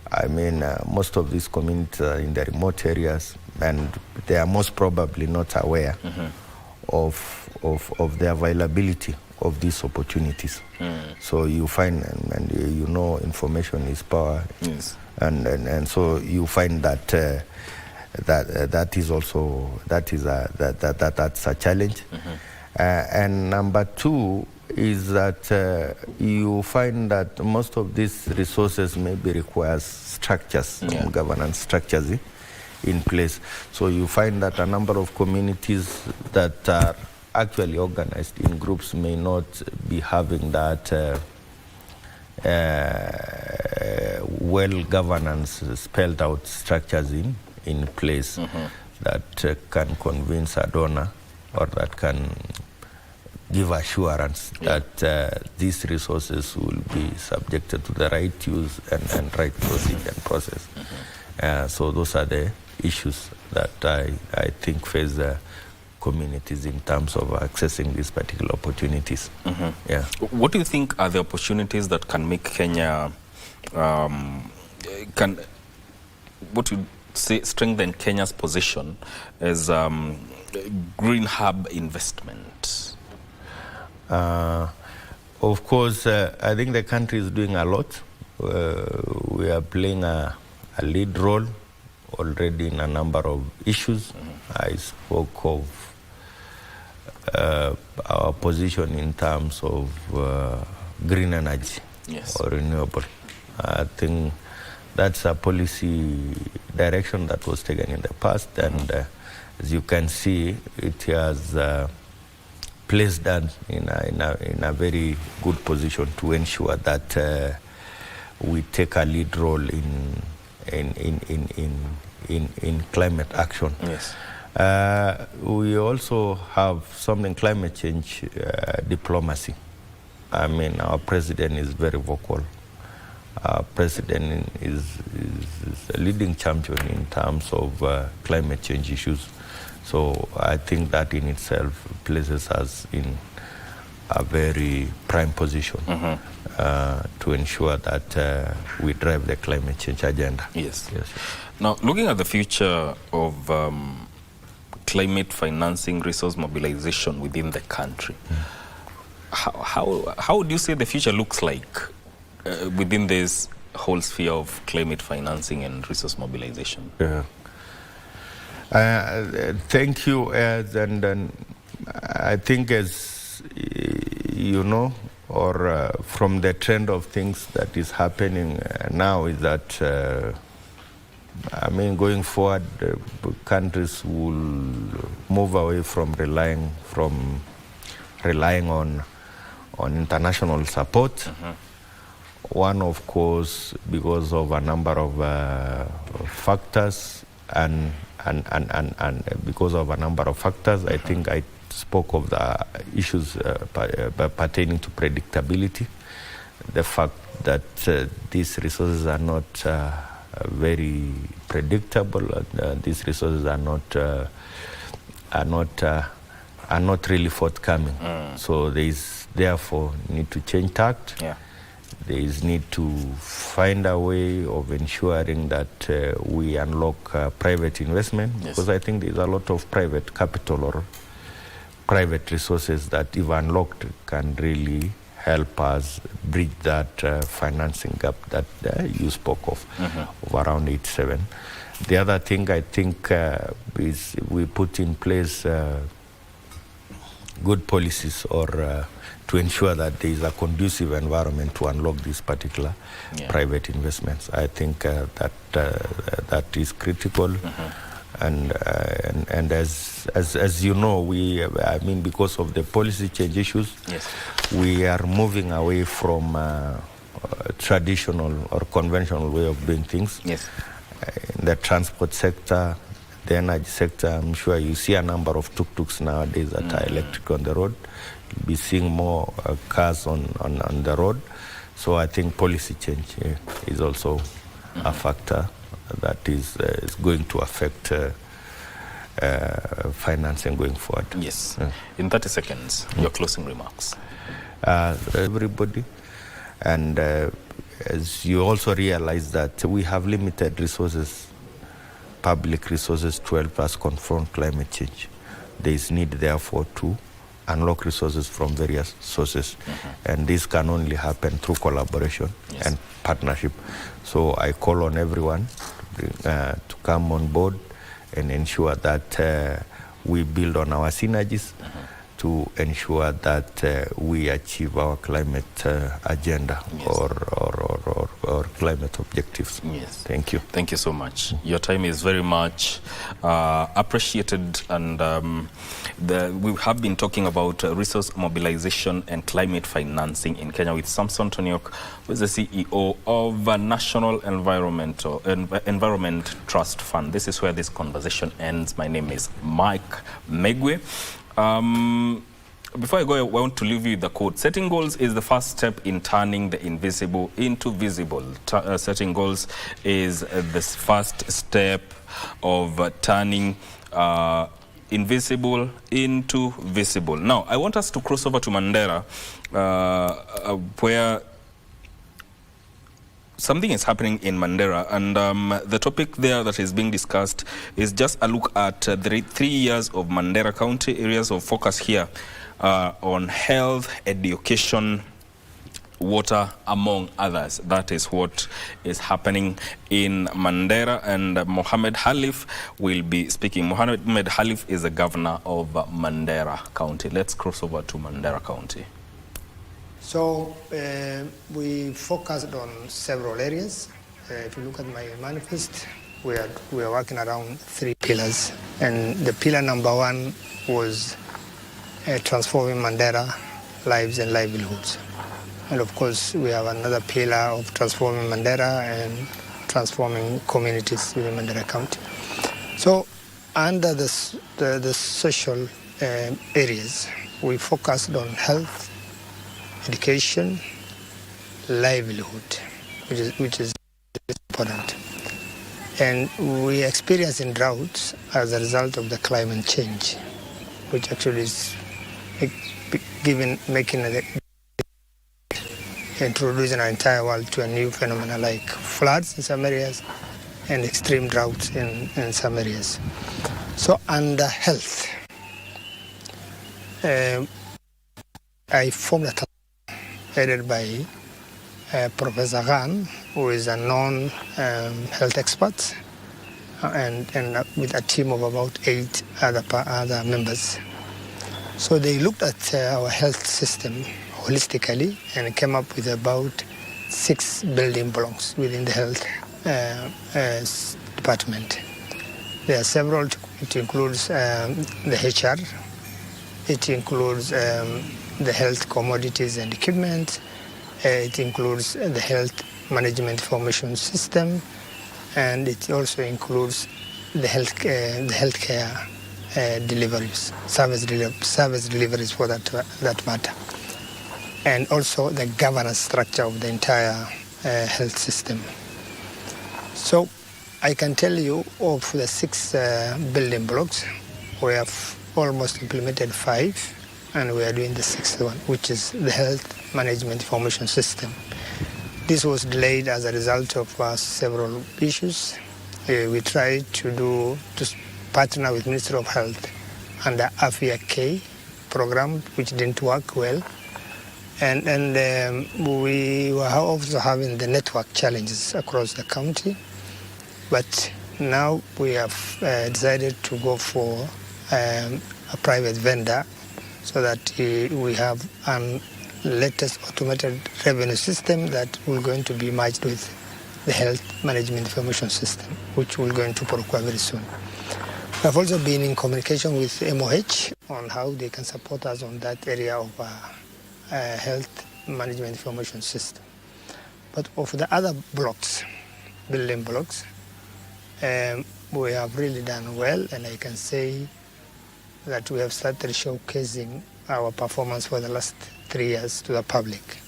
I mean, most of these communities are in the remote areas, and they are most probably not aware of the availability of these opportunities. So you find, and you know, information is power. And so you find that that is also that's a challenge. And number two is that you find that most of these resources maybe requires structures, governance structures in place. So you find that a number of communities that are actually organized in groups may not be having that well governance spelled out structures in place that can convince a donor or that can give assurance that these resources will be subjected to the right use and right procedure and process. So those are the issues that I think face the communities in terms of accessing these particular opportunities. What do you think are the opportunities that can make Kenya, strengthen Kenya's position as green hub investment? Of course, I think the country is doing a lot. We are playing a lead role already in a number of issues. I spoke of our position in terms of green energy or renewable. I think that's a policy direction that was taken in the past, and as you can see, it has placed us in a very good position to ensure that we take a lead role in climate action. Yes. We also have something climate change diplomacy. I mean, our president is very vocal. Our president is a leading champion in terms of climate change issues. So I think that in itself places us in a very prime position to ensure that we drive the climate change agenda. Yes. Now, looking at the future of climate financing, resource mobilization within the country, how do you say the future looks like within this whole sphere of climate financing and resource mobilization? Thank you, and I think, as you know, or from the trend of things that is happening now, is that I mean, going forward, countries will move away from relying on international support. One, of course, because of a number of factors, and because of a number of factors, I think I spoke of the issues pertaining to predictability, the fact that these resources are not very predictable. These resources are not really forthcoming. So there is therefore need to change tact. There is need to find a way of ensuring that we unlock private investment, because I think there is a lot of private capital or private resources that, if unlocked, can really help us bridge that financing gap that you spoke of around 87. The other thing I think is we put in place good policies or to ensure that there is a conducive environment to unlock these particular private investments. I think that is critical. And as you know, I mean, because of the policy change issues, we are moving away from traditional or conventional way of doing things. In the transport sector, the energy sector, I'm sure you see a number of tuk-tuks nowadays that are electric on the road. You'll be seeing more cars on the road. So I think policy change is also a factor that is going to affect financing going forward. In 30 seconds, your closing remarks. Everybody, and as you also realize that we have limited resources, public resources, to help us confront climate change. There is need, therefore, to unlock resources from various sources, and this can only happen through collaboration and partnership. So I call on everyone to come on board and ensure that we build on our synergies to ensure that we achieve our climate agenda or climate objectives. Thank you. Thank you so much. Your time is very much appreciated, and we have been talking about resource mobilization and climate financing in Kenya with Samson Toniok, who is the CEO of National Environment Trust Fund. This is where this conversation ends. My name is Mike Megwe. Before I go, I want to leave you with the quote. Setting goals is the first step in turning the invisible into visible. Setting goals is the first step of turning invisible into visible. Now, I want us to cross over to Mandera, where something is happening in Mandera, and the topic there that is being discussed is just a look at the 3 years of Mandera County. Areas of focus here on health, education, water, among others. That is what is happening in Mandera, and Mohammed Halif will be speaking. Mohammed Halif is the governor of Mandera County. Let's cross over to Mandera County. So we focused on several areas. If you look at my manifest, we are working around 3 pillars. And the pillar number 1 was transforming Mandera lives and livelihoods. And of course, we have another pillar of transforming Mandera and transforming communities within Mandera County. So under the social areas, we focused on health, education, livelihood, which is important. And we experience in droughts as a result of the climate change, which actually is introducing our entire world to a new phenomenon like floods in some areas and extreme droughts in some areas. So under health, I formed a task headed by Professor Khan, who is a known health expert, and with a team of about 8 other members. So they looked at our health system holistically and came up with about 6 building blocks within the health department. There are several. It includes the HR, it includes the health commodities and equipment, it includes the health management information system, and it also includes the healthcare deliveries, service deliveries for that matter, and also the governance structure of the entire health system. So I can tell you of the 6 building blocks, we have almost implemented 5, and we are doing the 6th one, which is the health management information system. This was delayed as a result of several issues. We tried to partner with Ministry of Health under Afia K program, which didn't work well. And we were also having the network challenges across the county. But now we have decided to go for a private vendor so that we have a latest automated revenue system that will going to be merged with the health management information system, which we're going to procure very soon. We have also been in communication with MOH on how they can support us on that area of health management information system. But of the other blocks, building blocks, we have really done well, and I can say that we have started showcasing our performance for the last 3 years to the public.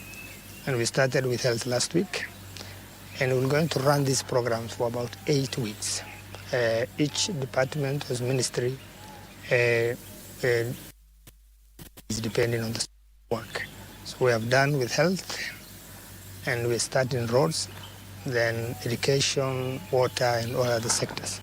And we started with health last week, and we're going to run these programs for about 8 weeks. Each department or ministry is depending on the work. So we have done with health, and we start in roads, then education, water, and all other sectors.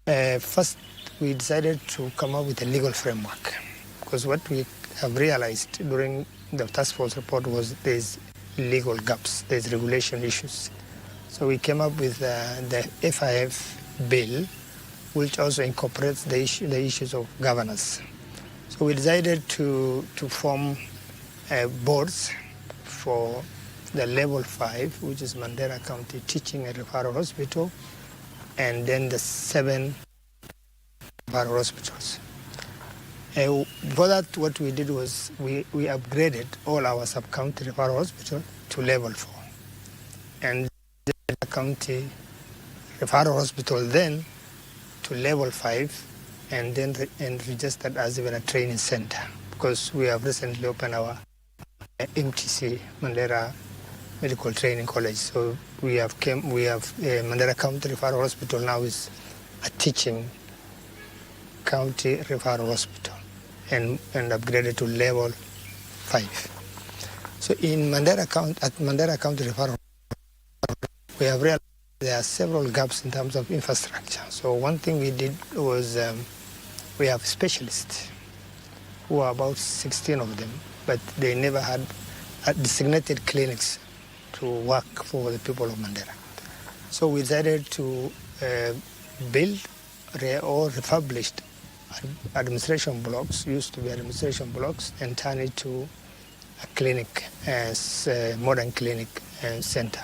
First, we decided to come up with a legal framework, because what we have realized during the task force report was there's legal gaps, there's regulation issues. So we came up with the FIF bill, which also incorporates the issues of governance. So we decided to form boards for the level 5, which is Mandera County Teaching and Referral Hospital, and then the 7 referral hospitals. For that, what we did was we upgraded all our sub-county referral hospitals to level 4. And the county referral hospital then to level 5, and then registered as even a training center, because we have recently opened our MTC, Mandera Medical Training College. So we have Mandera County Referral Hospital now is a teaching county referral hospital, and upgraded to level 5. So in Mandera County, at Mandera County Referral, we have realized there are several gaps in terms of infrastructure. So one thing we did was we have specialists who are about 16 of them, but they never had designated clinics to work for the people of Mandera. So we decided to build or refurbished administration blocks, used to be administration blocks, and turn it to a clinic, as a modern clinic center,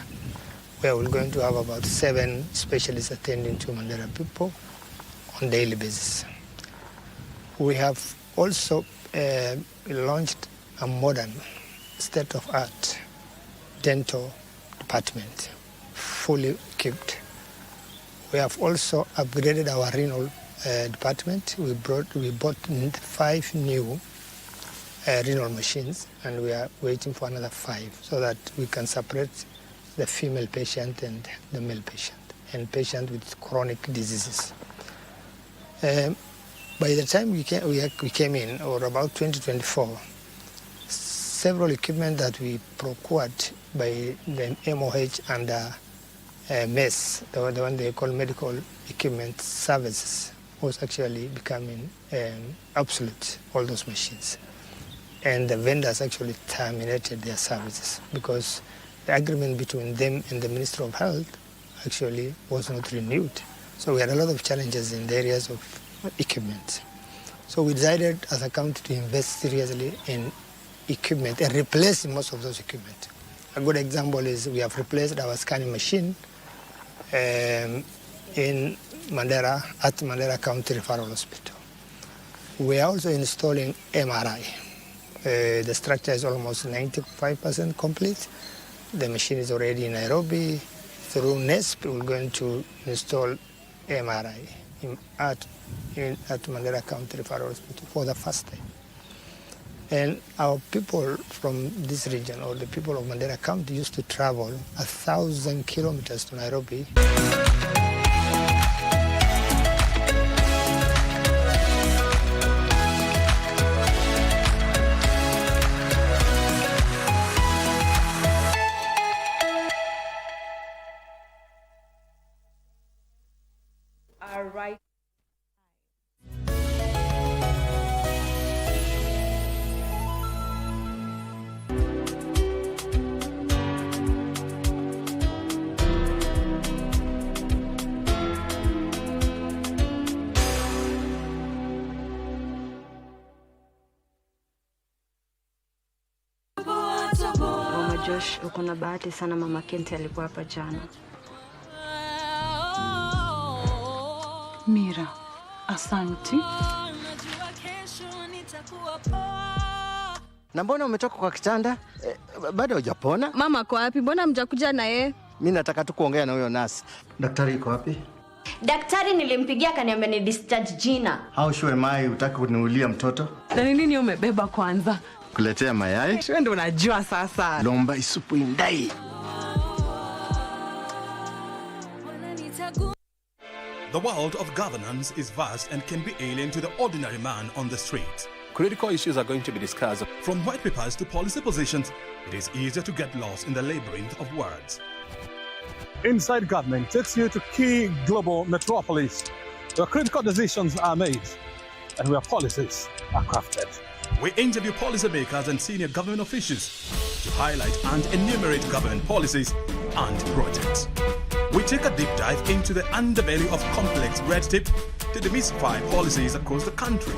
where we're going to have about 7 specialists attending to Mandera people on a daily basis. We have also launched a modern state-of-art dental department, fully equipped. We have also upgraded our renal department. We bought 5 new renal machines, and we are waiting for another 5 so that we can separate the female patient and the male patient, and patient with chronic diseases. By the time we came in, or about 2024, several equipment that we procured by the MOH and MES, the one they call medical equipment services, was actually becoming obsolete, all those machines. And the vendors actually terminated their services because the agreement between them and the Ministry of Health actually was not renewed. So we had a lot of challenges in the areas of equipment. So we decided as a county to invest seriously in equipment and replacing most of those equipment. A good example is we have replaced our scanning machine in Mandera, at Mandera County Referral Hospital. We are also installing MRI. The structure is almost 95% complete. The machine is already in Nairobi. Through NESP, we're going to install MRI at Mandera County Referral Hospital for the first time. And our people from this region, or the people of Mandera County, used to travel 1,000 kilometers to Nairobi. All right. Mama Josh, uko na bahati sana, Mama Kente alikuwa hapa jana. Mira, asanti. Na mbona umetoka kwa kitanda? Bado hujapona? Mama kwa wapi? Mbona mjakuja na yeye? Mimi nataka tu kuongea na huyo nasi. Daktari yuko wapi? Daktari nilimpigia akaniambia ni discharge jina. How sure am I utaki kuniulia mtoto? Na nini umebeba kwanza? Kuletea mayai? Wewe ndio unajua sasa. Lomba isupu indai. The world of governance is vast and can be alien to the ordinary man on the street. Critical issues are going to be discussed. From white papers to policy positions, it is easier to get lost in the labyrinth of words. Inside Government takes you to key global metropolis where critical decisions are made and where policies are crafted. We interview policymakers and senior government officials to highlight and enumerate government policies and projects. We take a deep dive into the underbelly of complex red tape to demystify policies across the country,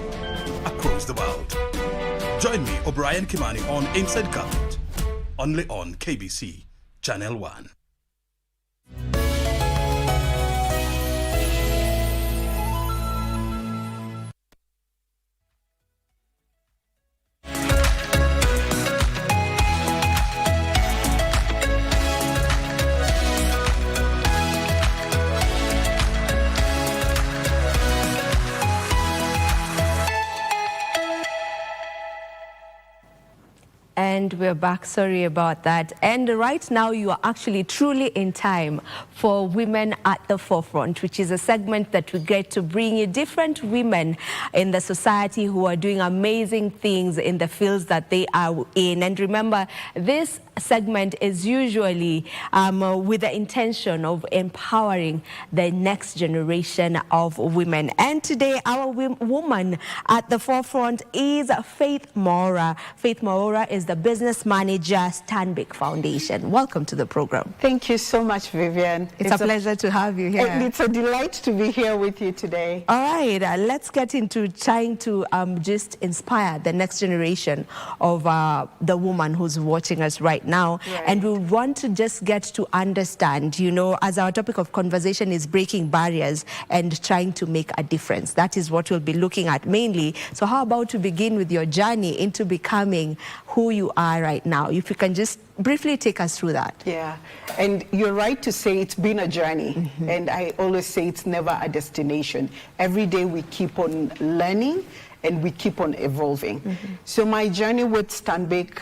across the world. Join me, O'Brien Kimani, on Inside Government, only on KBC Channel 1. And we're back. Sorry about that. And right now you are actually truly in time for Women at the Forefront, which is a segment that we get to bring you different women in the society who are doing amazing things in the fields that they are in. And remember, this segment is usually with the intention of empowering the next generation of women. And today our woman at the forefront is Faith Maura. Faith Maura is the business manager, Stanbic Foundation. Welcome to the program. Thank you so much, Vivian. It's a pleasure to have you here. It's a delight to be here with you today. All right, let's get into trying to just inspire the next generation of the woman who's watching us right right now. And we want to just get to understand, you know, as our topic of conversation is breaking barriers and trying to make a difference. That is what we'll be looking at mainly. So how about to begin with your journey into becoming who you are right now? If you can just briefly take us through that. Yeah, and you're right to say it's been a journey, and I always say it's never a destination. Every day we keep on learning and we keep on evolving. So my journey with Stanbic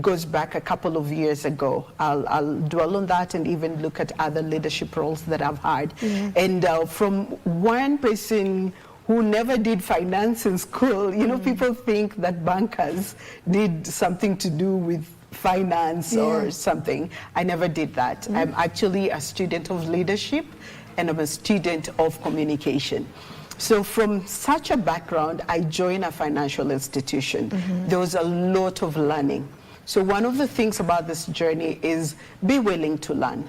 goes back a couple of years ago. I'll dwell on that and even look at other leadership roles that I've had. And from one person who never did finance in school, you know, people think that bankers did something to do with finance or something. I never did that. I'm actually a student of leadership, and I'm a student of communication. So from such a background, I joined a financial institution. There was a lot of learning. So one of the things about this journey is be willing to learn,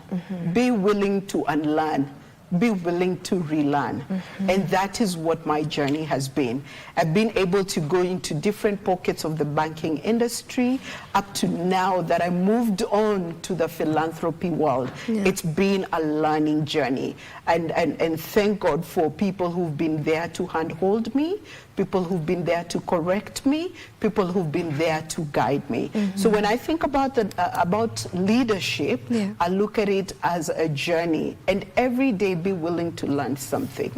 be willing to unlearn, be willing to relearn. And that is what my journey has been. I've been able to go into different pockets of the banking industry up to now that I moved on to the philanthropy world. It's been a learning journey. And thank God for people who've been there to handhold me, people who've been there to correct me, people who've been there to guide me. So when I think about leadership, I look at it as a journey, and every day be willing to learn something.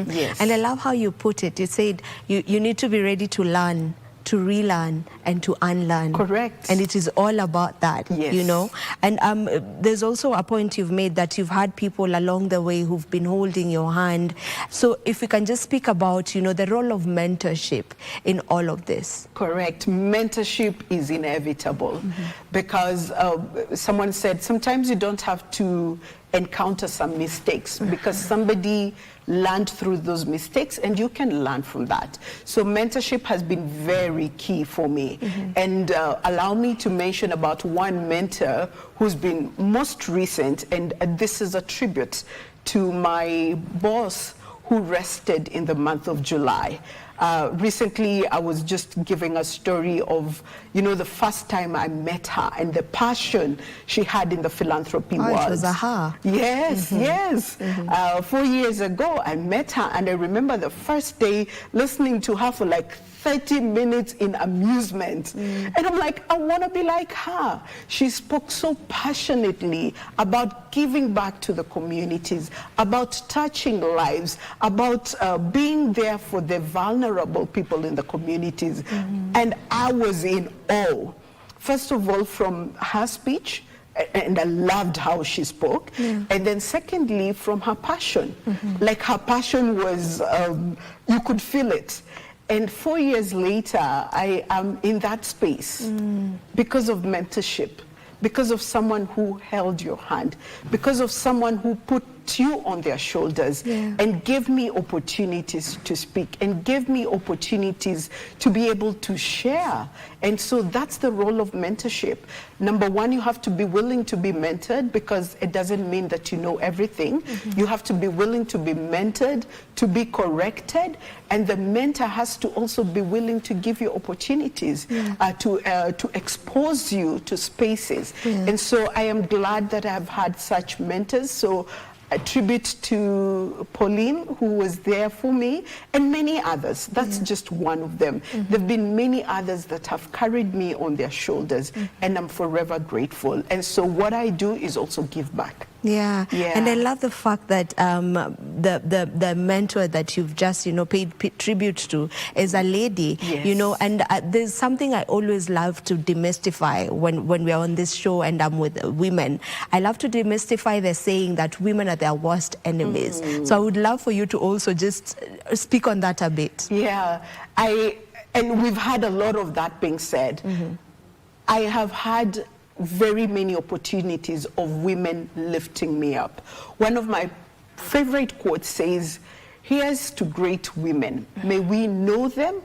Yes. And I love how you put it. You said you need to be ready to learn, to relearn, and to unlearn. Correct. And it is all about that, you know. And there's also a point you've made that you've had people along the way who've been holding your hand. So if we can just speak about, you know, the role of mentorship in all of this. Correct. Mentorship is inevitable because someone said sometimes you don't have to encounter some mistakes because somebody learned through those mistakes and you can learn from that. So mentorship has been very key for me. And allow me to mention about one mentor who's been most recent, and this is a tribute to my boss who rested in the month of July. Recently, I was just giving a story of, you know, the first time I met her and the passion she had in the philanthropy world. It was aha. Yes, yes. 4 years ago, I met her, and I remember the first day listening to her for like 30 minutes in amusement. And I'm like, I want to be like her. She spoke so passionately about giving back to the communities, about touching lives, about being there for the vulnerable people in the communities. And I was in awe. First of all, from her speech, and I loved how she spoke. And then secondly, from her passion. Like her passion was, you could feel it. And 4 years later, I am in that space because of mentorship, because of someone who held your hand, because of someone who put you on their shoulders and gave me opportunities to speak and gave me opportunities to be able to share. And so that's the role of mentorship. Number one, you have to be willing to be mentored, because it doesn't mean that you know everything. You have to be willing to be mentored, to be corrected, and the mentor has to also be willing to give you opportunities, to expose you to spaces. And so I am glad that I've had such mentors. So a tribute to Pauline, who was there for me, and many others. That's just one of them. There have been many others that have carried me on their shoulders, and I'm forever grateful. And so what I do is also give back. And I love the fact that the mentor that you've just, you know, paid tribute to is a lady, you know, and there's something I always love to demystify when we're on this show and I'm with women. I love to demystify the saying that women are their worst enemies. So I would love for you to also just speak on that a bit. And we've had a lot of that being said. I have had very many opportunities of women lifting me up. One of my favorite quotes says, "Here's to great women. May we know them,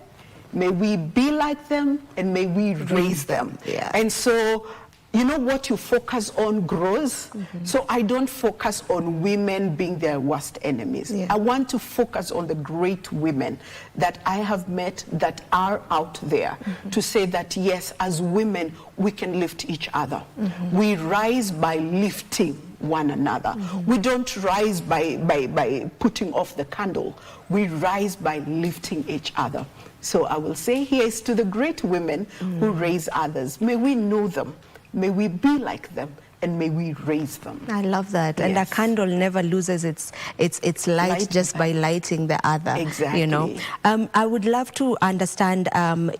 may we be like them, and may we raise them." And so you know, what you focus on grows. So I don't focus on women being their worst enemies. I want to focus on the great women that I have met that are out there to say that, yes, as women, we can lift each other. We rise by lifting one another. We don't rise by putting off the candle. We rise by lifting each other. So I will say, here's to the great women who raise others. May we know them. May we be like them, and may we raise them. I love that. And a candle never loses its light just by lighting the other. Exactly. You know, I would love to understand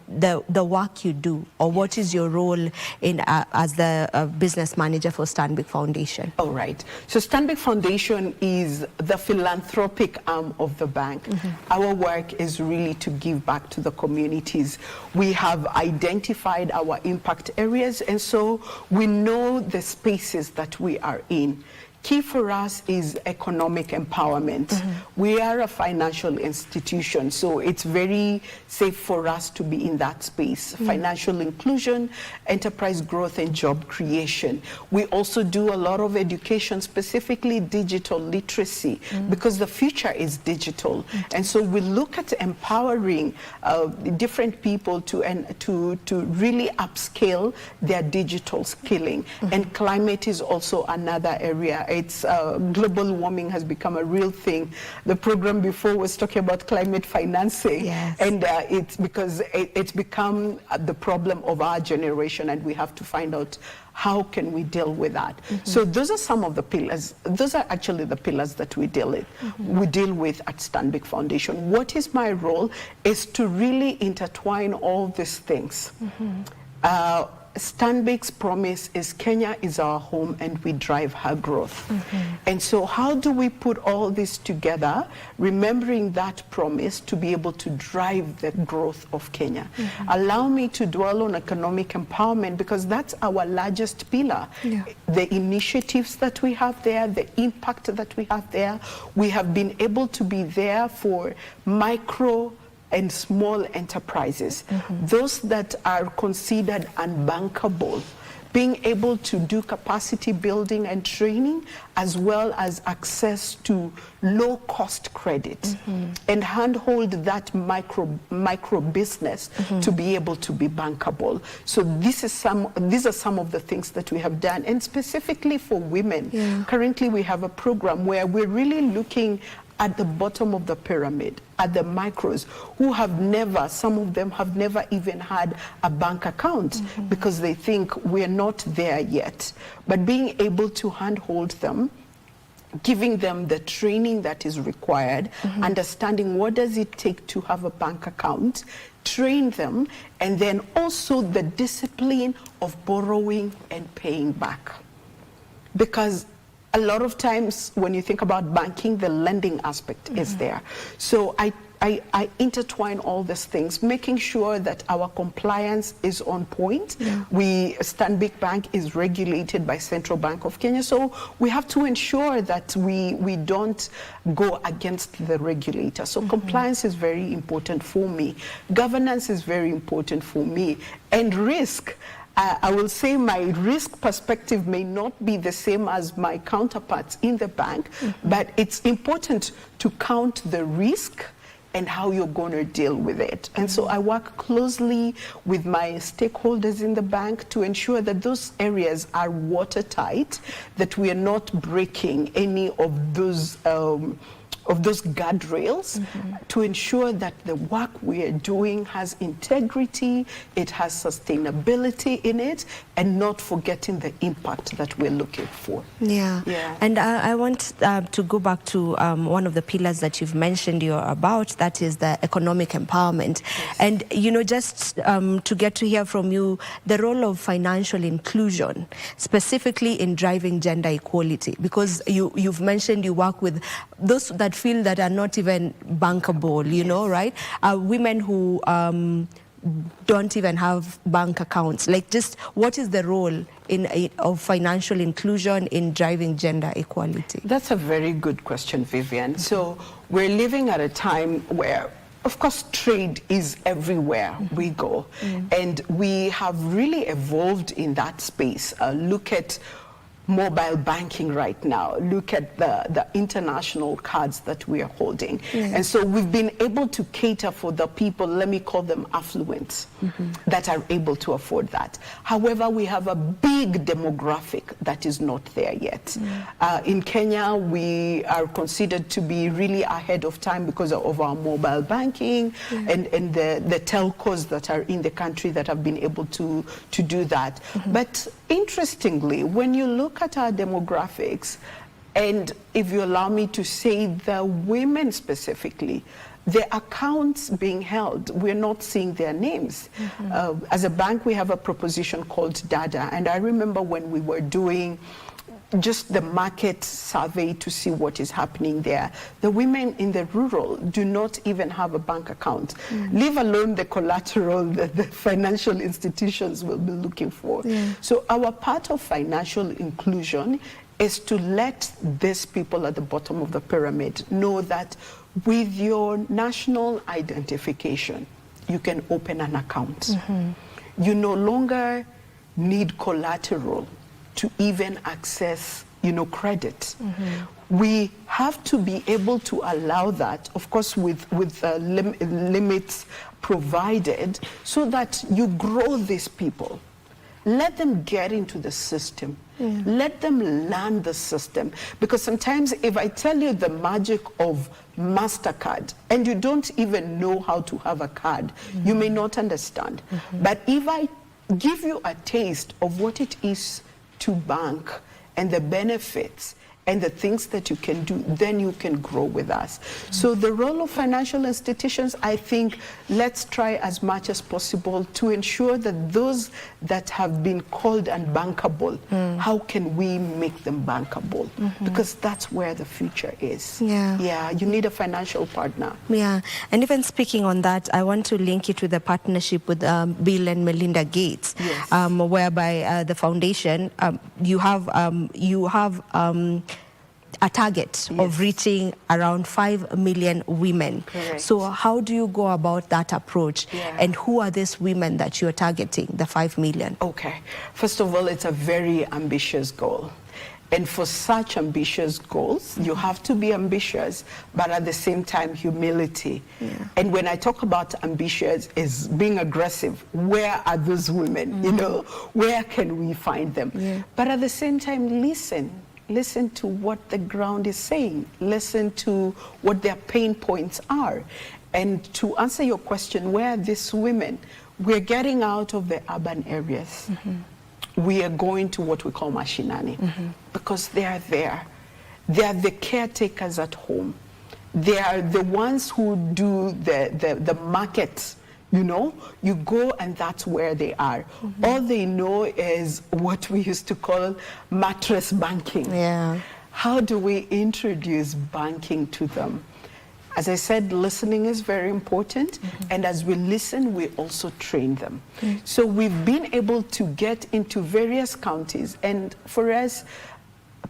the work you do, or what is your role in as the business manager for Stanbic Foundation. All right. So Stanbic Foundation is the philanthropic arm of the bank. Our work is really to give back to the communities. We have identified our impact areas, and so we know the spaces that we are in. Key for us is economic empowerment. We are a financial institution, so it's very safe for us to be in that space. Financial inclusion, enterprise growth, and job creation. We also do a lot of education, specifically digital literacy, because the future is digital. And so we look at empowering different people to really upscale their digital skilling. And climate is also another area. It's global warming has become a real thing. The program before was talking about climate financing, and it's because it's become the problem of our generation, and we have to find out how can we deal with that. So those are some of the pillars. Those are actually the pillars that we deal with. We deal with at Stanbic Foundation. What is my role is to really intertwine all these things. Stanbic's promise is Kenya is our home and we drive her growth. And so how do we put all this together, remembering that promise to be able to drive the growth of Kenya? Allow me to dwell on economic empowerment, because that's our largest pillar. The initiatives that we have there, the impact that we have there, we have been able to be there for micro and small enterprises, those that are considered unbankable, being able to do capacity building and training, as well as access to low-cost credit, and handhold that micro business to be able to be bankable. So these are some of the things that we have done, and specifically for women. Currently, we have a program where we're really looking at the bottom of the pyramid, at the micros, who have never, some of them have never even had a bank account because they think we're not there yet. But being able to handhold them, giving them the training that is required, understanding what does it take to have a bank account, train them, and then also the discipline of borrowing and paying back. Because a lot of times when you think about banking, the lending aspect is there. So I intertwine all these things, making sure that our compliance is on point. Stanbic Bank is regulated by Central Bank of Kenya, so we have to ensure that we don't go against the regulator. So compliance is very important for me. Governance is very important for me. And risk. I will say my risk perspective may not be the same as my counterparts in the bank, but it's important to count the risk and how you're going to deal with it. And so I work closely with my stakeholders in the bank to ensure that those areas are watertight, that we are not breaking any of those guardrails, to ensure that the work we are doing has integrity, it has sustainability in it, and not forgetting the impact that we're looking for. And I want to go back to one of the pillars that you've mentioned you're about, that is the economic empowerment. And, you know, just to get to hear from you, the role of financial inclusion, specifically in driving gender equality, because you've mentioned you work with those that feel that are not even bankable, you know, right? Women who don't even have bank accounts. Like, just what is the role of financial inclusion in driving gender equality? That's a very good question, Vivian. So we're living at a time where of course, trade is everywhere we go. And we have really evolved in that space. Look at mobile banking right now. Look at the international cards that we are holding. And so we've been able to cater for the people, let me call them affluent, that are able to afford that. However, we have a big demographic that is not there yet. In Kenya, we are considered to be really ahead of time because of our mobile banking and the telcos that are in the country that have been able to do that. But interestingly, when you look at our demographics, and if you allow me to say the women specifically, the accounts being held, we're not seeing their names. As a bank, we have a proposition called DADA, and I remember when we were doing just the market survey to see what is happening there. The women in the rural do not even have a bank account, leave alone the collateral that the financial institutions will be looking for. So our part of financial inclusion is to let these people at the bottom of the pyramid know that with your national identification, you can open an account. You no longer need collateral to even access, credit. We have to be able to allow that, of course, with limits provided, so that you grow these people. Let them get into the system. Let them learn the system. Because sometimes if I tell you the magic of MasterCard and you don't even know how to have a card, you may not understand. But if I give you a taste of what it is to bank and the benefits and the things that you can do, then you can grow with us. So the role of financial institutions, I think, let's try as much as possible to ensure that those that have been called unbankable, how can we make them bankable? Because that's where the future is. Yeah, you need a financial partner. Yeah, and even speaking on that, I want to link it with the partnership with Bill and Melinda Gates, whereby the foundation, you have a target of reaching around 5 million women. Correct. So how do you go about that approach? And who are these women that you're targeting, the 5 million? Okay. First of all, it's a very ambitious goal. And for such ambitious goals, you have to be ambitious, but at the same time, humility. And when I talk about ambitious, is being aggressive. Where are those women? Where can we find them? But at the same time, listen to what the ground is saying. Listen to what their pain points are. And to answer your question, where are these women? We're getting out of the urban areas. We are going to what we call mashinani, because they are there. They are the caretakers at home. They are the ones who do the markets. You go and that's where they are. All they know is what we used to call mattress banking. How do we introduce banking to them? As I said, listening is very important. And as we listen, we also train them. So we've been able to get into various counties. And for us,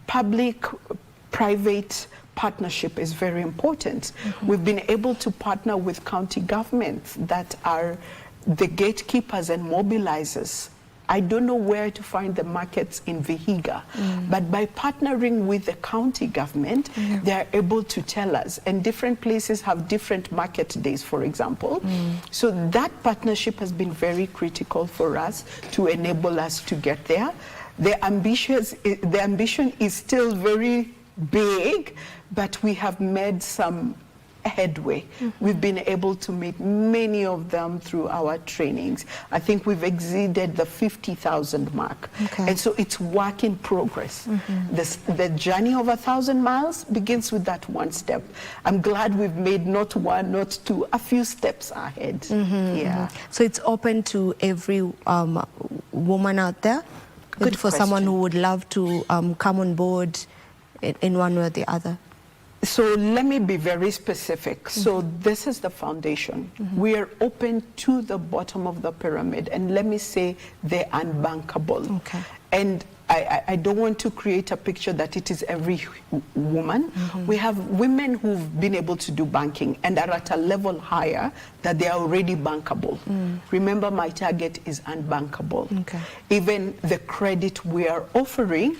public-private partnership is very important. We've been able to partner with county governments that are the gatekeepers and mobilizers. I don't know where to find the markets in Vihiga, but by partnering with the county government, they are able to tell us. And different places have different market days, for example. So that partnership has been very critical for us to enable us to get there. The ambition is still very big, but we have made some headway. We've been able to meet many of them through our trainings. I think we've exceeded the 50,000 mark. And so it's work in progress. The journey of 1,000 miles begins with that one step. I'm glad we've made not one, not two, a few steps ahead. So it's open to every woman out there? Good for question. Someone who would love to come on board in one way or the other? So let me be very specific. So this is the foundation. We are open to the bottom of the pyramid, and let me say they're unbankable. And I don't want to create a picture that it is every woman. We have women who've been able to do banking and are at a level higher that they are already bankable. Remember, my target is unbankable. Even the credit we are offering,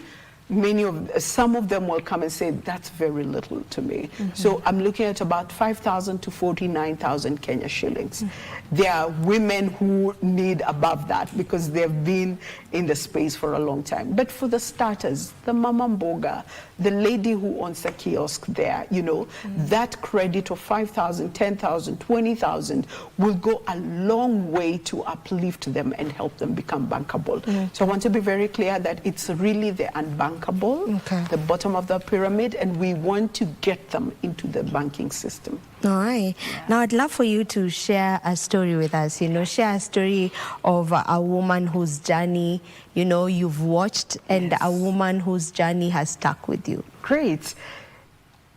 some of them will come and say, that's very little to me. So I'm looking at about 5,000 to 49,000 Kenya shillings. There are women who need above that because they've been in the space for a long time. But for the starters, the mama mboga, the lady who owns a kiosk there, you know, that credit of 5,000, 10,000, 20,000 will go a long way to uplift them and help them become bankable. So I want to be very clear that it's really the unbankable, the bottom of the pyramid, and we want to get them into the banking system. All right. Now I'd love for you to share a story with us, you know, share a story of a woman whose journey, you know, you've watched and a woman whose journey has stuck with you. Great.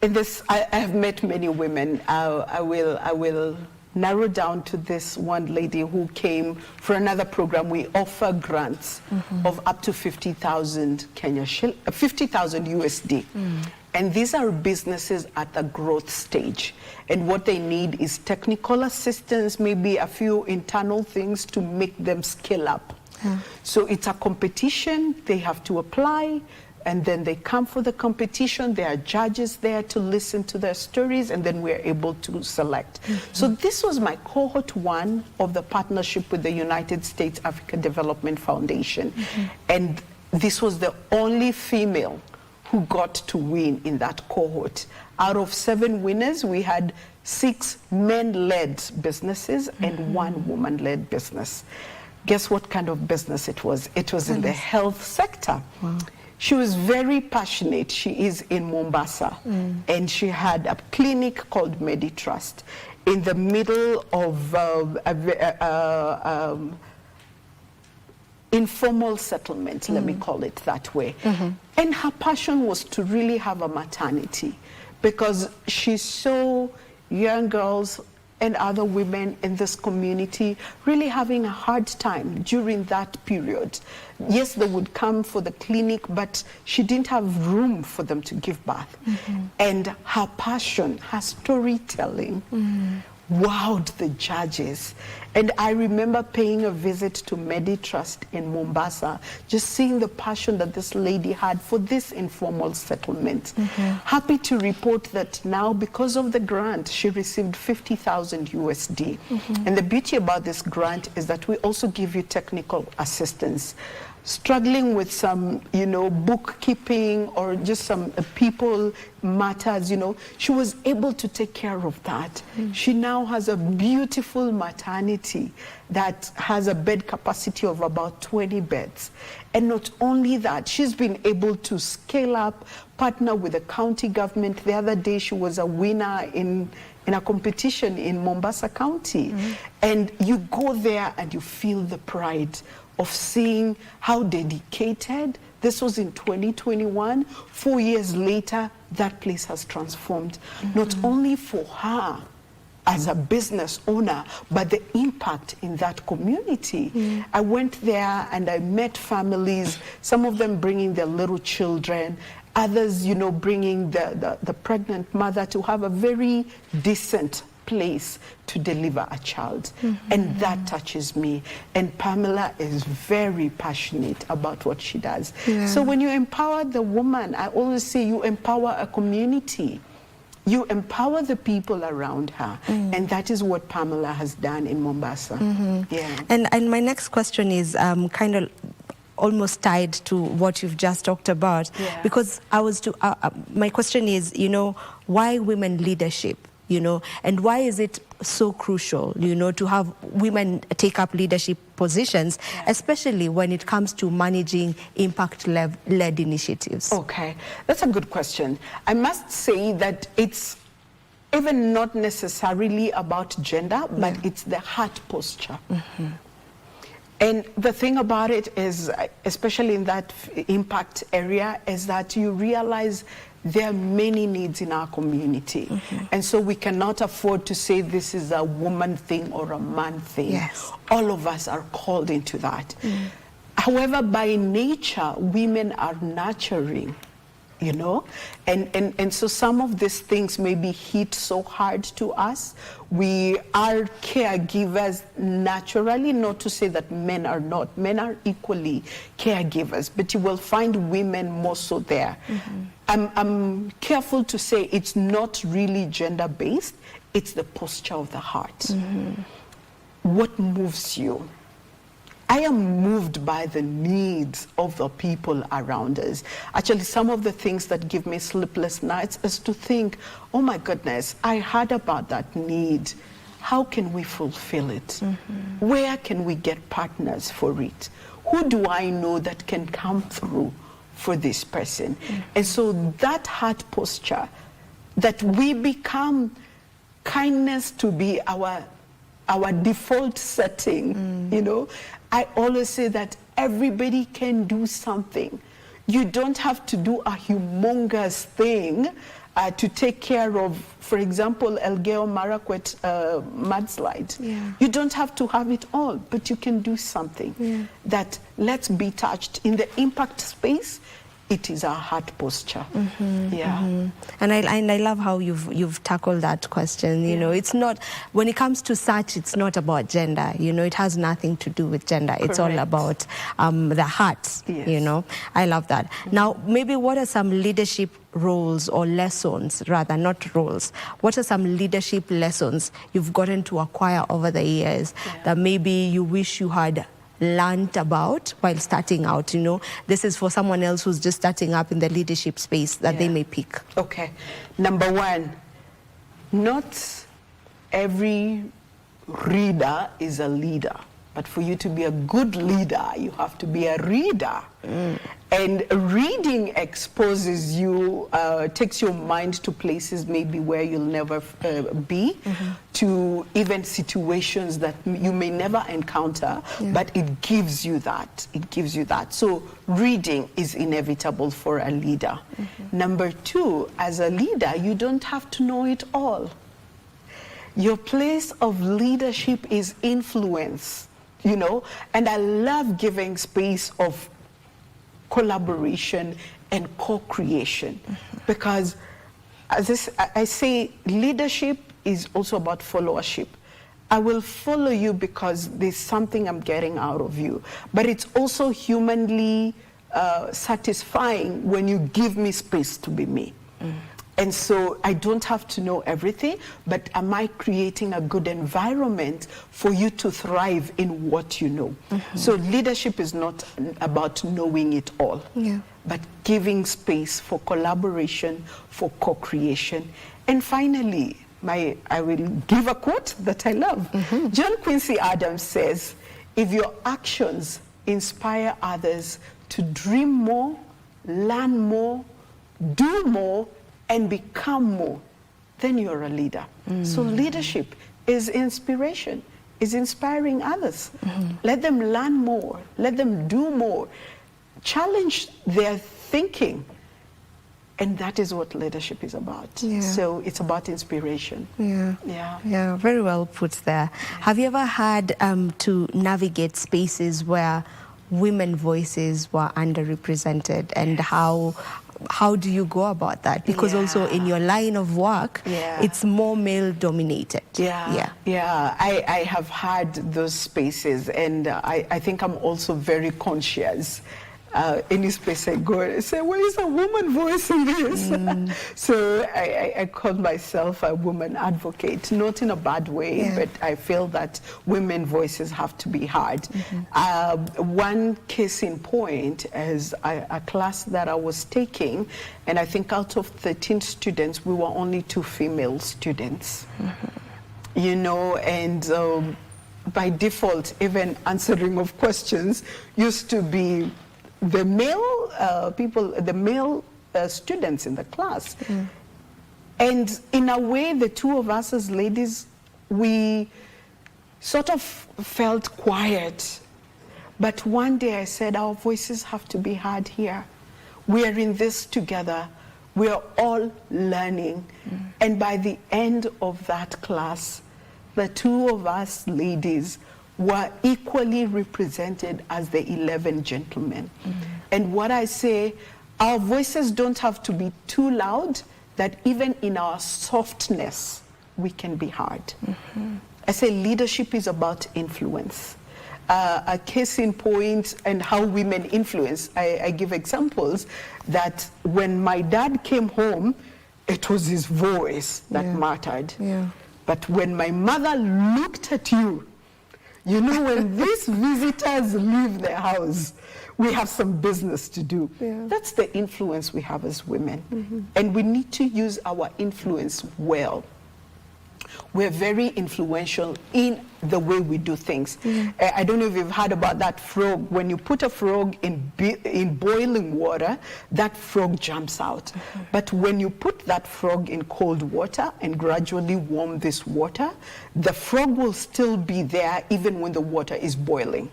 In this, I have met many women. I will narrow down to this one lady who came for another program. We offer grants of up to 50,000 50,000 USD. And these are businesses at the growth stage. And what they need is technical assistance, maybe a few internal things to make them scale up. So it's a competition, they have to apply, and then they come for the competition. There are judges there to listen to their stories, and then we're able to select. So this was my cohort 1 of the partnership with the United States Africa Development Foundation. And this was the only female who got to win in that cohort. Out of 7 winners, we had 6 men-led businesses and 1 woman-led business. Guess what kind of business it was? It was in the health sector. She was very passionate. She is in Mombasa, and she had a clinic called MediTrust in the middle of informal settlement, let me call it that way. And her passion was to really have a maternity because she saw young girls and other women in this community really having a hard time during that period. Yes, they would come for the clinic, but she didn't have room for them to give birth. And her passion, her storytelling, wowed the judges. And I remember paying a visit to MediTrust in Mombasa, just seeing the passion that this lady had for this informal settlement. Happy to report that now, because of the grant, she received 50,000 USD. And the beauty about this grant is that we also give you technical assistance. Struggling with some, you know, bookkeeping or just some people matters, you know, she was able to take care of that. She now has a beautiful maternity that has a bed capacity of about 20 beds. And not only that, she's been able to scale up, partner with the county government. The other day, she was a winner in a competition in Mombasa County. And you go there and you feel the pride of seeing how dedicated. This was in 2021. 4 years later, that place has transformed, not only for her as a business owner, but the impact in that community. I went there and I met families, some of them bringing their little children, others, you know, bringing the pregnant mother to have a very decent place to deliver a child. And that touches me. And Pamela is very passionate about what she does. So when you empower the woman, I always say you empower a community. You empower the people around her. And that is what Pamela has done in Mombasa. And my next question is kind of almost tied to what you've just talked about. Because my question is, you know, why women leadership? You know, and why is it so crucial, you know, to have women take up leadership positions, especially when it comes to managing impact-led initiatives? Okay, that's a good question. I must say that it's even not necessarily about gender, but it's the heart posture. And the thing about it is, especially in that impact area, is that you realize there are many needs in our community. And so we cannot afford to say this is a woman thing or a man thing. All of us are called into that. However, by nature, women are nurturing, you know, and so some of these things maybe hit so hard to us. We are caregivers naturally, not to say that men are not. Men are equally caregivers, but you will find women more so there. I'm careful to say it's not really gender-based, it's the posture of the heart. What moves you? I am moved by the needs of the people around us. Actually, some of the things that give me sleepless nights is to think, oh my goodness, I heard about that need. How can we fulfill it? Where can we get partners for it? Who do I know that can come through for this person? And so that heart posture, that we become kindness to be our default setting, you know. I always say that everybody can do something. You don't have to do a humongous thing to take care of, for example, Elgeyo Marakwet mudslide. You don't have to have it all, but you can do something that let's be touched. In the impact space, it is our heart posture. And I love how you've tackled that question. You know, it's not, when it comes to such, it's not about gender. You know, it has nothing to do with gender. It's all about the heart. You know, I love that. Now, maybe what are some leadership roles or lessons, rather, not roles? What are some leadership lessons you've gotten to acquire over the years that maybe you wish you had learned about while starting out? You know, this is for someone else who's just starting up in the leadership space that they may pick. Okay. Number one, not every reader is a leader. But for you to be a good leader, you have to be a reader. And reading exposes you, takes your mind to places maybe where you'll never be, to even situations that you may never encounter, but it gives you that. It gives you that. So reading is inevitable for a leader. Number two, as a leader, you don't have to know it all. Your place of leadership is influence. You know, and I love giving space of collaboration and co-creation, because as I say, leadership is also about followership. I will follow you because there's something I'm getting out of you, but it's also humanly satisfying when you give me space to be me. And so I don't have to know everything, but am I creating a good environment for you to thrive in what you know? So leadership is not about knowing it all, but giving space for collaboration, for co-creation. And finally, I will give a quote that I love. John Quincy Adams says, if your actions inspire others to dream more, learn more, do more, and become more, then you're a leader. So leadership is inspiration, is inspiring others. Let them learn more, let them do more, challenge their thinking. And that is what leadership is about. So it's about inspiration. Very well put there. Have you ever had to navigate spaces where women voices were underrepresented, and how do you go about that? Because also in your line of work, it's more male dominated. I have had those spaces, and I think I'm also very conscious. Any space I go, I say, where is a woman voice in this? So I call myself a woman advocate, not in a bad way, but I feel that women voices have to be heard. One case in point is a class that I was taking, and I think out of 13 students, we were only 2 female students. You know, and by default, even answering of questions used to be the male male students in the class. And in a way, the two of us as ladies, we sort of felt quiet. But one day I said, our voices have to be heard here. We are in this together. We are all learning. And by the end of that class, the two of us ladies were equally represented as the 11 gentlemen. And what I say, our voices don't have to be too loud, that even in our softness, we can be hard. I say leadership is about influence. A case in point and how women influence, I give examples that when my dad came home, it was his voice that mattered. But when my mother looked at you, you know, when these visitors leave the house, we have some business to do. That's the influence we have as women. And we need to use our influence well. We're very influential in the way we do things. I don't know if you've heard about that frog. When you put a frog in boiling water, that frog jumps out. But when you put that frog in cold water and gradually warm this water, the frog will still be there even when the water is boiling.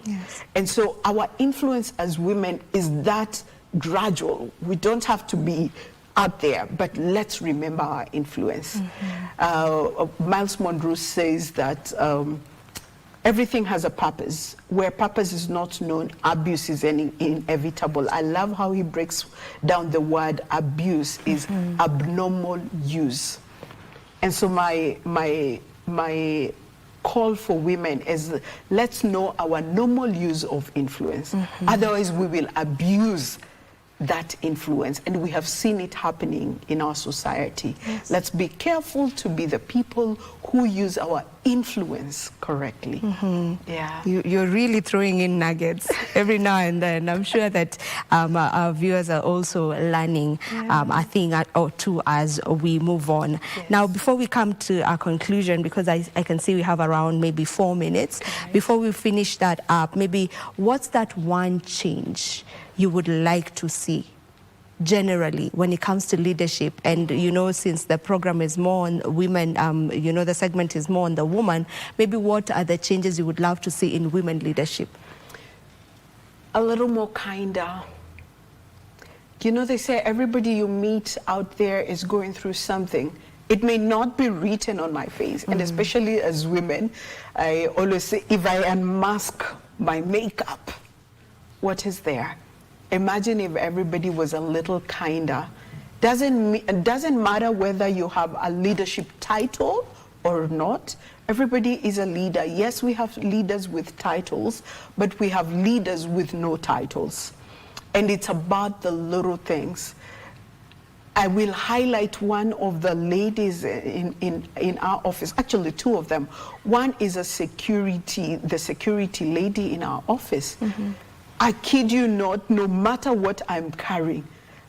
And so our influence as women is that gradual. We don't have to be out there, but let's remember our influence. Miles Monroe says that everything has a purpose. Where purpose is not known, abuse is inevitable. I love how he breaks down the word abuse is abnormal use. And so my call for women is, let's know our normal use of influence. Otherwise we will abuse that influence, and we have seen it happening in our society. Let's be careful to be the people who use our influence correctly. You're really throwing in nuggets every now and then. I'm sure that our viewers are also learning a thing or two as we move on. Now, before we come to our conclusion, because I can see we have around maybe 4 minutes, before we finish that up, maybe what's that one change you would like to see generally when it comes to leadership? And you know, since the program is more on women, you know, the segment is more on the woman, maybe what are the changes you would love to see in women leadership? A little more kinder. You know, they say everybody you meet out there is going through something. It may not be written on my face, and especially as women, I always say, if I unmask my makeup, what is there? Imagine if everybody was a little kinder. Doesn't matter whether you have a leadership title or not. Everybody is a leader. Yes, we have leaders with titles, but we have leaders with no titles. And it's about the little things. I will highlight one of the ladies in our office, actually two of them. One is the security lady in our office. I kid you not, no matter what I'm carrying,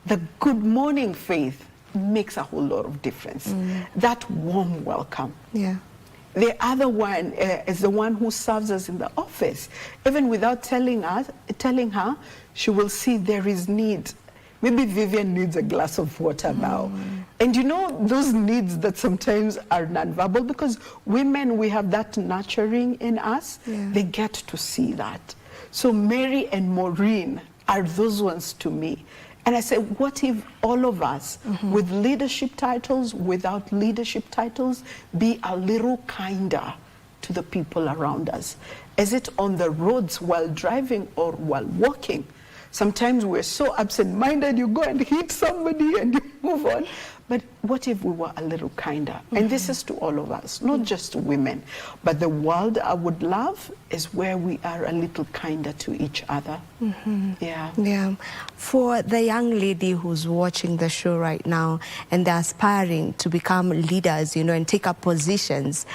the good morning faith makes a whole lot of difference. That warm welcome. The other one is the one who serves us in the office. Even without telling her, she will see there is need. Maybe Vivian needs a glass of water now. And you know, those needs that sometimes are nonverbal, because women, we have that nurturing in us. They get to see that. So Mary and Maureen are those ones to me. And I say, what if all of us, with leadership titles, without leadership titles, be a little kinder to the people around us? Is it on the roads while driving or while walking? Sometimes we're so absent-minded, you go and hit somebody and you move on. But what if we were a little kinder? And this is to all of us, not just to women. But the world I would love is where we are a little kinder to each other. For the young lady who's watching the show right now and they're aspiring to become leaders, you know, and take up positions,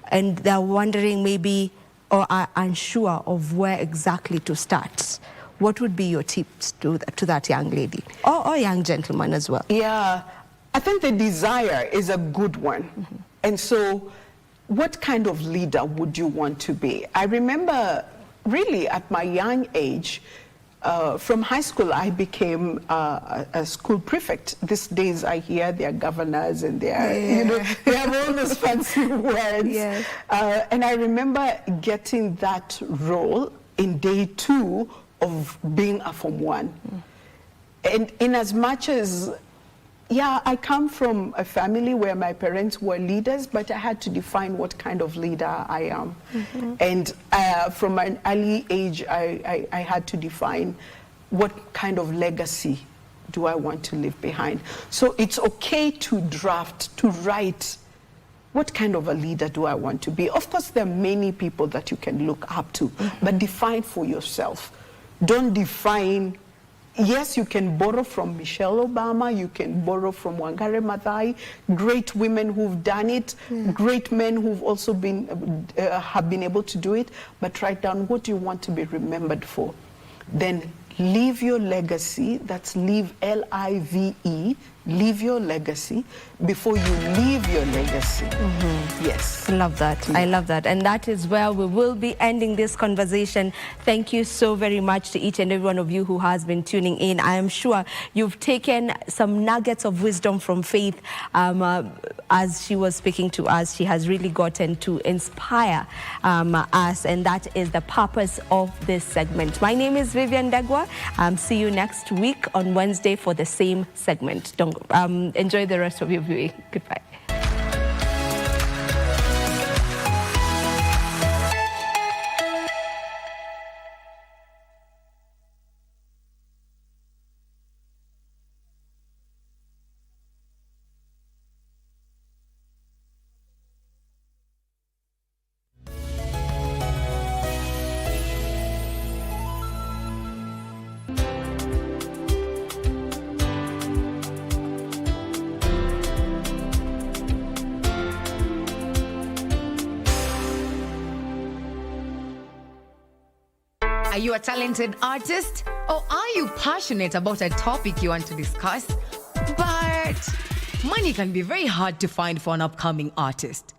and they're wondering maybe or are unsure of where exactly to start, what would be your tips to that young lady or young gentleman as well? I think the desire is a good one. And so what kind of leader would you want to be? I remember really at my young age, from high school, I became a school prefect. These days I hear they're governors and they're, you know, they have all those fancy words. And I remember getting that role in day 2 of being a Form 1. And in as much as yeah, I come from a family where my parents were leaders, but I had to define what kind of leader I am. And from an early age, I had to define what kind of legacy do I want to leave behind. So it's okay to draft, to write, what kind of a leader do I want to be? Of course, there are many people that you can look up to, but define for yourself. Don't define. Yes, you can borrow from Michelle Obama, you can borrow from Wangari Maathai, great women who've done it, great men who've also been, have been able to do it, but write down what you want to be remembered for. Then leave your legacy, that's leave, L-I-V-E, leave your legacy before you leave your legacy. Yes. Love that. I love that. And that is where we will be ending this conversation. Thank you so very much to each and every one of you who has been tuning in. I am sure you've taken some nuggets of wisdom from Faith. As she was speaking to us, she has really gotten to inspire us, and that is the purpose of this segment. My name is Vivian Dagwa. See you next week on Wednesday for the same segment. Don't enjoy the rest of your viewing. Goodbye. Are you a talented artist? Or are you passionate about a topic you want to discuss? But money can be very hard to find for an upcoming artist.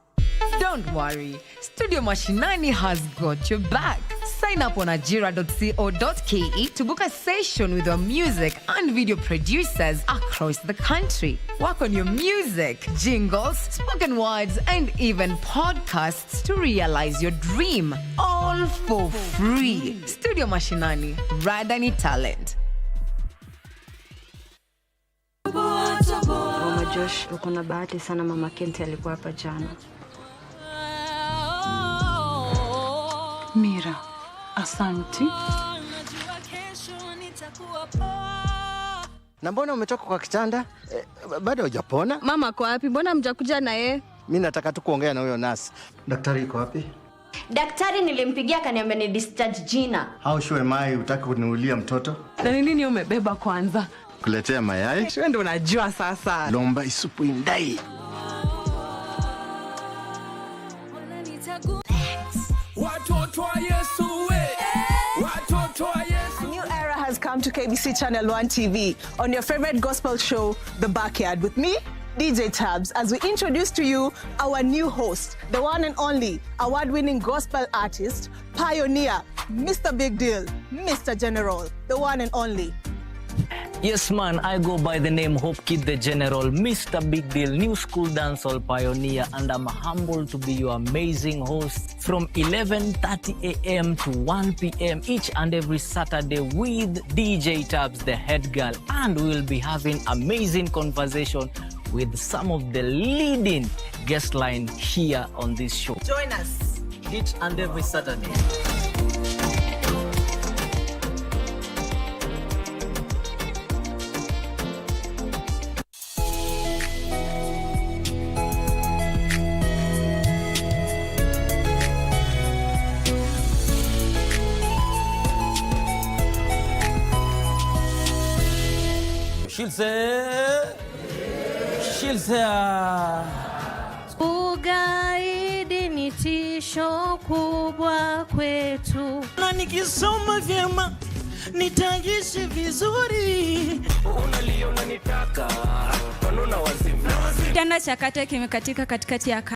Don't worry, Studio Mashinani has got your back. Sign up on ajira.co.ke to book a session with your music and video producers across the country. Work on your music, jingles, spoken words, and even podcasts to realize your dream. All for free. Studio Mashinani, Radani Talent. Mama Josh, uko na bahati sana, mama Kente alikuwa hapa jana. Mira, asanti. Na mbona umetoka kwa kitanda? Bado hujapona? Mama kwa wapi? Mbona mjakuja na yeye? Mimi nataka tu kuongea na huyo nasi. Daktari yuko wapi? Daktari nilimpigia kaniambia ni discharge jina. How sure am I utaki kuniulia mtoto? Na nini umebeba kwanza? Kuletea mayai? Wewe ndio unajua sasa. Lomba isupu indai. A new era has come to KBC Channel 1 TV on your favorite gospel show, The Backyard, with me, DJ Tabs, as we introduce to you our new host, the one and only award-winning gospel artist, pioneer, Mr. Big Deal, Mr. General, the one and only. Yes, man, I go by the name Hope Kid the General, Mr. Big Deal, new school dancehall pioneer, and I'm humbled to be your amazing host from 11:30 a.m. to 1 p.m. each and every Saturday with DJ Tabs, the head girl, and we'll be having amazing conversation with some of the leading guest line here on this show. Join us each and every Saturday. She'll say, Ugaidi ni tisho kubwa kwetu. Na nikisoma vyema nitaishi vizuri. Unaliona nitaka, kanuna wazimu. Kitanda cha kate kimekatika katikati ya